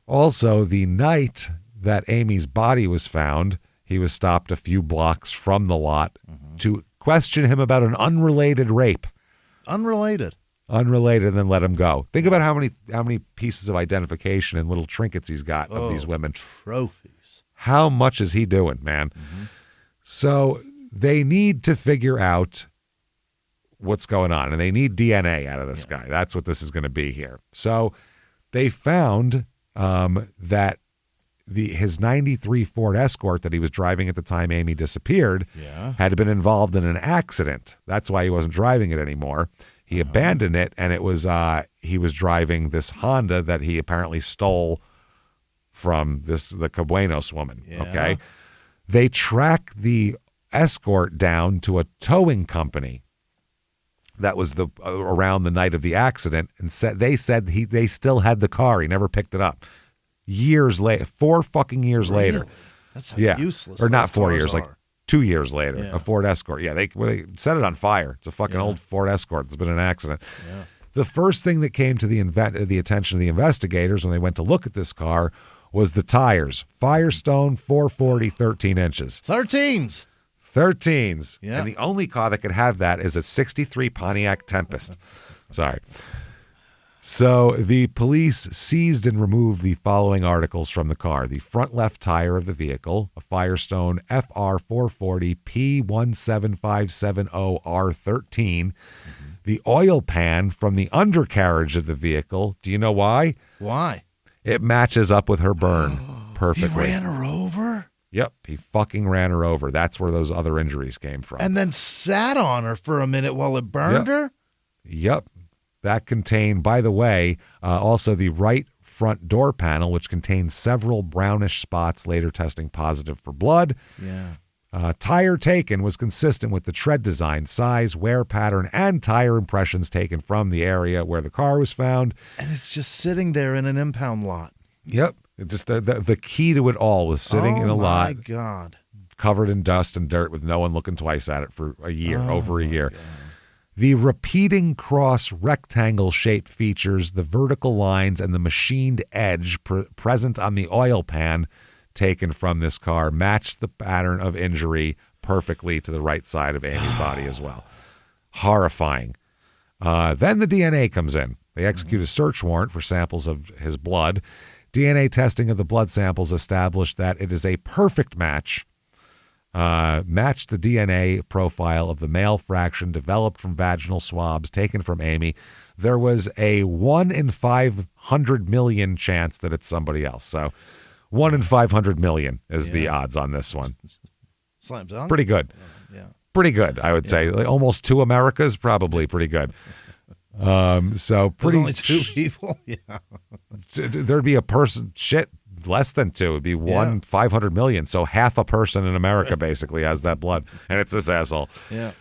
Also, the night that Amy's body was found, he was stopped a few blocks from the lot to question him about an unrelated rape. Unrelated, and then let him go. Think about how many pieces of identification and little trinkets he's got of these women. Trophies. How much is he doing, man? Mm-hmm. So they need to figure out what's going on, and they need DNA out of this guy. That's what this is going to be here. So they found that his 93 Ford Escort that he was driving at the time Amy disappeared had been involved in an accident. That's why he wasn't driving it anymore. He abandoned it, and it was he was driving this Honda that he apparently stole from the Cabuenos woman. Yeah. Okay, they tracked the Escort down to a towing company that was around the night of the accident, and they said they still had the car. He never picked it up. Years later, 4 fucking years later. That's how useless. Or not 4 years, are. like 2 years later, a Ford Escort. Yeah, they set it on fire. It's a fucking old Ford Escort. It's been an accident. Yeah. The first thing that came to the attention of the investigators when they went to look at this car was the tires. Firestone 440, 13 inches. 13s. Yeah. And the only car that could have that is a 63 Pontiac Tempest. Sorry. So the police seized and removed the following articles from the car: the front left tire of the vehicle, a Firestone FR 440 P17570R13, the oil pan from the undercarriage of the vehicle. Do you know why? Why? It matches up with her burn perfectly. He ran her over? Yep, he fucking ran her over. That's where those other injuries came from. And then sat on her for a minute while it burned her? Yep. That contained, by the way, also the right front door panel, which contained several brownish spots, later testing positive for blood. Yeah. Tire taken was consistent with the tread design, size, wear pattern, and tire impressions taken from the area where the car was found. And it's just sitting there in an impound lot. Yep. It just the key to it all was sitting in a lot. Oh, my God. Covered in dust and dirt with no one looking twice at it for a year, over a year. God. The repeating cross rectangle-shaped features, the vertical lines, and the machined edge present on the oil pan taken from this car matched the pattern of injury perfectly to the right side of Amy's body as well. Horrifying. Then the DNA comes in. They execute a search warrant for samples of his blood. DNA testing of the blood samples established that it is a perfect match. Matched the DNA profile of the male fraction developed from vaginal swabs taken from Amy. There was a 1 in 500 million chance that it's somebody else. So 1 in 500 million is the odds on this one. Slam dunk. Pretty good. Yeah. Pretty good, I would say. Like almost 2 Americas, probably pretty good. So pretty. There's only 2 people. Yeah. There'd be a person. Less than 2. It'd be 1 500 million. So half a person in America basically has that blood, and it's this asshole. Yeah.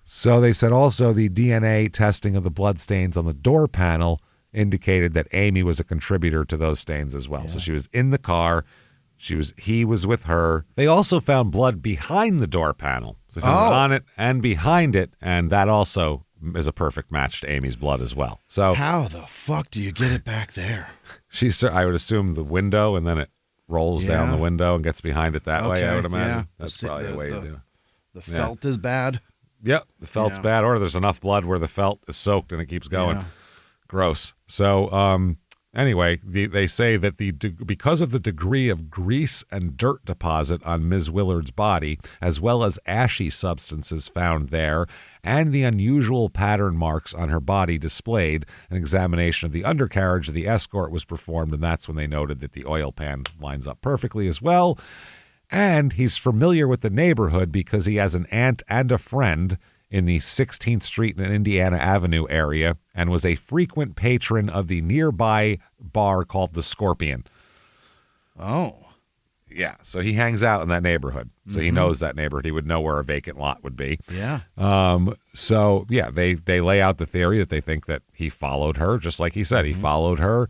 So they said also the DNA testing of the blood stains on the door panel indicated that Amy was a contributor to those stains as well. Yeah. So she was in the car. He was with her. They also found blood behind the door panel. So she was on it and behind it, and that also is a perfect match to Amy's blood as well. So how the fuck do you get it back there? I would assume the window, and then it rolls down the window and gets behind it that way, I would imagine. Yeah. That's probably the way you do it. The felt is bad. Yep, the felt's bad, or there's enough blood where the felt is soaked and it keeps going. Yeah. Gross. So anyway, they say that because of the degree of grease and dirt deposit on Ms. Willard's body, as well as ashy substances found there, and the unusual pattern marks on her body displayed, an examination of the undercarriage of the Escort was performed, and that's when they noted that the oil pan lines up perfectly as well. And he's familiar with the neighborhood because he has an aunt and a friend in the 16th Street and Indiana Avenue area, and was a frequent patron of the nearby bar called the Scorpion. Oh. Yeah, so he hangs out in that neighborhood. So he knows that neighborhood. He would know where a vacant lot would be. Yeah. So, yeah, they lay out the theory that they think that he followed her, just like he said. He followed her,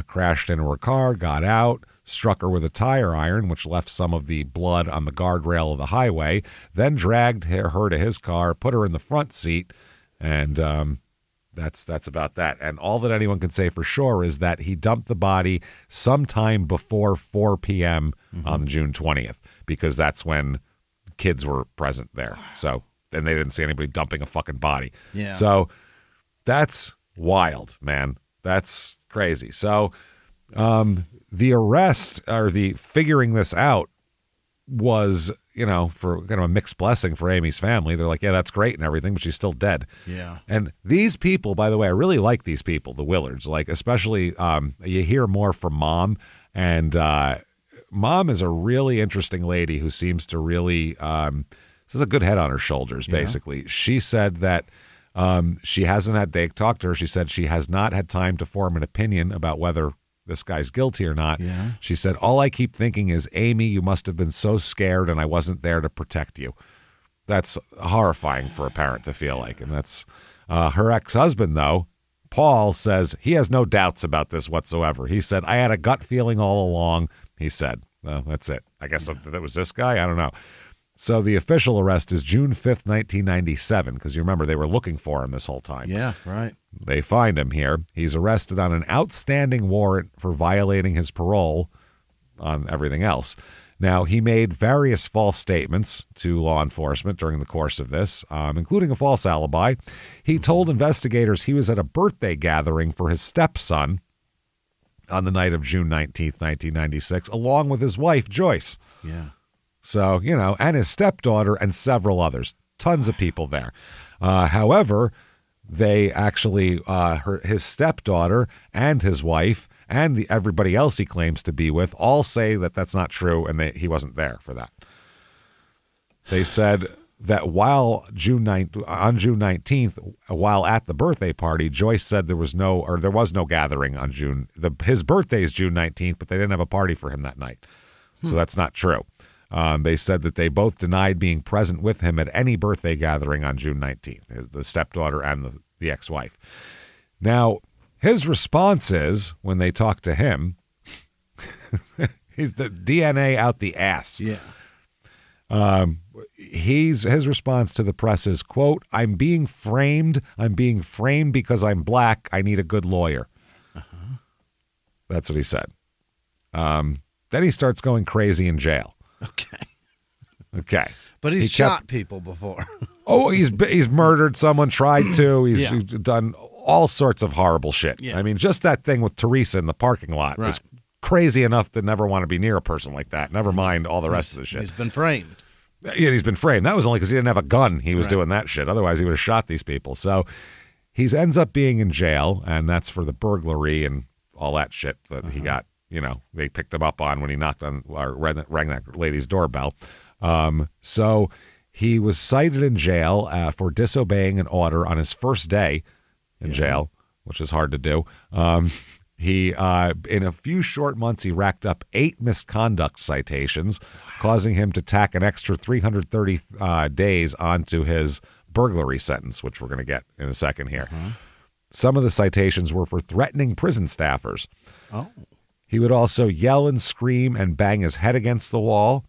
crashed into her car, got out, struck her with a tire iron, which left some of the blood on the guardrail of the highway, then dragged her to his car, put her in the front seat, and that's about that. And all that anyone can say for sure is that he dumped the body sometime before 4 p.m. On June 20th, because that's when kids were present there. So, and they didn't see anybody dumping a fucking body. Yeah. So that's wild, man. That's crazy. So the arrest, or the figuring this out, was, for kind of a mixed blessing for Amy's family. They're like, yeah, that's great and everything, but she's still dead. Yeah. And these people, by the way, I really like these people, the Willards. Like, especially, you hear more from Mom, and Mom is a really interesting lady who seems to really has a good head on her shoulders, basically. Yeah. She said that she hasn't had, they talked to her, she said she has not had time to form an opinion about whether this guy's guilty or not. Yeah. She said, all I keep thinking is, Amy, you must have been so scared and I wasn't there to protect you. That's horrifying for a parent to feel like. And that's her ex-husband, though. Paul says he has no doubts about this whatsoever. He said, I had a gut feeling all along. He said, well, that's it. I guess if that was this guy, I don't know. So the official arrest is June 5th, 1997, because you remember they were looking for him this whole time. Yeah, right. They find him here. He's arrested on an outstanding warrant for violating his parole on everything else. Now, he made various false statements to law enforcement during the course of this, including a false alibi. He told investigators he was at a birthday gathering for his stepson on the night of June 19th, 1996, along with his wife, Joyce. Yeah. So, and his stepdaughter and several others. Tons of people there. However, they actually, his stepdaughter and his wife and everybody else he claims to be with all say that that's not true, and he wasn't there for that. They said that on June 19th, while at the birthday party, Joyce said there was no gathering on his birthday is June 19th, but they didn't have a party for him that night. So that's not true. They said that they both denied being present with him at any birthday gathering on June 19th, the stepdaughter and the ex-wife. Now, his response is, when they talk to him, he's the DNA out the ass. Yeah. His response to the press is, quote, I'm being framed because I'm black. I need a good lawyer. Uh-huh. That's what he said. Then he starts going crazy in jail. Okay. But he's shot people before. Oh, he's murdered someone, tried to. He's done all sorts of horrible shit. Yeah. I mean, just that thing with Teresa in the parking lot was crazy enough to never want to be near a person like that. Never mind all the rest of the shit. He's been framed. Yeah, he's been framed. That was only because he didn't have a gun. He was doing that shit. Otherwise, he would have shot these people. So he ends up being in jail, and that's for the burglary and all that shit that he got. They picked him up on when he knocked on or rang that lady's doorbell. So he was cited in jail for disobeying an order on his first day in jail, which is hard to do. He, in a few short months, he racked up 8 misconduct citations, causing him to tack an extra 330 days onto his burglary sentence, which we're going to get in a second here. Some of the citations were for threatening prison staffers. Oh. He would also yell and scream and bang his head against the wall.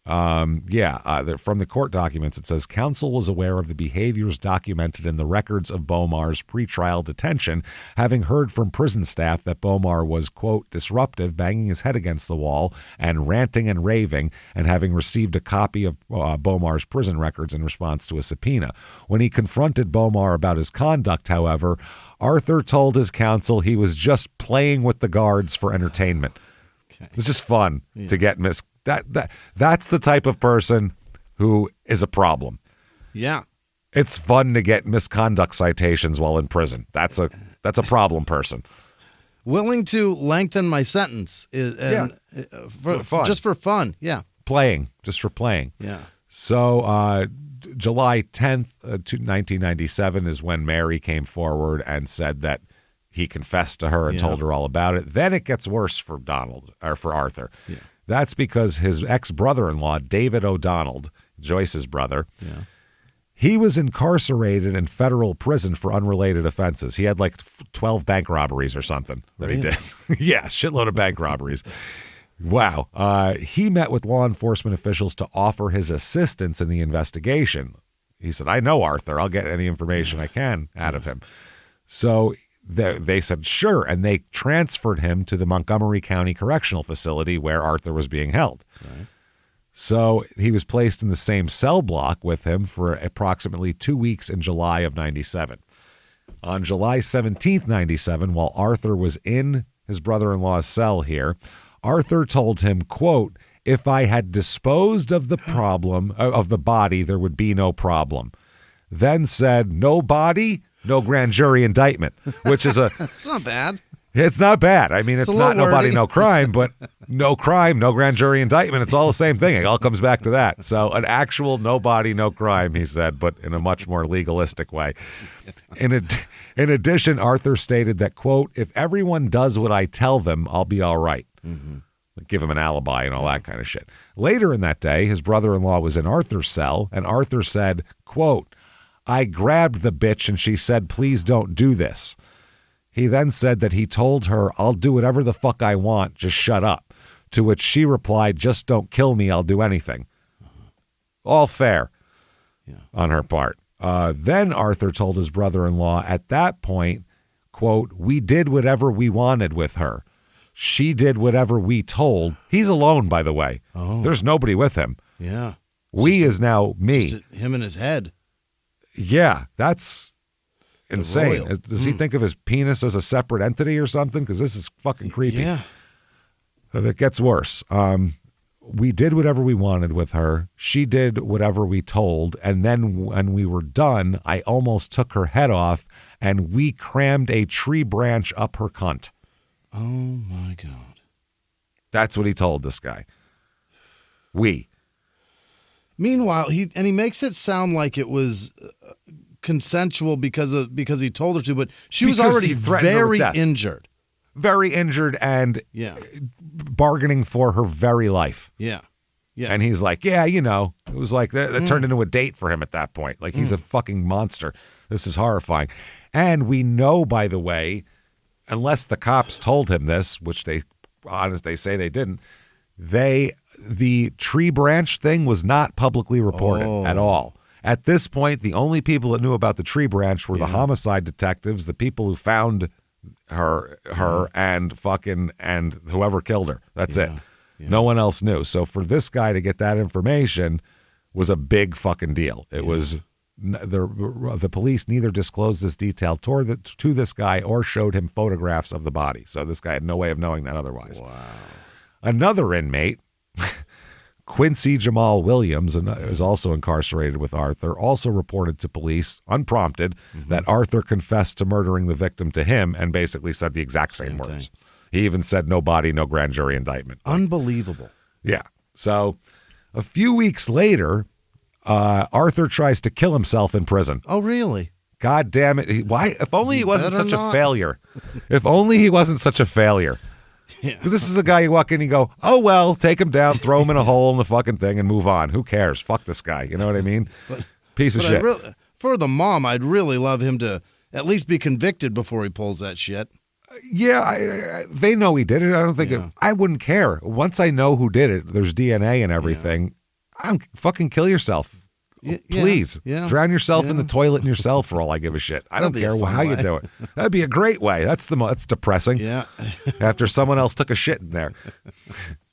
From the court documents, it says counsel was aware of the behaviors documented in the records of Bomar's pretrial detention, having heard from prison staff that Bomar was, quote, disruptive, banging his head against the wall and ranting and raving, and having received a copy of Bomar's prison records in response to a subpoena. When he confronted Bomar about his conduct, however, Arthur told his counsel he was just playing with the guards for entertainment. It was just fun to get That's the type of person who is a problem. Yeah. It's fun to get misconduct citations while in prison. That's a problem person. Willing to lengthen my sentence for fun. Just for fun. Yeah. Just for playing. Yeah. So July 10th, 1997 is when Mary came forward and said that he confessed to her and told her all about it. Then it gets worse for Arthur. Yeah. That's because his ex-brother-in-law, David O'Donnell, Joyce's brother, he was incarcerated in federal prison for unrelated offenses. He had like 12 bank robberies or something that he did. Yeah, shitload of bank robberies. Wow. He met with law enforcement officials to offer his assistance in the investigation. He said, I know Arthur. I'll get any information I can out of him. So they said, sure, and they transferred him to the Montgomery County Correctional Facility where Arthur was being held. Right. So he was placed in the same cell block with him for approximately 2 weeks in July of 97. On July 17th, 97, while Arthur was in his brother-in-law's cell here, Arthur told him, quote, if I had disposed of the body, there would be no problem. Then said, no body, no grand jury indictment, which is it's not bad. It's not bad. I mean, it's not no body, no crime, but no crime, no grand jury indictment. It's all the same thing. It all comes back to that. So an actual no body, no crime, he said, but in a much more legalistic way. In addition, Arthur stated that, quote, if everyone does what I tell them, I'll be all right. Mm-hmm. Give him an alibi and all that kind of shit. Later in that day, his brother-in-law was in Arthur's cell, and Arthur said, quote, I grabbed the bitch and she said, please don't do this. He then said that he told her, I'll do whatever the fuck I want, just shut up. To which she replied, just don't kill me, I'll do anything. All fair on her part. Then Arthur told his brother-in-law at that point, quote, we did whatever we wanted with her. She did whatever we told. He's alone, by the way. Oh. There's nobody with him. Yeah. We is now me. Him in his head. Yeah, that's insane. Does he think of his penis as a separate entity or something? Because this is fucking creepy. Yeah. It gets worse. We did whatever we wanted with her. She did whatever we told. And then when we were done, I almost took her head off and we crammed a tree branch up her cunt. Oh, my God. That's what he told this guy. We. Meanwhile, he makes it sound like it was consensual because he told her to, but she was already very injured. Very injured and bargaining for her very life. Yeah. And he's like, yeah, it was like that turned into a date for him at that point. Like, he's a fucking monster. This is horrifying. And we know, by the way, unless the cops told him this, which they say they didn't, the tree branch thing was not publicly reported at all. At this point, the only people that knew about the tree branch were the homicide detectives, the people who found her and whoever killed her. That's it. Yeah. No one else knew. So for this guy to get that information was a big fucking deal. It was the police neither disclosed this detail to this guy or showed him photographs of the body. So this guy had no way of knowing that otherwise. Wow. Another inmate, Quincy Jamal Williams, is also incarcerated with Arthur, also reported to police, unprompted, that Arthur confessed to murdering the victim to him and basically said the exact same words. He even said no body, no grand jury indictment. Unbelievable. Yeah. So a few weeks later, Arthur tries to kill himself in prison. Oh, really? God damn it. Why? If only he wasn't such a failure. If only he wasn't such a failure. Because this is a guy you walk in and you go, oh, well, take him down, throw him in a hole in the fucking thing and move on. Who cares? Fuck this guy. You know what I mean? Piece of shit. For the mom, I'd really love him to at least be convicted before he pulls that shit. Yeah, they know he did it. I don't think I wouldn't care. Once I know who did it, there's DNA and everything. Fucking kill yourself. Please. Drown yourself in the toilet in yourself for all I give a shit. I don't care how you do it. That'd be a great way. That's depressing. Yeah. After someone else took a shit in there.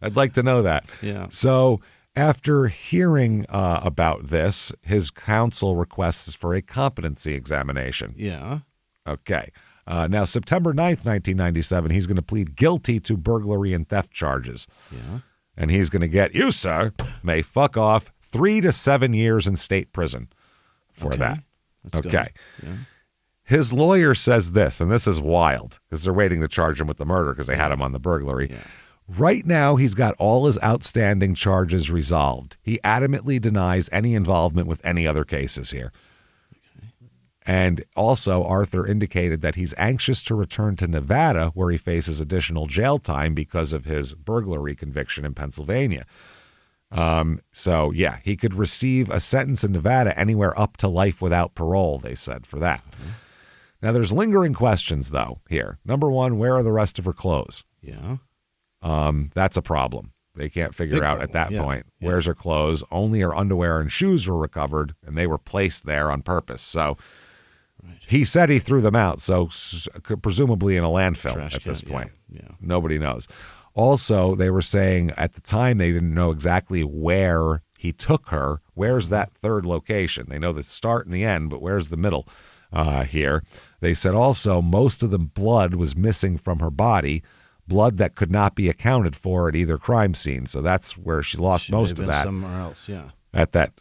I'd like to know that. Yeah. So after hearing about this, his counsel requests for a competency examination. Yeah. Okay. Now, September 9th, 1997, he's going to plead guilty to burglary and theft charges. Yeah. And he's going to get, you, sir, may fuck off 3 to 7 years in state prison for that. That's okay. Good. Yeah. His lawyer says this, and this is wild because they're waiting to charge him with the murder because they had him on the burglary. Yeah. Right now, he's got all his outstanding charges resolved. He adamantly denies any involvement with any other cases here. And also, Arthur indicated that he's anxious to return to Nevada, where he faces additional jail time because of his burglary conviction in Pennsylvania. So, yeah, he could receive a sentence in Nevada anywhere up to life without parole, they said, for that. Mm-hmm. Now, there's lingering questions, though, here. Number one, where are the rest of her clothes? Yeah. That's a problem. They can't figure out at that point. Where's her clothes? Only her underwear and shoes were recovered, and they were placed there on purpose. So he said he threw them out, so presumably in a landfill at this point. Yeah. Nobody knows. Also, they were saying at the time they didn't know exactly where he took her. Where's that third location? They know the start and the end, but where's the middle here? They said also most of the blood was missing from her body, blood that could not be accounted for at either crime scene. So that's where she lost most of that. Somewhere else, yeah. At that,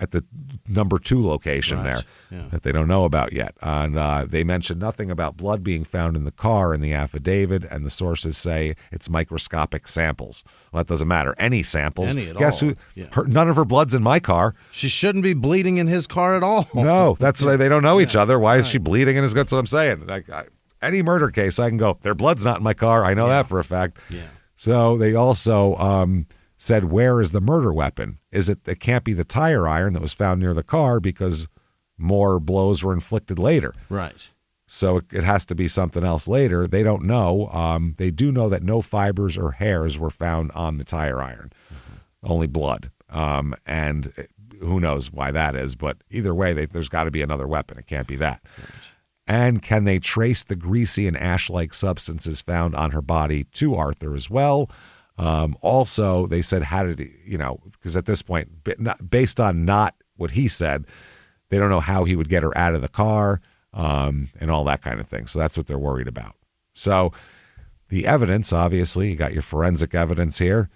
at the number 2 location there that they don't know about yet. And they mentioned nothing about blood being found in the car in the affidavit, and the sources say it's microscopic samples. Well, that doesn't matter. Any samples. Any at Guess all. who? None of her blood's in my car. She shouldn't be bleeding in his car at all. No, that's why they don't know each other. Why is she bleeding in his? That's what I'm saying. Any murder case, I can go, their blood's not in my car. I know that for a fact. Yeah. So they also said, where is the murder weapon? It can't be the tire iron that was found near the car because more blows were inflicted later. Right. So it has to be something else later. They don't know. They do know that no fibers or hairs were found on the tire iron, only blood. And who knows why that is, but either way, there's got to be another weapon. It can't be that. Right. And can they trace the greasy and ash-like substances found on her body to Arthur as well? Also, they said, how did he, because at this point, based on not what he said, they don't know how he would get her out of the car and all that kind of thing. So that's what they're worried about. So the evidence, obviously, you got your forensic evidence here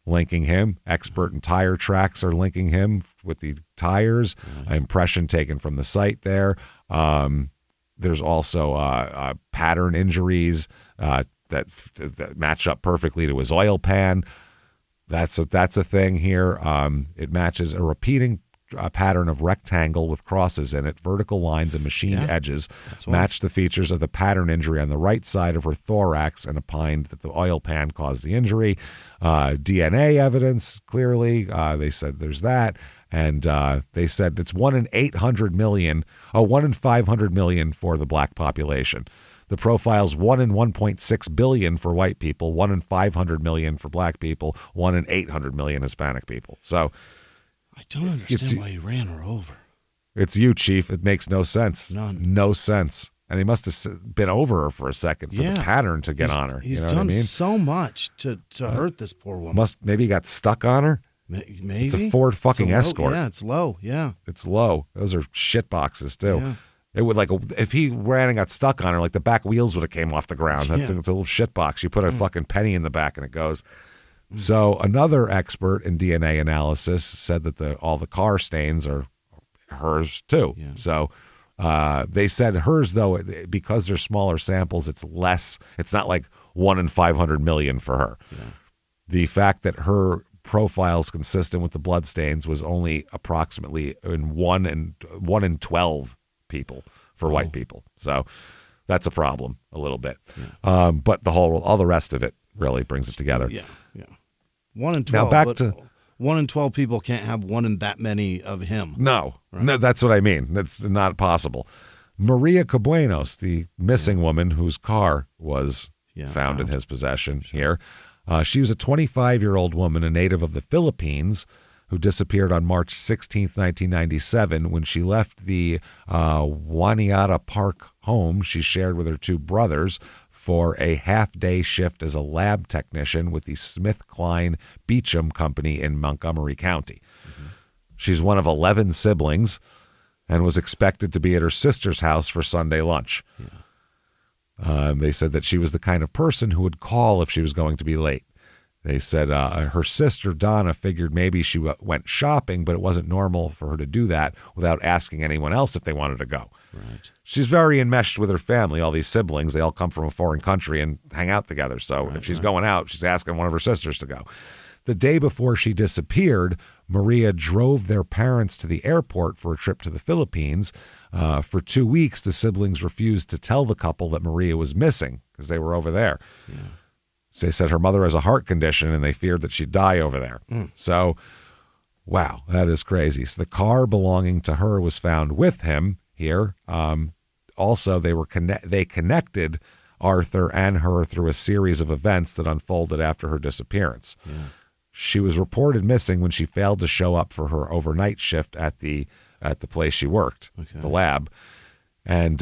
linking him. Expert in tire tracks are linking him with the tires. Impression taken from the site there. There's also pattern injuries that match up perfectly to his oil pan. That's a thing here. It matches a repeating pattern of rectangle with crosses in it, vertical lines and machined edges match the features of the pattern injury on the right side of her thorax, and opined that the oil pan caused the injury. DNA evidence, clearly, they said there's that, and they said it's 1 in 800 million, 1 in 500 million for the black population. The profile's 1 in 1.6 billion for white people, 1 in 500 million for black people, 1 in 800 million Hispanic people. So I don't understand why he ran her over. It's you, Chief. It makes no sense. None. No sense. And he must have been over her for a second for the pattern to get on her. He's you know done what I mean? So much to hurt this poor woman. Maybe he got stuck on her? Maybe. It's a Ford fucking Escort. Yeah, it's low. Yeah. It's low. Those are shit boxes, too. Yeah. It would, like, if he ran and got stuck on her, like the back wheels would have came off the ground. It's a little shit box. You put a fucking penny in the back and it goes. So another expert in DNA analysis said that all the car stains are hers too. Yeah. So they said hers, though, because they're smaller samples, it's less. It's not like 1 in 500 million for her. Yeah. The fact that her profile is consistent with the blood stains was only approximately in 1 in 12 people for white people. So that's a problem a little bit. Yeah. But all the rest of it really brings it together. Yeah. 1 in 12. Now back to 1 in 12 people can't have one in that many of him. No, no, that's what I mean. That's not possible. Maria Cabuenos, the missing woman whose car was found in his possession here. She was a 25-year-old woman, a native of the Philippines, who disappeared on March 16th, 1997. When she left the Waniata Park home she shared with her 2 brothers for a half-day shift as a lab technician with the SmithKline Beecham Company in Montgomery County. Mm-hmm. She's one of 11 siblings and was expected to be at her sister's house for Sunday lunch. Yeah. They said that she was the kind of person who would call if she was going to be late. They said her sister, Donna, figured maybe she went shopping, but it wasn't normal for her to do that without asking anyone else if they wanted to go. Right. She's very enmeshed with her family, all these siblings. They all come from a foreign country and hang out together. So if she's going out, she's asking one of her sisters to go. The day before she disappeared, Maria drove their parents to the airport for a trip to the Philippines. For 2 weeks, the siblings refused to tell the couple that Maria was missing because they were over there. Yeah. So they said her mother has a heart condition and they feared that she'd die over there. So, wow, that is crazy. So the car belonging to her was found with him here. Also, they connected Arthur and her through a series of events that unfolded after her disappearance. Yeah. She was reported missing when she failed to show up for her overnight shift at the place she worked, the lab. And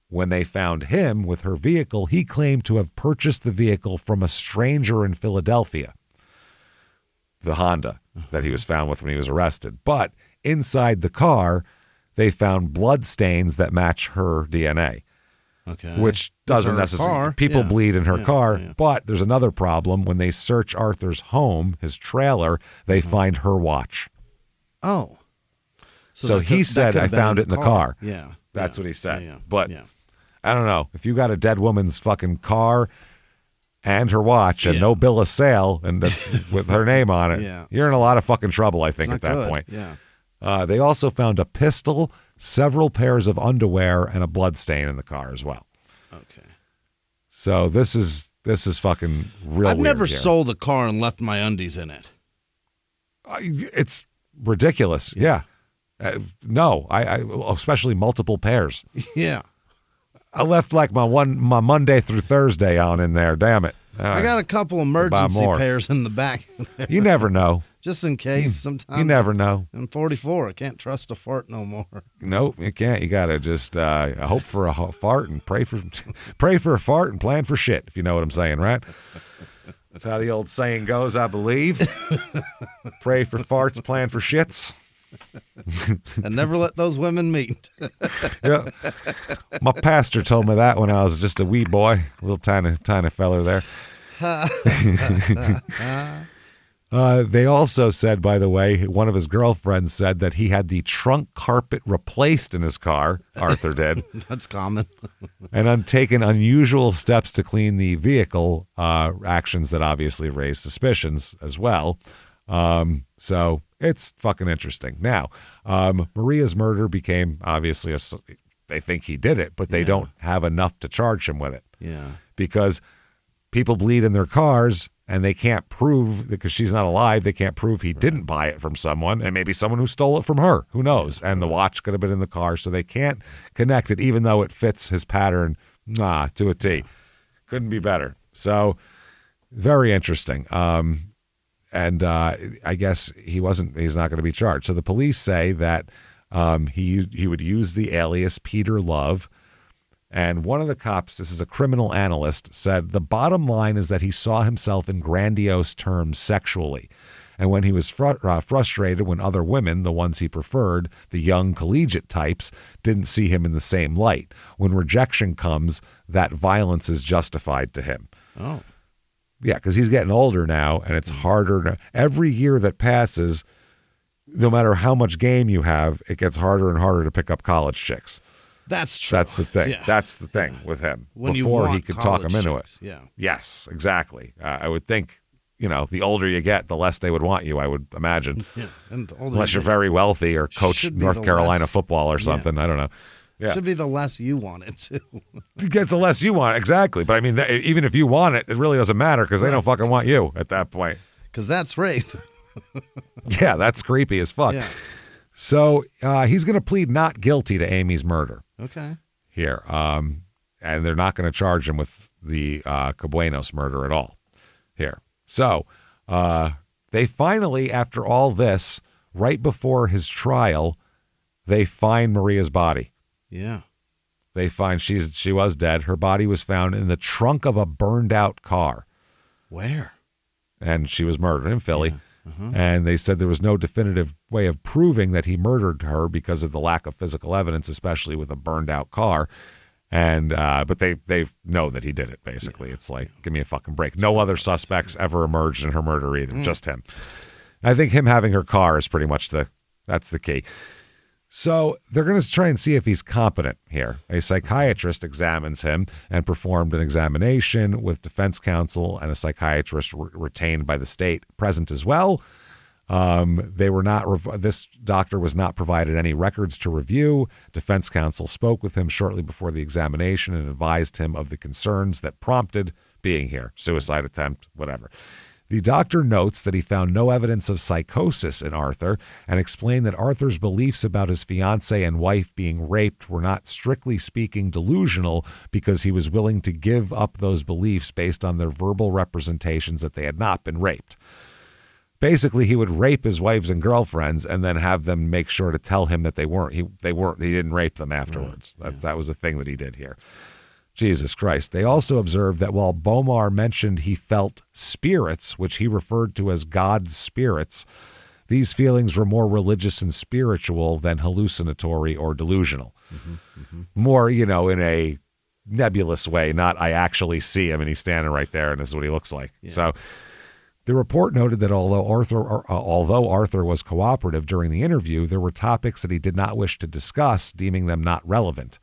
when they found him with her vehicle, he claimed to have purchased the vehicle from a stranger in Philadelphia, the Honda that he was found with when he was arrested. But inside the car, they found blood stains that match her DNA. Okay. Which doesn't necessarily, people bleed in her car, but there's another problem. When they search Arthur's home, his trailer, they find her watch. Oh. So he said, I found it in the car. Yeah. That's what he said. But I don't know. If you got a dead woman's fucking car and her watch and no bill of sale and that's with her name on it, you're in a lot of fucking trouble, I think, at that point. Yeah. They also found a pistol, several pairs of underwear, and a blood stain in the car as well. Okay. So this is fucking real I've weird never here. sold a car and left my undies in it. It's ridiculous. Yeah. No, I especially multiple pairs. Yeah. I left like my Monday through Thursday on in there. Damn it. I got a couple emergency pairs in the back. You never know. Just in case. Sometimes you never know. I'm 44. I can't trust a fart no more. Nope, you can't. You got to just hope for a fart and pray for a fart and plan for shit, if you know what I'm saying, right? That's how the old saying goes, I believe. Pray for farts, plan for shits. And never let those women meet. Yeah. My pastor told me that when I was just a wee boy, a little tiny feller there. They also said, by the way, one of his girlfriends said that he had the trunk carpet replaced in his car. Arthur did. That's common. And taken unusual steps to clean the vehicle, actions that obviously raised suspicions as well. So it's fucking interesting. Now, Maria's murder became obviously they think he did it, but they don't have enough to charge him with it. Yeah. Because people bleed in their cars and they can't prove, because she's not alive, they can't prove he didn't buy it from someone, and maybe someone who stole it from her. Who knows? And the watch could have been in the car, so they can't connect it, even though it fits his pattern to a T. Couldn't be better. So very interesting. And I guess he's not going to be charged. So the police say that he would use the alias Peter Love. And one of the cops, this is a criminal analyst, said the bottom line is that he saw himself in grandiose terms sexually. And when he was frustrated when other women, the ones he preferred, the young collegiate types, didn't see him in the same light. When rejection comes, that violence is justified to him. Oh. Yeah, because he's getting older now, and it's harder. Every year that passes, no matter how much game you have, it gets harder and harder to pick up college chicks. That's true. That's the thing. Yeah. That's the thing with him. When before he could talk him into chicks. it. Yeah. Yes, exactly. I would think, the older you get, the less they would want you, I would imagine. Yeah. And the older unless you're very wealthy or coach North Carolina less, football or something. I don't know. Yeah. Should be the less you want it to. You get the less you want. Exactly. But I mean, even if you want it, it really doesn't matter because they don't fucking want you at that point. Because that's rape. Yeah, that's creepy as fuck. Yeah. So he's going to plead not guilty to Amy's murder. Okay. Here. And they're not going to charge him with the Cabuenos murder at all here. So they finally, after all this, right before his trial, they find Maria's body. Yeah. They find she was dead. Her body was found in the trunk of a burned out car. Where? And she was murdered in Philly. Yeah. Uh-huh. And they said there was no definitive way of proving that he murdered her because of the lack of physical evidence, especially with a burned out car. And but they know that he did it, basically. It's like, give me a fucking break. No other suspects ever emerged in her murder either, just him. I think him having her car is pretty much that's the key. So they're going to try and see if he's competent here. A psychiatrist examines him and performed an examination with defense counsel and a psychiatrist retained by the state present as well. This doctor was not provided any records to review. Defense counsel spoke with him shortly before the examination and advised him of the concerns that prompted being here. Suicide attempt, whatever. The doctor notes that he found no evidence of psychosis in Arthur and explained that Arthur's beliefs about his fiancée and wife being raped were not strictly speaking delusional because he was willing to give up those beliefs based on their verbal representations that they had not been raped. Basically, he would rape his wives and girlfriends and then have them make sure to tell him that they weren't. He didn't rape them afterwards. Right. That was the thing that he did here. Jesus Christ. They also observed that while Bomar mentioned he felt spirits, which he referred to as God's spirits, these feelings were more religious and spiritual than hallucinatory or delusional. More, in a nebulous way, not I actually see him and he's standing right there and this is what he looks like. Yeah. So the report noted that although Arthur was cooperative during the interview, there were topics that he did not wish to discuss, deeming them not relevant.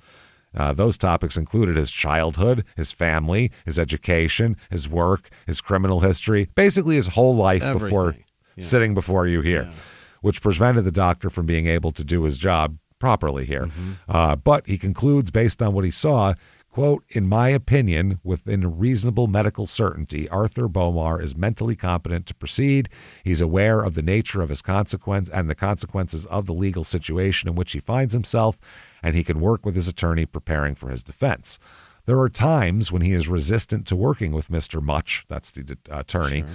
Those topics included his childhood, his family, his education, his work, his criminal history, basically his whole life before sitting before you here, which prevented the doctor from being able to do his job properly here. But he concludes, based on what he saw, quote, in my opinion, within reasonable medical certainty, Arthur Bomar is mentally competent to proceed. He's aware of the nature of his consequence and the consequences of the legal situation in which he finds himself, and he can work with his attorney preparing for his defense. There are times when he is resistant to working with Mr. Much, that's the attorney,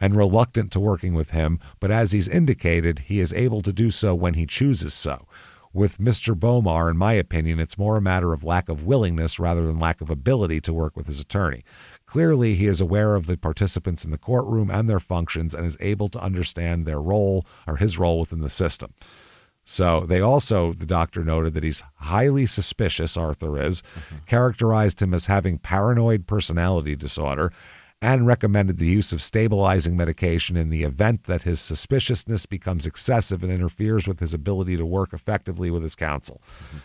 and reluctant to working with him, but as he's indicated, he is able to do so when he chooses so. With Mr. Bomar, in my opinion, it's more a matter of lack of willingness rather than lack of ability to work with his attorney. Clearly, he is aware of the participants in the courtroom and their functions and is able to understand their role or his role within the system. So the doctor noted that he's highly suspicious, Arthur is, characterized him as having paranoid personality disorder, and recommended the use of stabilizing medication in the event that his suspiciousness becomes excessive and interferes with his ability to work effectively with his counsel. Mm-hmm.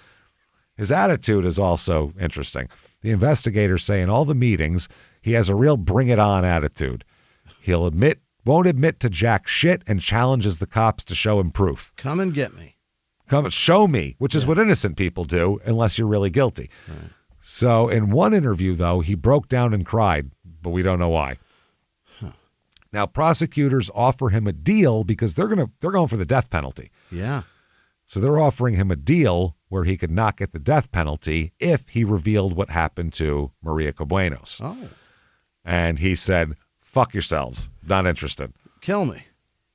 His attitude is also interesting. The investigators say in all the meetings, he has a real bring-it-on attitude. He'll won't admit to jack shit and challenges the cops to show him proof. Come and get me. Come show me, which is what innocent people do unless you're really guilty. Right. So in one interview, though, he broke down and cried, but we don't know why. Huh. Now, prosecutors offer him a deal because they're going for the death penalty. Yeah. So they're offering him a deal where he could not get the death penalty if he revealed what happened to Maria Cabuenos. Oh. And he said, fuck yourselves. Not interested. Kill me.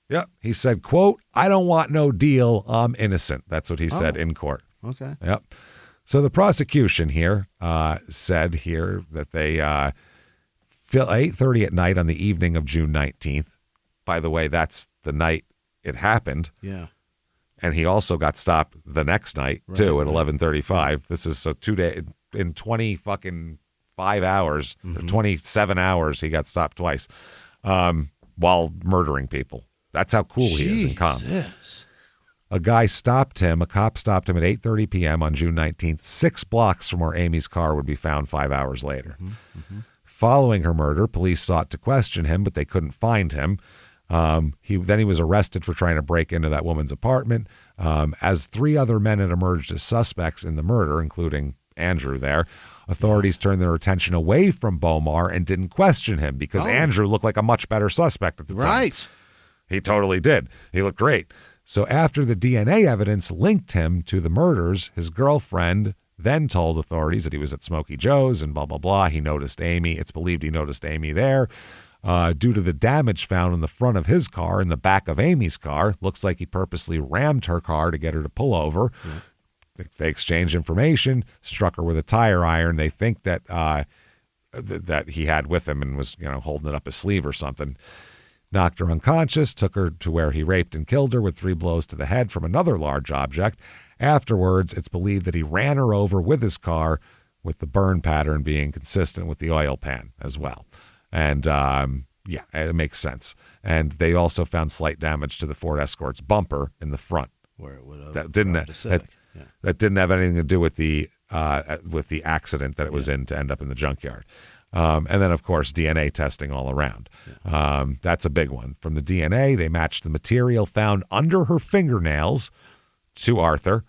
Yep. He said, quote, I don't want no deal. I'm innocent. That's what he said in court. Okay. Yep. So the prosecution here said here that they 8:30 at night on the evening of June 19th. By the way, that's the night it happened. Yeah. And he also got stopped the next night, too, at 11:35. This is so 2 days, in 20 fucking 5 hours, or 27 hours, he got stopped twice while murdering people. That's how cool he is and calm. A cop stopped him at 8:30 p.m. on June 19th, 6 blocks from where Amy's car would be found 5 hours later. Following her murder, police sought to question him, but they couldn't find him. He was arrested for trying to break into that woman's apartment. As 3 other men had emerged as suspects in the murder, including Andrew there, authorities turned their attention away from Bomar and didn't question him because Andrew looked like a much better suspect at the time. Right. He totally did. He looked great. So after the DNA evidence linked him to the murders, his girlfriend then told authorities that he was at Smokey Joe's and blah, blah, blah. He noticed Amy. It's believed he noticed Amy there. Due to the damage found in the front of his car and the back of Amy's car, looks like he purposely rammed her car to get her to pull over. They exchanged information, struck her with a tire iron. They think that that he had with him and was holding it up his sleeve or something. Knocked her unconscious, took her to where he raped and killed her with 3 blows to the head from another large object. Afterwards, it's believed that he ran her over with his car, with the burn pattern being consistent with the oil pan as well. And, it makes sense. And they also found slight damage to the Ford Escort's bumper in the front. Where it would have that didn't have anything to do with the accident that it was in to end up in the junkyard. And then, of course, DNA testing all around. That's a big one. From the DNA, they matched the material found under her fingernails to Arthur.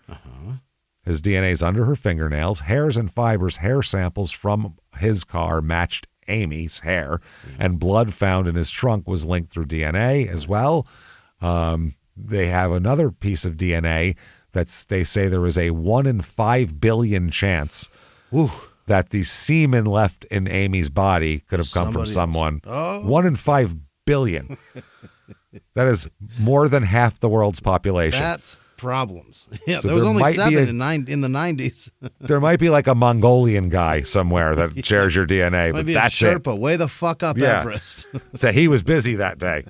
His DNA's under her fingernails. Hairs and fibers, hair samples from his car matched Amy's hair, and blood found in his trunk was linked through DNA as well. They have another piece of DNA they say there is a 1 in 5 billion chance that the semen left in Amy's body could have come from someone. 1 in 5 billion. That is more than half the world's population. That's problems. Yeah, so there was only 7 in the 90s. There might be like a Mongolian guy somewhere that shares your DNA, but that's a Sherpa, way the fuck up Everest. So he was busy that day.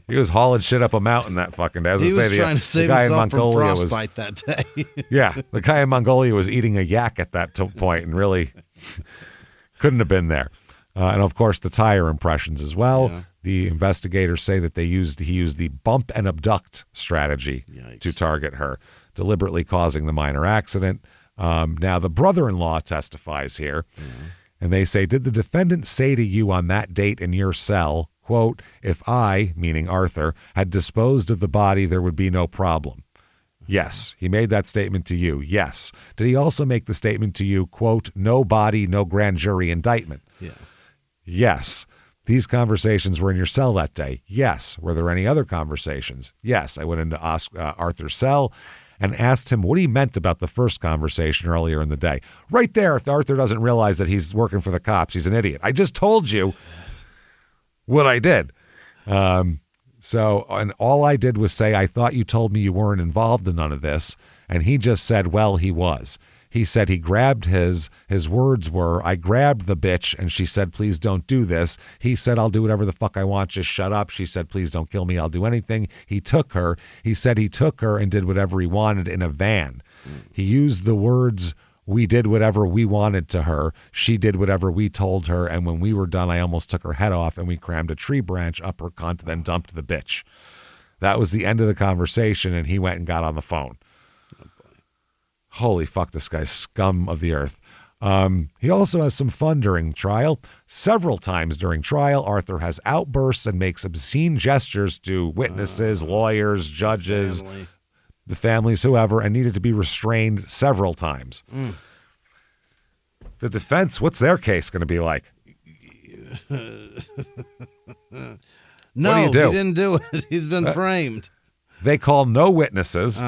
He was hauling shit up a mountain that fucking day. He was trying to save himself from frostbite that day. Yeah, the guy in Mongolia was eating a yak at that point and really couldn't have been there. And of course, the tire impressions as well. Yeah. The investigators say that he used the bump and abduct strategy to target her, deliberately causing the minor accident. Now, the brother-in-law testifies here, and they say, did the defendant say to you on that date in your cell, quote, if I, meaning Arthur, had disposed of the body, there would be no problem? Yes. He made that statement to you. Yes. Did he also make the statement to you, quote, no body, no grand jury indictment? Yeah. Yes. These conversations were in your cell that day. Yes. Were there any other conversations? Yes. I went into Arthur's cell and asked him what he meant about the first conversation earlier in the day. Right there, if Arthur doesn't realize that he's working for the cops, he's an idiot. I just told you what I did. And all I did was say, I thought you told me you weren't involved in none of this. And he just said, well, he was. He said he grabbed his words were, I grabbed the bitch and she said, please don't do this. He said, I'll do whatever the fuck I want. Just shut up. She said, please don't kill me. I'll do anything. He took her. He said he took her and did whatever he wanted in a van. He used the words We did whatever we wanted to her. She did whatever we told her. And when we were done, I almost took her head off and we crammed a tree branch up her cunt, then dumped the bitch. That was the end of the conversation. And he went and got on the phone. Holy fuck, this guy's scum of the earth. He also has some fun during trial. Several times during trial, Arthur has outbursts and makes obscene gestures to witnesses, lawyers, judges, the families, whoever, and needed to be restrained several times. The defense, what's their case going to be like? No, he didn't do it. He's been framed. They call no witnesses,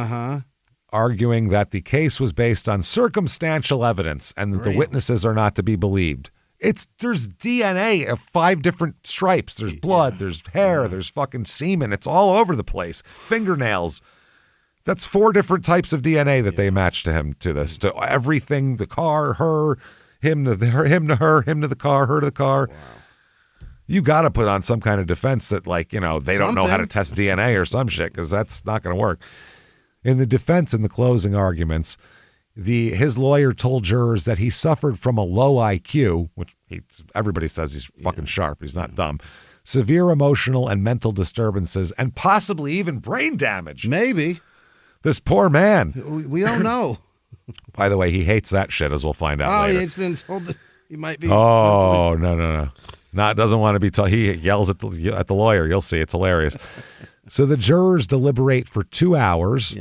arguing that the case was based on circumstantial evidence and that the witnesses are not to be believed. There's DNA of 5 different stripes. There's blood, there's hair, there's fucking semen. It's all over the place. Fingernails. That's 4 different types of DNA that they match to him, to this, to everything, the car, her, him to her, him to her, him to the car, her to the car. Wow. You got to put on some kind of defense that, like, they don't know how to test DNA or some shit, because that's not going to work. In the defense, in the closing arguments, his lawyer told jurors that he suffered from a low IQ, which everybody says he's fucking sharp. He's not dumb. Severe emotional and mental disturbances, and possibly even brain damage. Maybe. This poor man. We don't know. By the way, he hates that shit, as we'll find out later. Oh, he's been told that he might be. Oh, no. Not doesn't want to be told. He yells at the lawyer. You'll see. It's hilarious. So the jurors deliberate for 2 hours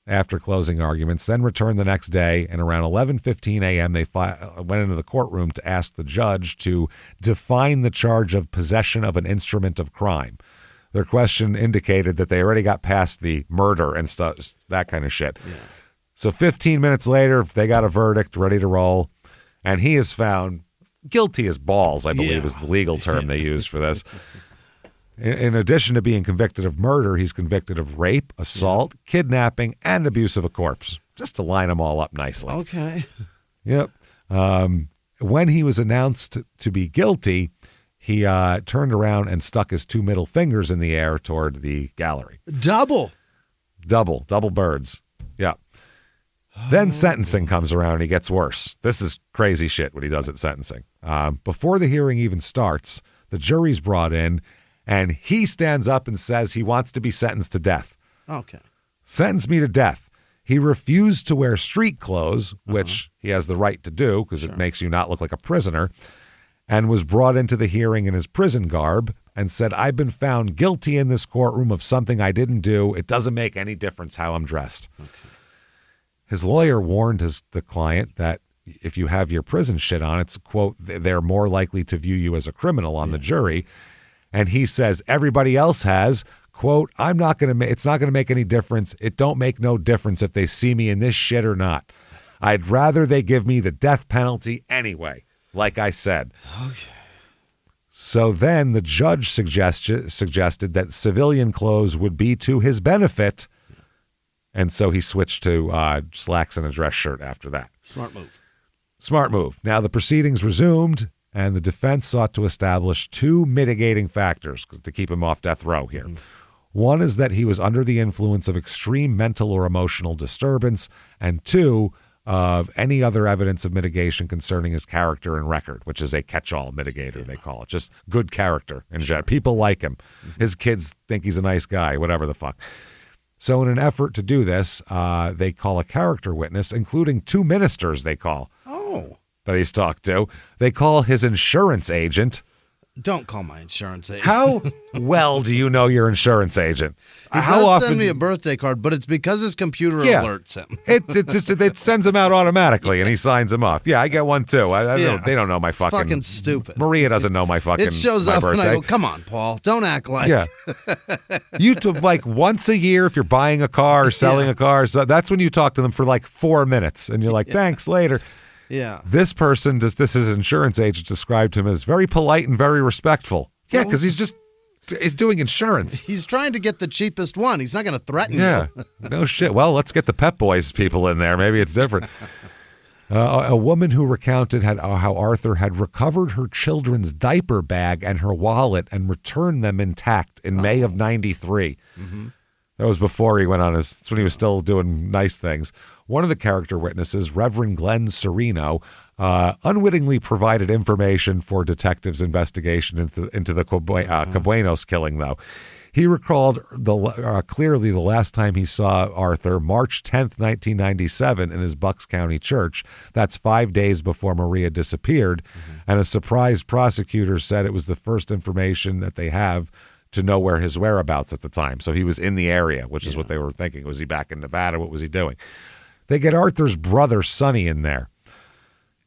after closing arguments, then return the next day. And around 11:15 a.m., they went into the courtroom to ask the judge to define the charge of possession of an instrument of crime. Their question indicated that they already got past the murder and stuff, that kind of shit. Yeah. So 15 minutes later, they got a verdict, ready to roll, and he is found guilty as balls, I believe is the legal term they use for this. In addition to being convicted of murder, he's convicted of rape, assault, kidnapping, and abuse of a corpse, just to line them all up nicely. Okay. Yep. When he was announced to be guilty, he turned around and stuck his 2 middle fingers in the air toward the gallery. Double birds. Yeah. Then sentencing comes around and he gets worse. This is crazy shit what he does at sentencing. Before the hearing even starts, the jury's brought in and he stands up and says he wants to be sentenced to death. Okay. Sentence me to death. He refused to wear street clothes, which he has the right to do because it makes you not look like a prisoner, and was brought into the hearing in his prison garb and said, I've been found guilty in this courtroom of something I didn't do. It doesn't make any difference how I'm dressed. Okay. His lawyer warned the client that if you have your prison shit on, it's, quote, they're more likely to view you as a criminal on the jury. And he says, everybody else has, quote, it's not going to make any difference. It don't make no difference if they see me in this shit or not. I'd rather they give me the death penalty anyway, like I said. Okay. So then the judge suggested that civilian clothes would be to his benefit. And so he switched to slacks and a dress shirt after that. Smart move. Now the proceedings resumed, and the defense sought to establish 2 mitigating factors to keep him off death row here. One is that he was under the influence of extreme mental or emotional disturbance, and 2, of any other evidence of mitigation concerning his character and record, which is a catch-all mitigator, they call it. Just good character. And people like him. His kids think he's a nice guy, whatever the fuck. So in an effort to do this, they call a character witness, including 2 ministers they call. Oh. That he's talked to. They call his insurance agent. Don't call my insurance agent. How well do you know your insurance agent? He does send me a birthday card, but it's because his computer alerts him. It sends him out automatically, and he signs him off. Yeah, I get one too. They don't know my fucking... It's fucking stupid. Maria doesn't know my fucking... It shows up birthday. And I go, come on, Paul, don't act like... Yeah. You like once a year, if you're buying a car or selling a car, so that's when you talk to them for like 4 minutes, and you're like, thanks, later. Yeah. This person, his insurance agent described him as very polite and very respectful. Yeah, because he's doing insurance. He's trying to get the cheapest one. He's not going to threaten you. Yeah. No shit. Well, let's get the Pep Boys people in there. Maybe it's different. A woman who recounted how Arthur had recovered her children's diaper bag and her wallet and returned them intact in May of '93. Mm-hmm. That was before he went on that's when he was still doing nice things. One of the character witnesses, Reverend Glenn Sereno, unwittingly provided information for detectives' investigation into the Cabuenos killing, though. He recalled clearly the last time he saw Arthur, March 10th, 1997, in his Bucks County church. That's 5 days before Maria disappeared. And a surprised prosecutor said it was the first information that they have to know where his whereabouts at the time. So he was in the area, which is what they were thinking. Was he back in Nevada? What was he doing? They get Arthur's brother, Sonny, in there.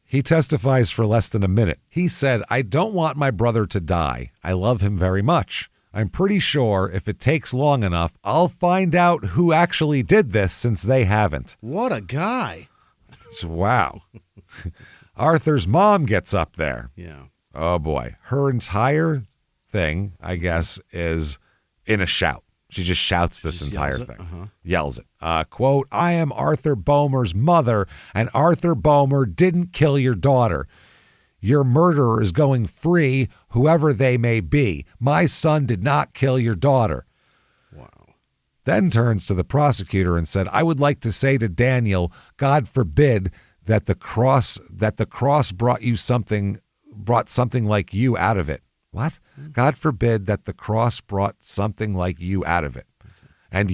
He testifies for less than a minute. He said, "I don't want my brother to die. I love him very much. I'm pretty sure if it takes long enough, I'll find out who actually did this since they haven't." What a guy. Wow. Arthur's mom gets up there. Yeah. Oh, boy. Her entire thing, I guess, is in a shout. She just shouts this entire thing. Yells it. Quote, "I am Arthur Boehmer's mother, and Arthur Boehmer didn't kill your daughter. Your murderer is going free, whoever they may be. My son did not kill your daughter." Wow. Then turns to the prosecutor and said, "I would like to say to Daniel, God forbid that the cross brought something like you out of it." What? God forbid that the cross brought something like you out of it. And to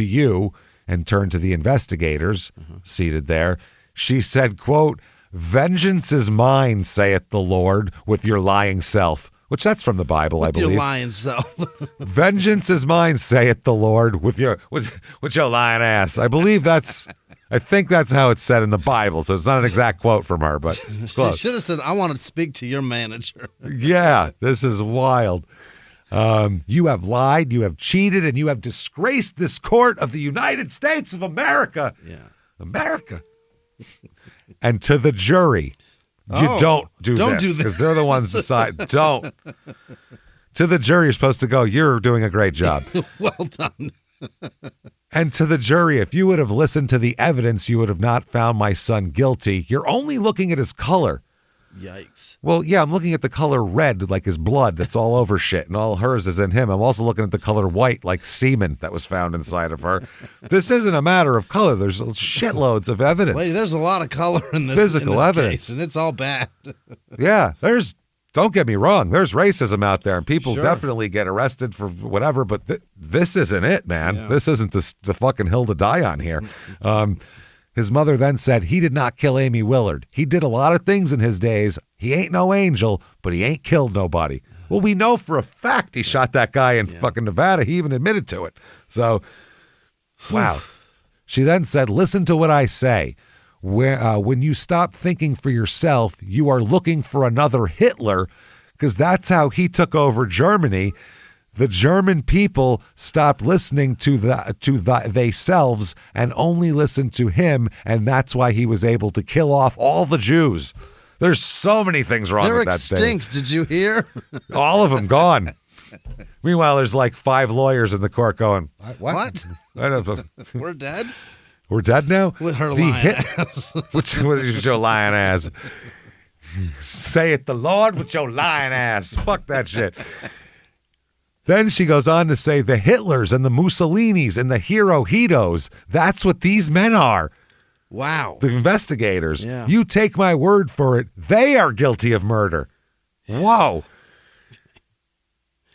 you, and turned to the investigators seated there. She said, quote, "Vengeance is mine, saith the Lord, with your lying self." Which that's from the Bible, I believe. With your lying self. "Vengeance is mine, saith the Lord, with your lying ass." I think that's how it's said in the Bible. So it's not an exact quote from her, but it's close. She should have said, "I want to speak to your manager." Yeah, this is wild. "You have lied, you have cheated, and you have disgraced this court of the United States of America." Yeah. America. And to the jury, don't do this because they're the ones decide. Don't. To the jury, you're supposed to go, "You're doing a great job." Well done. And to the jury, "If you would have listened to the evidence, you would have not found my son guilty. You're only looking at his color." Yikes. "Well, yeah, I'm looking at the color red, like his blood that's all over shit, and all hers is in him. I'm also looking at the color white, like semen that was found inside of her. This isn't a matter of color. There's shitloads of evidence." Wait, there's a lot of color in this physical evidence case, and it's all bad. Yeah, don't get me wrong, there's racism out there, and people definitely get arrested for whatever, but this isn't it, man. Yeah. This isn't the fucking hill to die on here. His mother then said, "He did not kill Amy Willard. He did a lot of things in his days. He ain't no angel, but he ain't killed nobody." Well, we know for a fact he shot that guy in fucking Nevada. He even admitted to it. So, wow. She then said, "Listen to what I say. When you stop thinking for yourself, you are looking for another Hitler, because that's how he took over Germany. The German people stopped listening to theyselves and only listened to him, and that's why he was able to kill off all the Jews." There's so many things wrong with that statement. They're extinct. Did you hear? All of them gone. Meanwhile, there's like 5 lawyers in the court going, What? We're dead? We're dead now? With her lying ass. With your lying ass. "Say it the Lord with your lying ass." Fuck that shit. Then she goes on to say, "The Hitlers and the Mussolinis and the Hirohitos, that's what these men are." Wow. The investigators. Yeah. You take my word for it. They are guilty of murder. Whoa.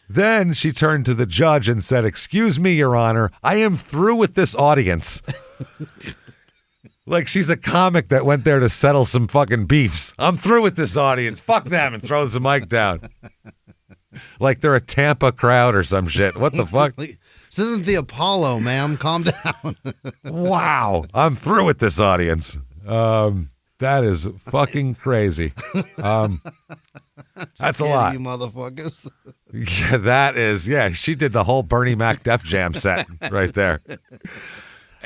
Then she turned to the judge and said, "Excuse me, Your Honor, I am through with this audience." Like she's a comic that went there to settle some fucking beefs. "I'm through with this audience. Fuck them," and throws the mic down. Like they're a Tampa crowd or some shit. What the fuck? This isn't the Apollo, ma'am. Calm down. Wow. "I'm through with this audience." That is fucking crazy. That's a lot. You motherfuckers. Yeah, that is. Yeah, she did the whole Bernie Mac Def Jam set right there.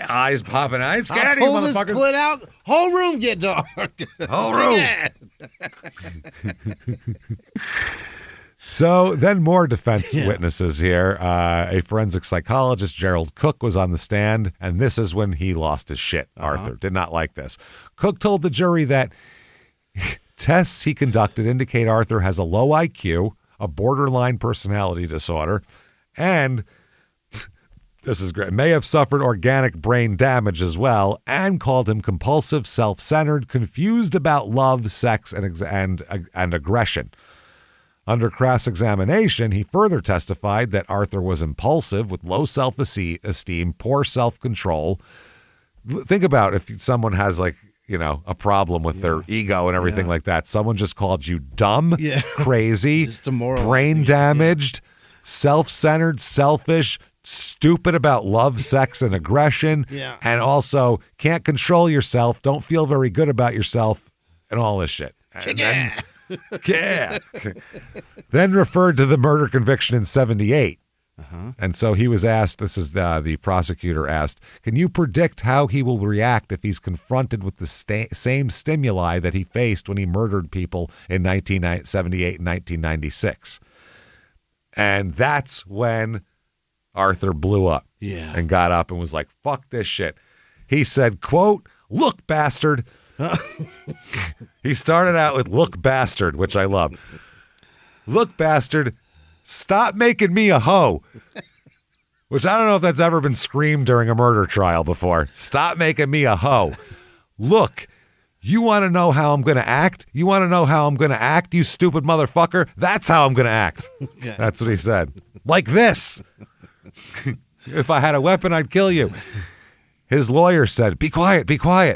Eyes popping. "I ain't scared of you, motherfuckers." Pull this clit out. Whole room get dark. Whole room. So then more defense witnesses here. A forensic psychologist, Gerald Cook, was on the stand, and this is when he lost his shit. Arthur did not like this. Cook told the jury that tests he conducted indicate Arthur has a low IQ, a borderline personality disorder, and This is great. May have suffered organic brain damage as well, and called him compulsive, self-centered, confused about love, sex, and aggression. Under cross-examination, he further testified that Arthur was impulsive with low self-esteem, poor self-control. Think about if someone has a problem with their ego and everything like that. Someone just called you dumb, crazy, brain damaged, self-centered, selfish, stupid about love, sex, and aggression, and also can't control yourself, don't feel very good about yourself, and all this shit. Then referred to the murder conviction in 1978. And so he was asked, this is the prosecutor asked, can you predict how he will react if he's confronted with the same stimuli that he faced when he murdered people in 1978 and 1996? And that's when Arthur blew up and got up and was like, fuck this shit. He said, quote, look, bastard. He started out with look, bastard, which I love. Look, bastard, stop making me a hoe. Which I don't know if that's ever been screamed during a murder trial before. Stop making me a hoe. Look, you want to know how I'm going to act? You want to know how I'm going to act, you stupid motherfucker? That's how I'm going to act. That's what he said. Like this. If I had a weapon, I'd kill you. His lawyer said, be quiet.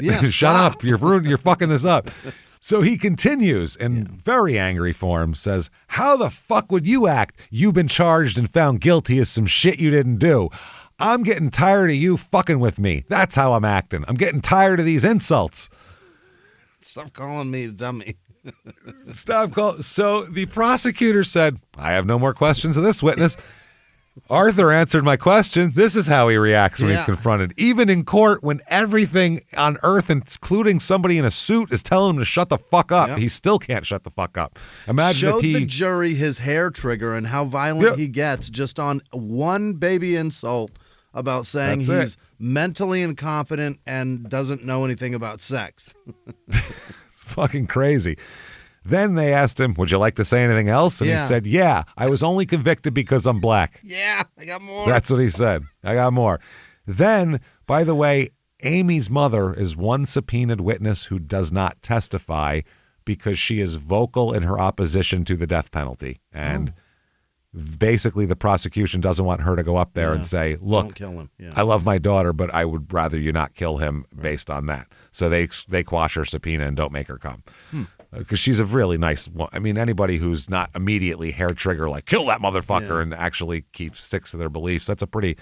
Yeah, Shut up. You're fucking this up. So he continues in very angry form, says, how the fuck would you act? You've been charged and found guilty of some shit you didn't do. I'm getting tired of you fucking with me. That's how I'm acting. I'm getting tired of these insults. Stop calling me a dummy. So the prosecutor said, I have no more questions of this witness. Arthur answered my question. This is how he reacts when he's confronted. Even in court, when everything on earth, including somebody in a suit, is telling him to shut the fuck up, he still can't shut the fuck up. Imagine Showed if he the jury his hair trigger and how violent he gets just on one baby insult about saying he's mentally incompetent and doesn't know anything about sex. It's fucking crazy. Then they asked him, would you like to say anything else? And he said, I was only convicted because I'm black. Yeah, I got more. That's what he said. I got more. Then, by the way, Amy's mother is one subpoenaed witness who does not testify because she is vocal in her opposition to the death penalty. And basically the prosecution doesn't want her to go up there and say, look, don't kill him. I love my daughter, but I would rather you not kill him based on that. So they quash her subpoena and don't make her come. Because she's a really nice, anybody who's not immediately hair trigger, like kill that motherfucker and actually sticks to their beliefs. That's a pretty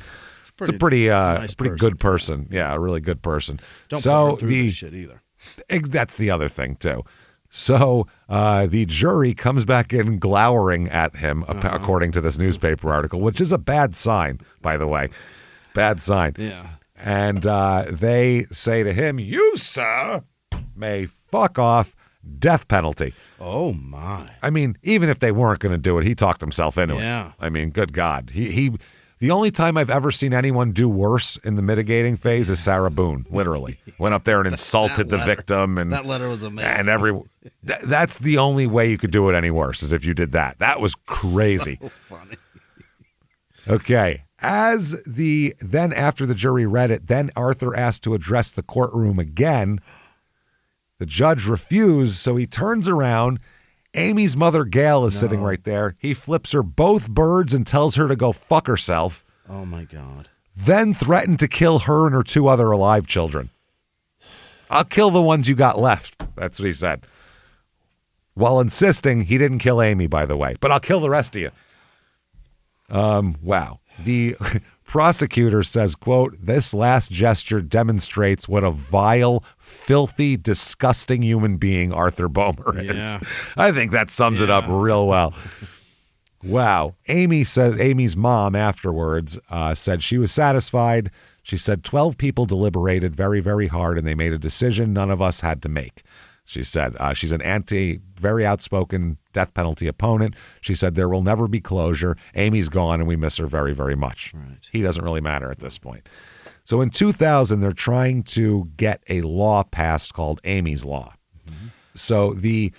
good person. Yeah, a really good person. Don't put her through this shit either. That's the other thing too. So the jury comes back in glowering at him, according to this newspaper article, which is a bad sign, by the way. Bad sign. Yeah. And they say to him, you, sir, may fuck off. Death penalty. Oh, my. Even if they weren't going to do it, he talked himself into it. Good God. He the only time I've ever seen anyone do worse in the mitigating phase is Sarah Boone, literally. Went up there and insulted the victim. And that letter was amazing. And that's the only way you could do it any worse, is if you did that. That was crazy. So funny. Okay. After the jury read it, then Arthur asked to address the courtroom again. The judge refused, so he turns around. Amy's mother, Gail, is sitting right there. He flips her both birds and tells her to go fuck herself. Oh, my God. Then threatened to kill her and her two other alive children. I'll kill the ones you got left. That's what he said. While insisting he didn't kill Amy, by the way. But I'll kill the rest of you. Wow. The prosecutor says, quote, this last gesture demonstrates what a vile, filthy, disgusting human being Arthur Bomer is. Yeah. I think that sums it up real well. Wow. Amy's mom afterwards said she was satisfied. She said 12 people deliberated very, very hard, and they made a decision none of us had to make. She said she's an very outspoken death penalty opponent. She said there will never be closure. Amy's gone, and we miss her very, very much. Right. He doesn't really matter at this point. So in 2000, they're trying to get a law passed called Amy's Law. Mm-hmm. So the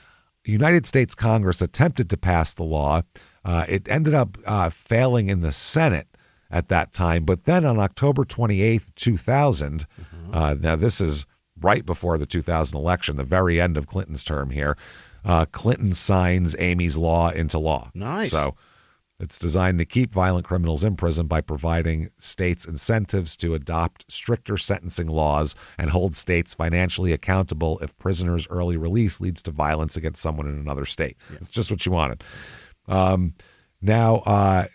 United States Congress attempted to pass the law. It ended up failing in the Senate, at that time. But then on October 28th, 2000, now this is right before the 2000 election, the very end of Clinton's term here, Clinton signs Amy's law into law. Nice. So it's designed to keep violent criminals in prison by providing states incentives to adopt stricter sentencing laws and hold states financially accountable if prisoners' early release leads to violence against someone in another state. Yeah. It's just what you wanted. Now,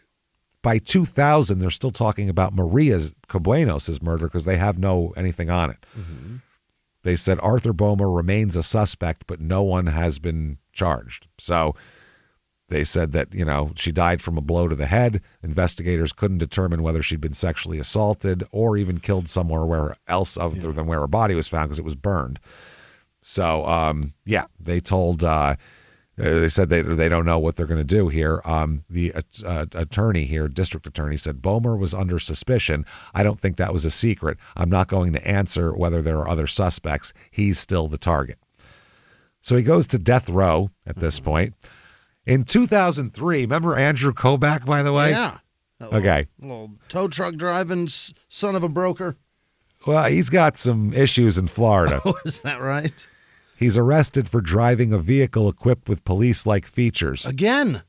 by 2000, they're still talking about Maria Cabuenos' murder because they have anything on it. Mm-hmm. They said Arthur Bomer remains a suspect, but no one has been charged. So they said that, she died from a blow to the head. Investigators couldn't determine whether she'd been sexually assaulted or even killed somewhere else other than where her body was found because it was burned. So, they told, they said they don't know what they're going to do here. The attorney here, district attorney, said Bomer was under suspicion. I don't think that was a secret. I'm not going to answer whether there are other suspects. He's still the target. So he goes to death row at this point. In 2003, remember Andrew Kobach, by the way? Yeah. Okay. Little tow truck driving son of a broker. Well, he's got some issues in Florida. Oh, is that right? He's arrested for driving a vehicle equipped with police-like features. Again.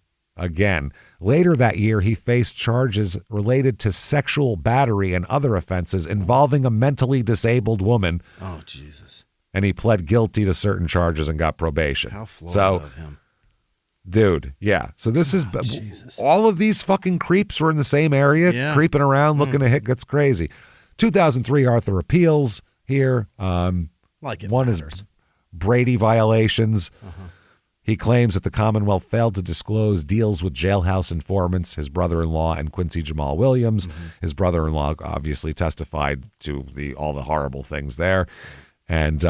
Later that year, he faced charges related to sexual battery and other offenses involving a mentally disabled woman. Oh, Jesus. And he pled guilty to certain charges and got probation. How Florida of him. Dude, yeah. So this is all of these fucking creeps were in the same area, creeping around, looking to hit. That's crazy. 2003, Arthur appeals here. One matters. is Brady violations. He claims that the Commonwealth failed to disclose deals with jailhouse informants, his brother-in-law, and Quincy Jamal Williams. His brother-in-law obviously testified to all the horrible things there. And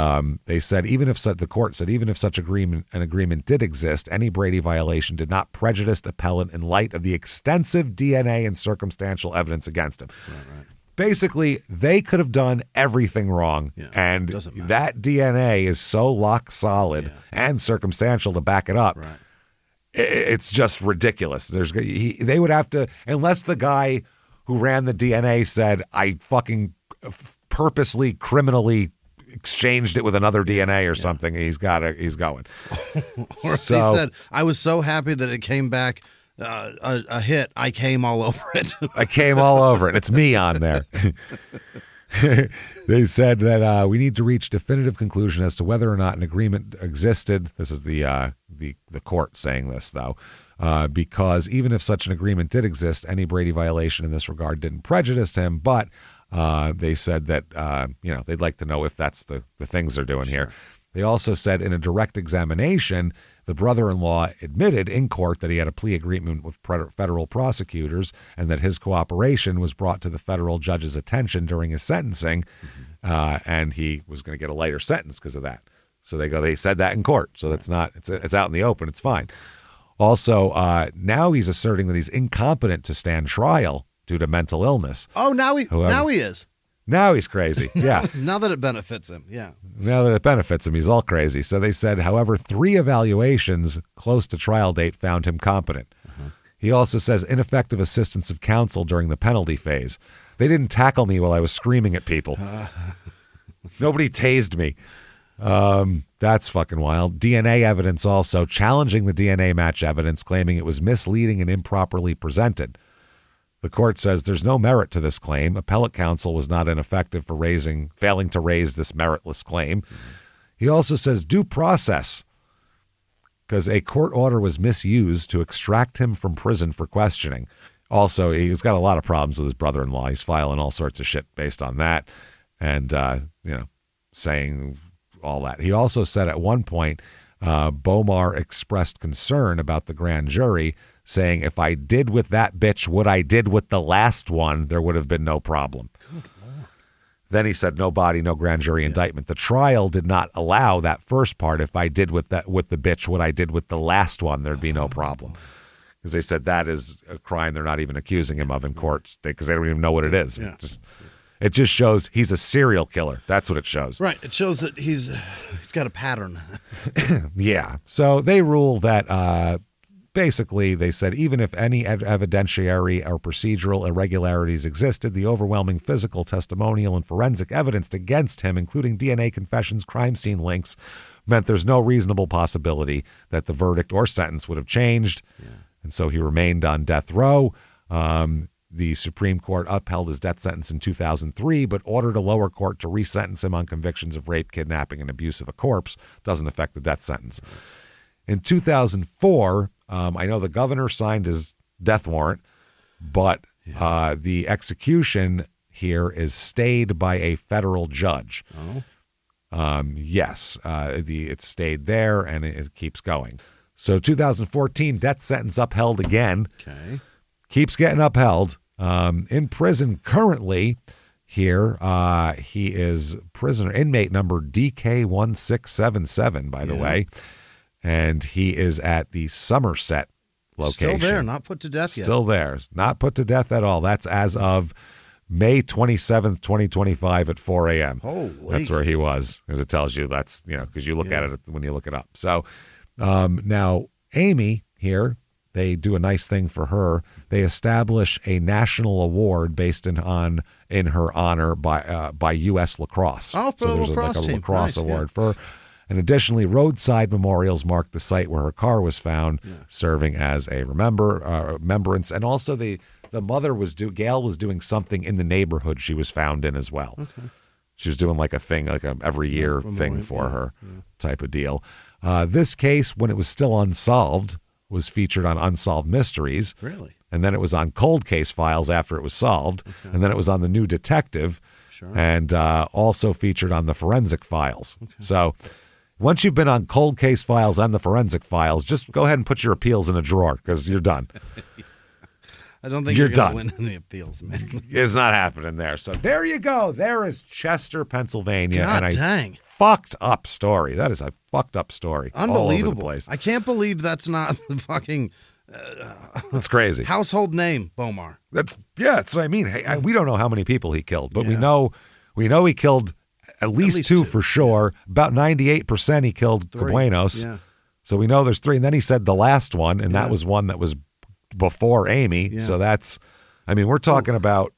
they said the court said even if such an agreement did exist, any Brady violation did not prejudice the appellant in light of the extensive DNA and circumstantial evidence against him. Right. Basically, they could have done everything wrong, and that DNA is so rock solid and circumstantial to back it up. Right. It's just ridiculous. They would have to, unless the guy who ran the DNA said, I fucking purposely, criminally exchanged it with another DNA or something. He's going. Or if he said, I was so happy that it came back a hit, I came all over it. I came all over it. It's me on there. They said that we need to reach definitive conclusion as to whether or not an agreement existed. This is the court saying this, though, because even if such an agreement did exist, any Brady violation in this regard didn't prejudice him. But they said that they'd like to know if that's the things they're doing here. They also said in a direct examination, the brother-in-law admitted in court that he had a plea agreement with federal prosecutors and that his cooperation was brought to the federal judge's attention during his sentencing, and he was going to get a lighter sentence because of that. So they said that in court. So it's out in the open. It's fine. Also, now he's asserting that he's incompetent to stand trial due to mental illness. Oh, now he is. Now he's crazy. Yeah. Now that it benefits him. Yeah. Now that it benefits him, he's all crazy. So they said, however, 3 evaluations close to trial date found him competent. He also says ineffective assistance of counsel during the penalty phase. They didn't tackle me while I was screaming at people. Nobody tased me. That's fucking wild. DNA evidence also challenging the DNA match evidence, claiming it was misleading and improperly presented. The court says there's no merit to this claim. Appellate counsel was not ineffective for failing to raise this meritless claim. He also says due process, because a court order was misused to extract him from prison for questioning. Also, he's got a lot of problems with his brother-in-law. He's filing all sorts of shit based on that and, saying all that. He also said at one point, Bomar expressed concern about the grand jury, saying, if I did with that bitch what I did with the last one, there would have been no problem. Then he said, no body, no grand jury indictment. The trial did not allow that first part. If I did with the bitch what I did with the last one, there'd be no problem. Because they said that is a crime they're not even accusing him of in court because they don't even know what it is. Yeah. It just shows he's a serial killer. That's what it shows. Right. It shows that he's got a pattern. Yeah. So they rule that basically, they said even if any evidentiary or procedural irregularities existed, the overwhelming physical, testimonial, and forensic evidence against him, including DNA confessions, crime scene links, meant there's no reasonable possibility that the verdict or sentence would have changed. Yeah. And so he remained on death row. The Supreme Court upheld his death sentence in 2003, but ordered a lower court to resentence him on convictions of rape, kidnapping, and abuse of a corpse. Doesn't affect the death sentence. In 2004, I know the governor signed his death warrant, but the execution here is stayed by a federal judge. Oh. Yes, it stayed there, and it keeps going. So 2014, death sentence upheld again. Okay. Keeps getting upheld. In prison currently here, he is prisoner inmate number DK1677, by the way. And he is at the Somerset location. Still there, not put to death yet. Still there, not put to death at all. That's as of May 27th, 2025 at 4 a.m. Holy. That's where he was, because it tells you that's, because you look at it when you look it up. So now Amy here, they do a nice thing for her. They establish a national award based in her honor by U.S. Lacrosse. Oh, for the lacrosse team. A lacrosse award for her. And additionally, roadside memorials mark the site where her car was found, serving as a remembrance. And also the mother Gail was doing something in the neighborhood she was found in as well. Okay. She was doing like a thing, like a every year thing for her type of deal. This case, when it was still unsolved, was featured on Unsolved Mysteries. Really? And then it was on Cold Case Files after it was solved. Okay. And then it was on The New Detective. Sure. And also featured on The Forensic Files. Okay. So once you've been on Cold Case Files and The Forensic Files, just go ahead and put your appeals in a drawer because you're done. I don't think you're going to win any appeals, man. It's not happening there. So there you go. There is Chester, Pennsylvania. God dang. Fucked up story. That is a fucked up story. Unbelievable. All over the place. I can't believe that's not the fucking that's crazy. Household name, Bomar. That's what I mean. Hey, we don't know how many people he killed, but we know he killed at least two for sure. Yeah. About 98% he killed Cabuenos. Yeah. So we know there's 3. And then he said the last one, and that was one that was before Amy. Yeah. So that's, we're talking about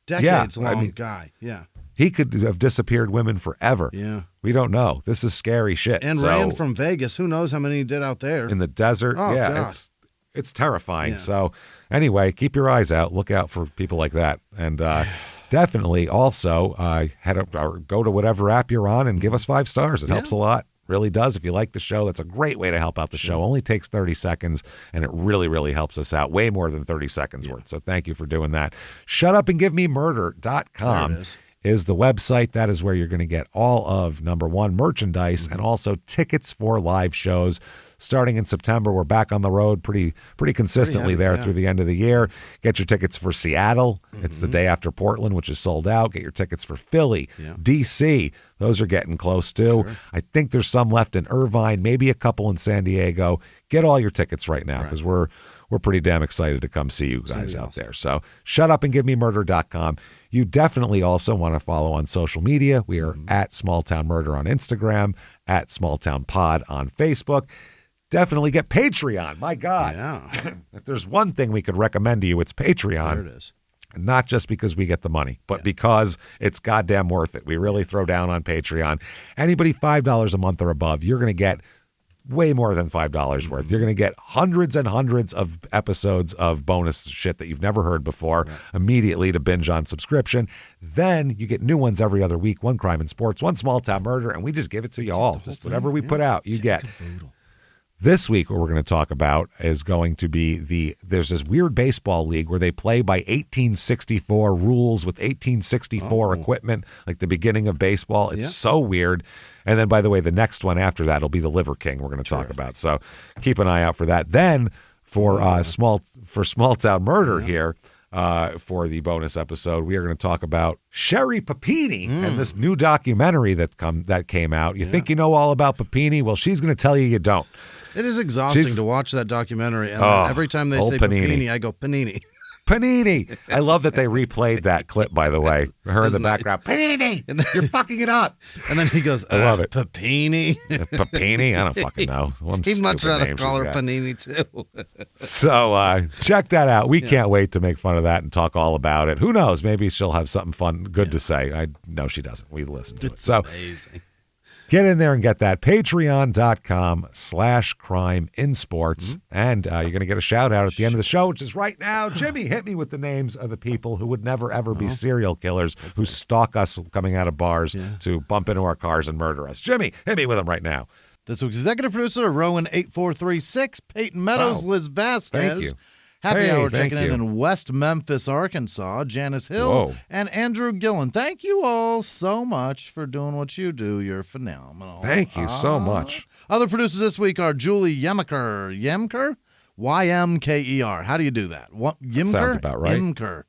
decades long guy. Yeah. He could have disappeared women forever. Yeah. We don't know. This is scary shit. And ran from Vegas. Who knows how many he did out there. In the desert. Oh, yeah, God. It's terrifying. Yeah. So anyway, keep your eyes out. Look out for people like that. And definitely also go to whatever app you're on and give us 5 stars. It helps a lot. Really does. If you like the show, that's a great way to help out the show. Only takes 30 seconds, and it really, really helps us out. Way more than 30 seconds worth. So thank you for doing that. ShutUpAndGiveMeMurder.com is the website. That is where you're going to get all of, number one, merchandise and also tickets for live shows. Starting in September, we're back on the road pretty consistently through the end of the year. Get your tickets for Seattle. It's the day after Portland, which is sold out. Get your tickets for Philly, D.C. Those are getting close too. Sure. I think there's some left in Irvine, maybe a couple in San Diego. Get all your tickets right now because we're pretty damn excited to come see you guys out there. So ShutUpAndGiveMeMurder.com. You definitely also want to follow on social media. We are at Small Town Murder on Instagram, at Small Town Pod on Facebook. Definitely get Patreon. My God. Yeah. If there's one thing we could recommend to you, it's Patreon. There it is. Not just because we get the money, but because it's goddamn worth it. We really throw down on Patreon. Anybody $5 a month or above, you're going to get way more than $5 worth. You're going to get hundreds and hundreds of episodes of bonus shit that you've never heard before immediately to binge on subscription. Then you get new ones every other week. 1 Crime and Sports, 1 Small Town Murder, and we just give it to you all. Just whatever we put out, you get. This week, what we're going to talk about is going to be there's this weird baseball league where they play by 1864 rules with 1864 equipment, like the beginning of baseball. It's so weird. And then, by the way, the next one after that will be the Liver King we're going to talk about. So keep an eye out for that. Then for Small Town Murder here, for the bonus episode, we are going to talk about Sherry Papini and this new documentary that came out. You think you know all about Papini? Well, she's going to tell you don't. It is exhausting to watch that documentary, and every time they say Panini, I go, Panini. Panini. I love that they replayed that clip, by the way. Her in the background. Panini. You're fucking it up. And then he goes, I love it. Papini. Papini? I don't fucking know. He'd much rather call her Panini, too. So check that out. We can't wait to make fun of that and talk all about it. Who knows? Maybe she'll have something fun, good to say. I know she doesn't. We listen to it. So amazing. Get in there and get that. Patreon.com/CrimeInSports. And you're going to get a shout out at the end of the show, which is right now. Jimmy, hit me with the names of the people who would never, ever be serial killers who stalk us coming out of bars to bump into our cars and murder us. Jimmy, hit me with them right now. This week's executive producer, Rowan8436, Peyton Meadows, Liz Vasquez. Thank you. Happy Hour checking in West Memphis, Arkansas, Janice Hill, and Andrew Gillen. Thank you all so much for doing what you do. You're phenomenal. Thank you so much. Other producers this week are Julie Yemker. Yemker? Y-M-K-E-R. How do you do that? Yemker? Sounds about right. Imker?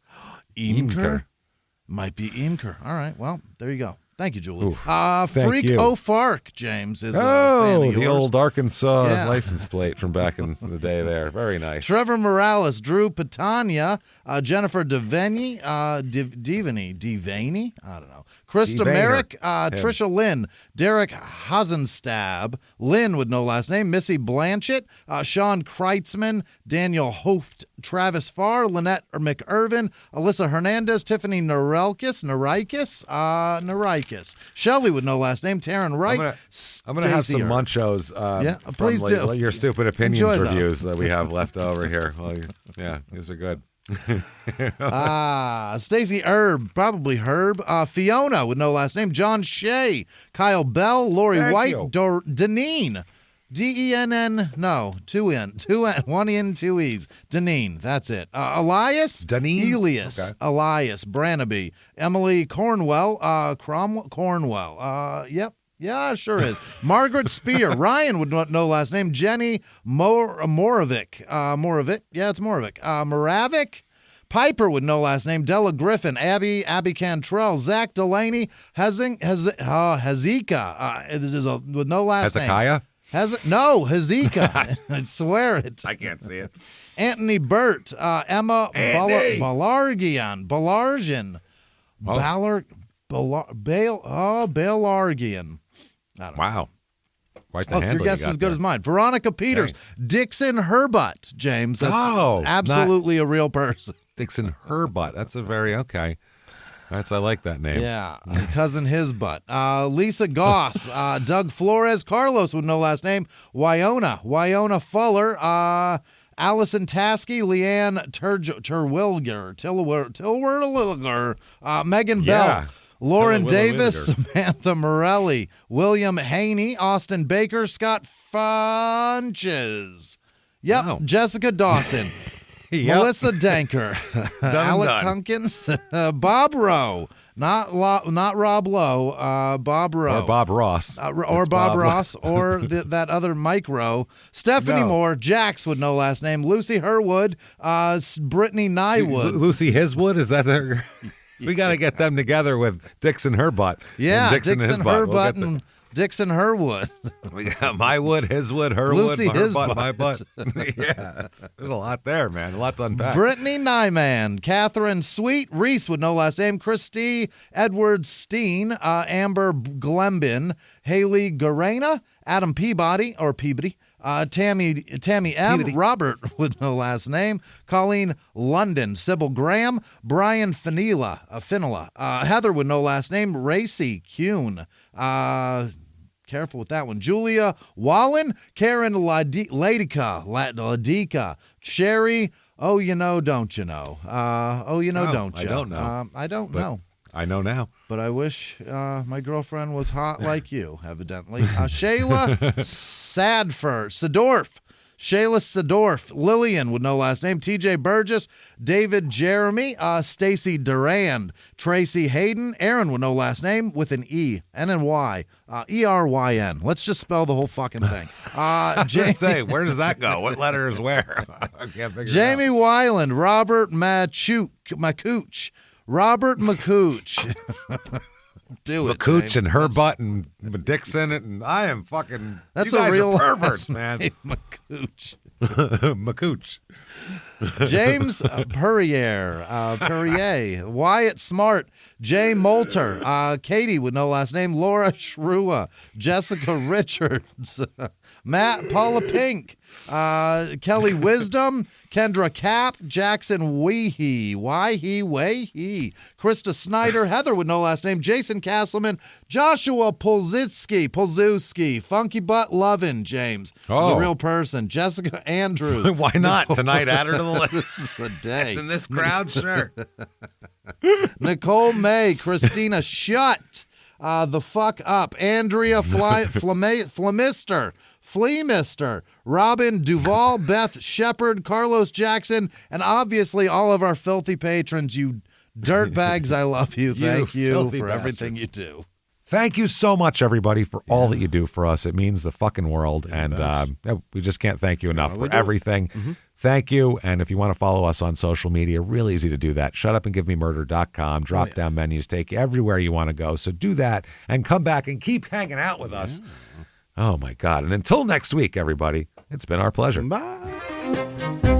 Might be Imker. All right. Well, there you go. Thank you, Julie. Freak O'Fark, James, is a fan of yours. The old Arkansas license plate from back in the day there. Very nice. Trevor Morales, Drew Patania, Jennifer Devaney, Devaney? I don't know. Krista Merrick, Trisha Lynn, Derek Hasenstab, Lynn with no last name, Missy Blanchett, Sean Kreitzman, Daniel Hoft, Travis Farr, Lynette McIrvin, Alyssa Hernandez, Tiffany Narikis, Shelly with no last name, Taryn Wright. I'm gonna have some munchos. Please do. Your stupid opinions reviews that we have left over here. Well, these are good. Stacy Herb, probably Herb. Fiona with no last name, John Shea, Kyle Bell, Lori White, Deneen. D-E-N-N, no, 2 1 N, 2 E's. Deneen, that's it. Elias, Deneen? Elias, Elias, Branaby, Emily Cornwell, Cornwell, yep. Yeah, sure is. Margaret Spear, Ryan with no last name, Jenny Moravik, yeah, it's Moravik, Moravik, Piper with no last name, Della Griffin, Abby Cantrell, Zach Delaney, Hezekiah, with no last name. Hezekiah? No, Hezekiah. I swear it. I can't see it. Anthony Burt, Emma Balargian, Balargian. I don't know. Wow. Quite the handle. Your guess is as good as mine. Veronica Peters, Dixon Herbutt, James. That's absolutely a real person. Dixon Herbutt. That's a very okay. That's I like that name. Yeah, cousin his butt. Lisa Goss, Doug Flores, Carlos with no last name, Wyona Fuller, Allison Taskey, Leanne Tilwilger, Megan Bell, Lauren Davis, Samantha Morelli, William Haney, Austin Baker, Scott Funches. Yep, wow. Jessica Dawson. Melissa Danker, Alex Hunkins, Bob Rowe, not Rob Lowe, Bob Rowe. Or Bob Ross. Or Bob Ross, or that other Mike Rowe. Stephanie Moore, Jax with no last name, Lucy Herwood, Brittany Nywood. Lucy Hiswood, is that their... We got to get them together with Dixon Herbutt. Yeah, Dixon Herbutt and... Dixon Herwood. We got my wood, his wood, her Lucy, wood, his butt, butt. my butt. Yeah, there's a lot there, man. A lot to unpack. Brittany Nyman, Catherine Sweet, Reese with no last name, Christy Edwards Steen, Amber Glembin, Haley Garena, Adam Peabody, Tammy M, Peabody. Robert with no last name, Colleen London, Sybil Graham, Brian Finilla, Heather with no last name, Racy Kuhn, careful with that one, Julia Wallen, Karen Ladika, Sherry, don't you know? Don't you? I don't know. I don't know. I know now. But I wish my girlfriend was hot like you, evidently. Shayla Sadorf, Lillian with no last name, TJ Burgess, David Jeremy, Stacy Durand, Tracy Hayden, Aaron with no last name with an E, N-N-Y, E-R-Y-N. Let's just spell the whole fucking thing. Say, where does that go? What letter is where? I can't figure Jamie it out. Weiland, Robert Makooch. Robert Makooch. Do it, Makooch James. and Herbutt and Dixon and I am fucking. That's you guys a real are perverts, man. Makooch. Makooch. James Perrier, Wyatt Smart, Jay Moulter, Katie with no last name, Laura Shrua, Jessica Richards, Matt, Paula Pink, Kelly Wisdom, Kendra Cap, Jackson Weehee, Wayhee, Krista Snyder, Heather with no last name, Jason Castleman, Joshua Polzewski, Funky Butt Lovin', James. He's a real person. Jessica Andrews. Why not? Tonight, add her to the list. This is a day. In this crowd, sure. Nicole May, Christina Shut, the fuck up, Andrea Flemister, Fleamister, Robin Duvall, Beth Shepard, Carlos Jackson, and obviously all of our filthy patrons, you dirtbags. I love you. Thank you for everything you do. Thank you so much, everybody, for all that you do for us. It means the fucking world, and we just can't thank you enough for everything. Mm-hmm. Thank you, and if you want to follow us on social media, real easy to do that. Shutupandgivememurder.com, drop-down menus take you everywhere you want to go, so do that, and come back and keep hanging out with us. Oh, my God. And until next week, everybody, it's been our pleasure. Bye.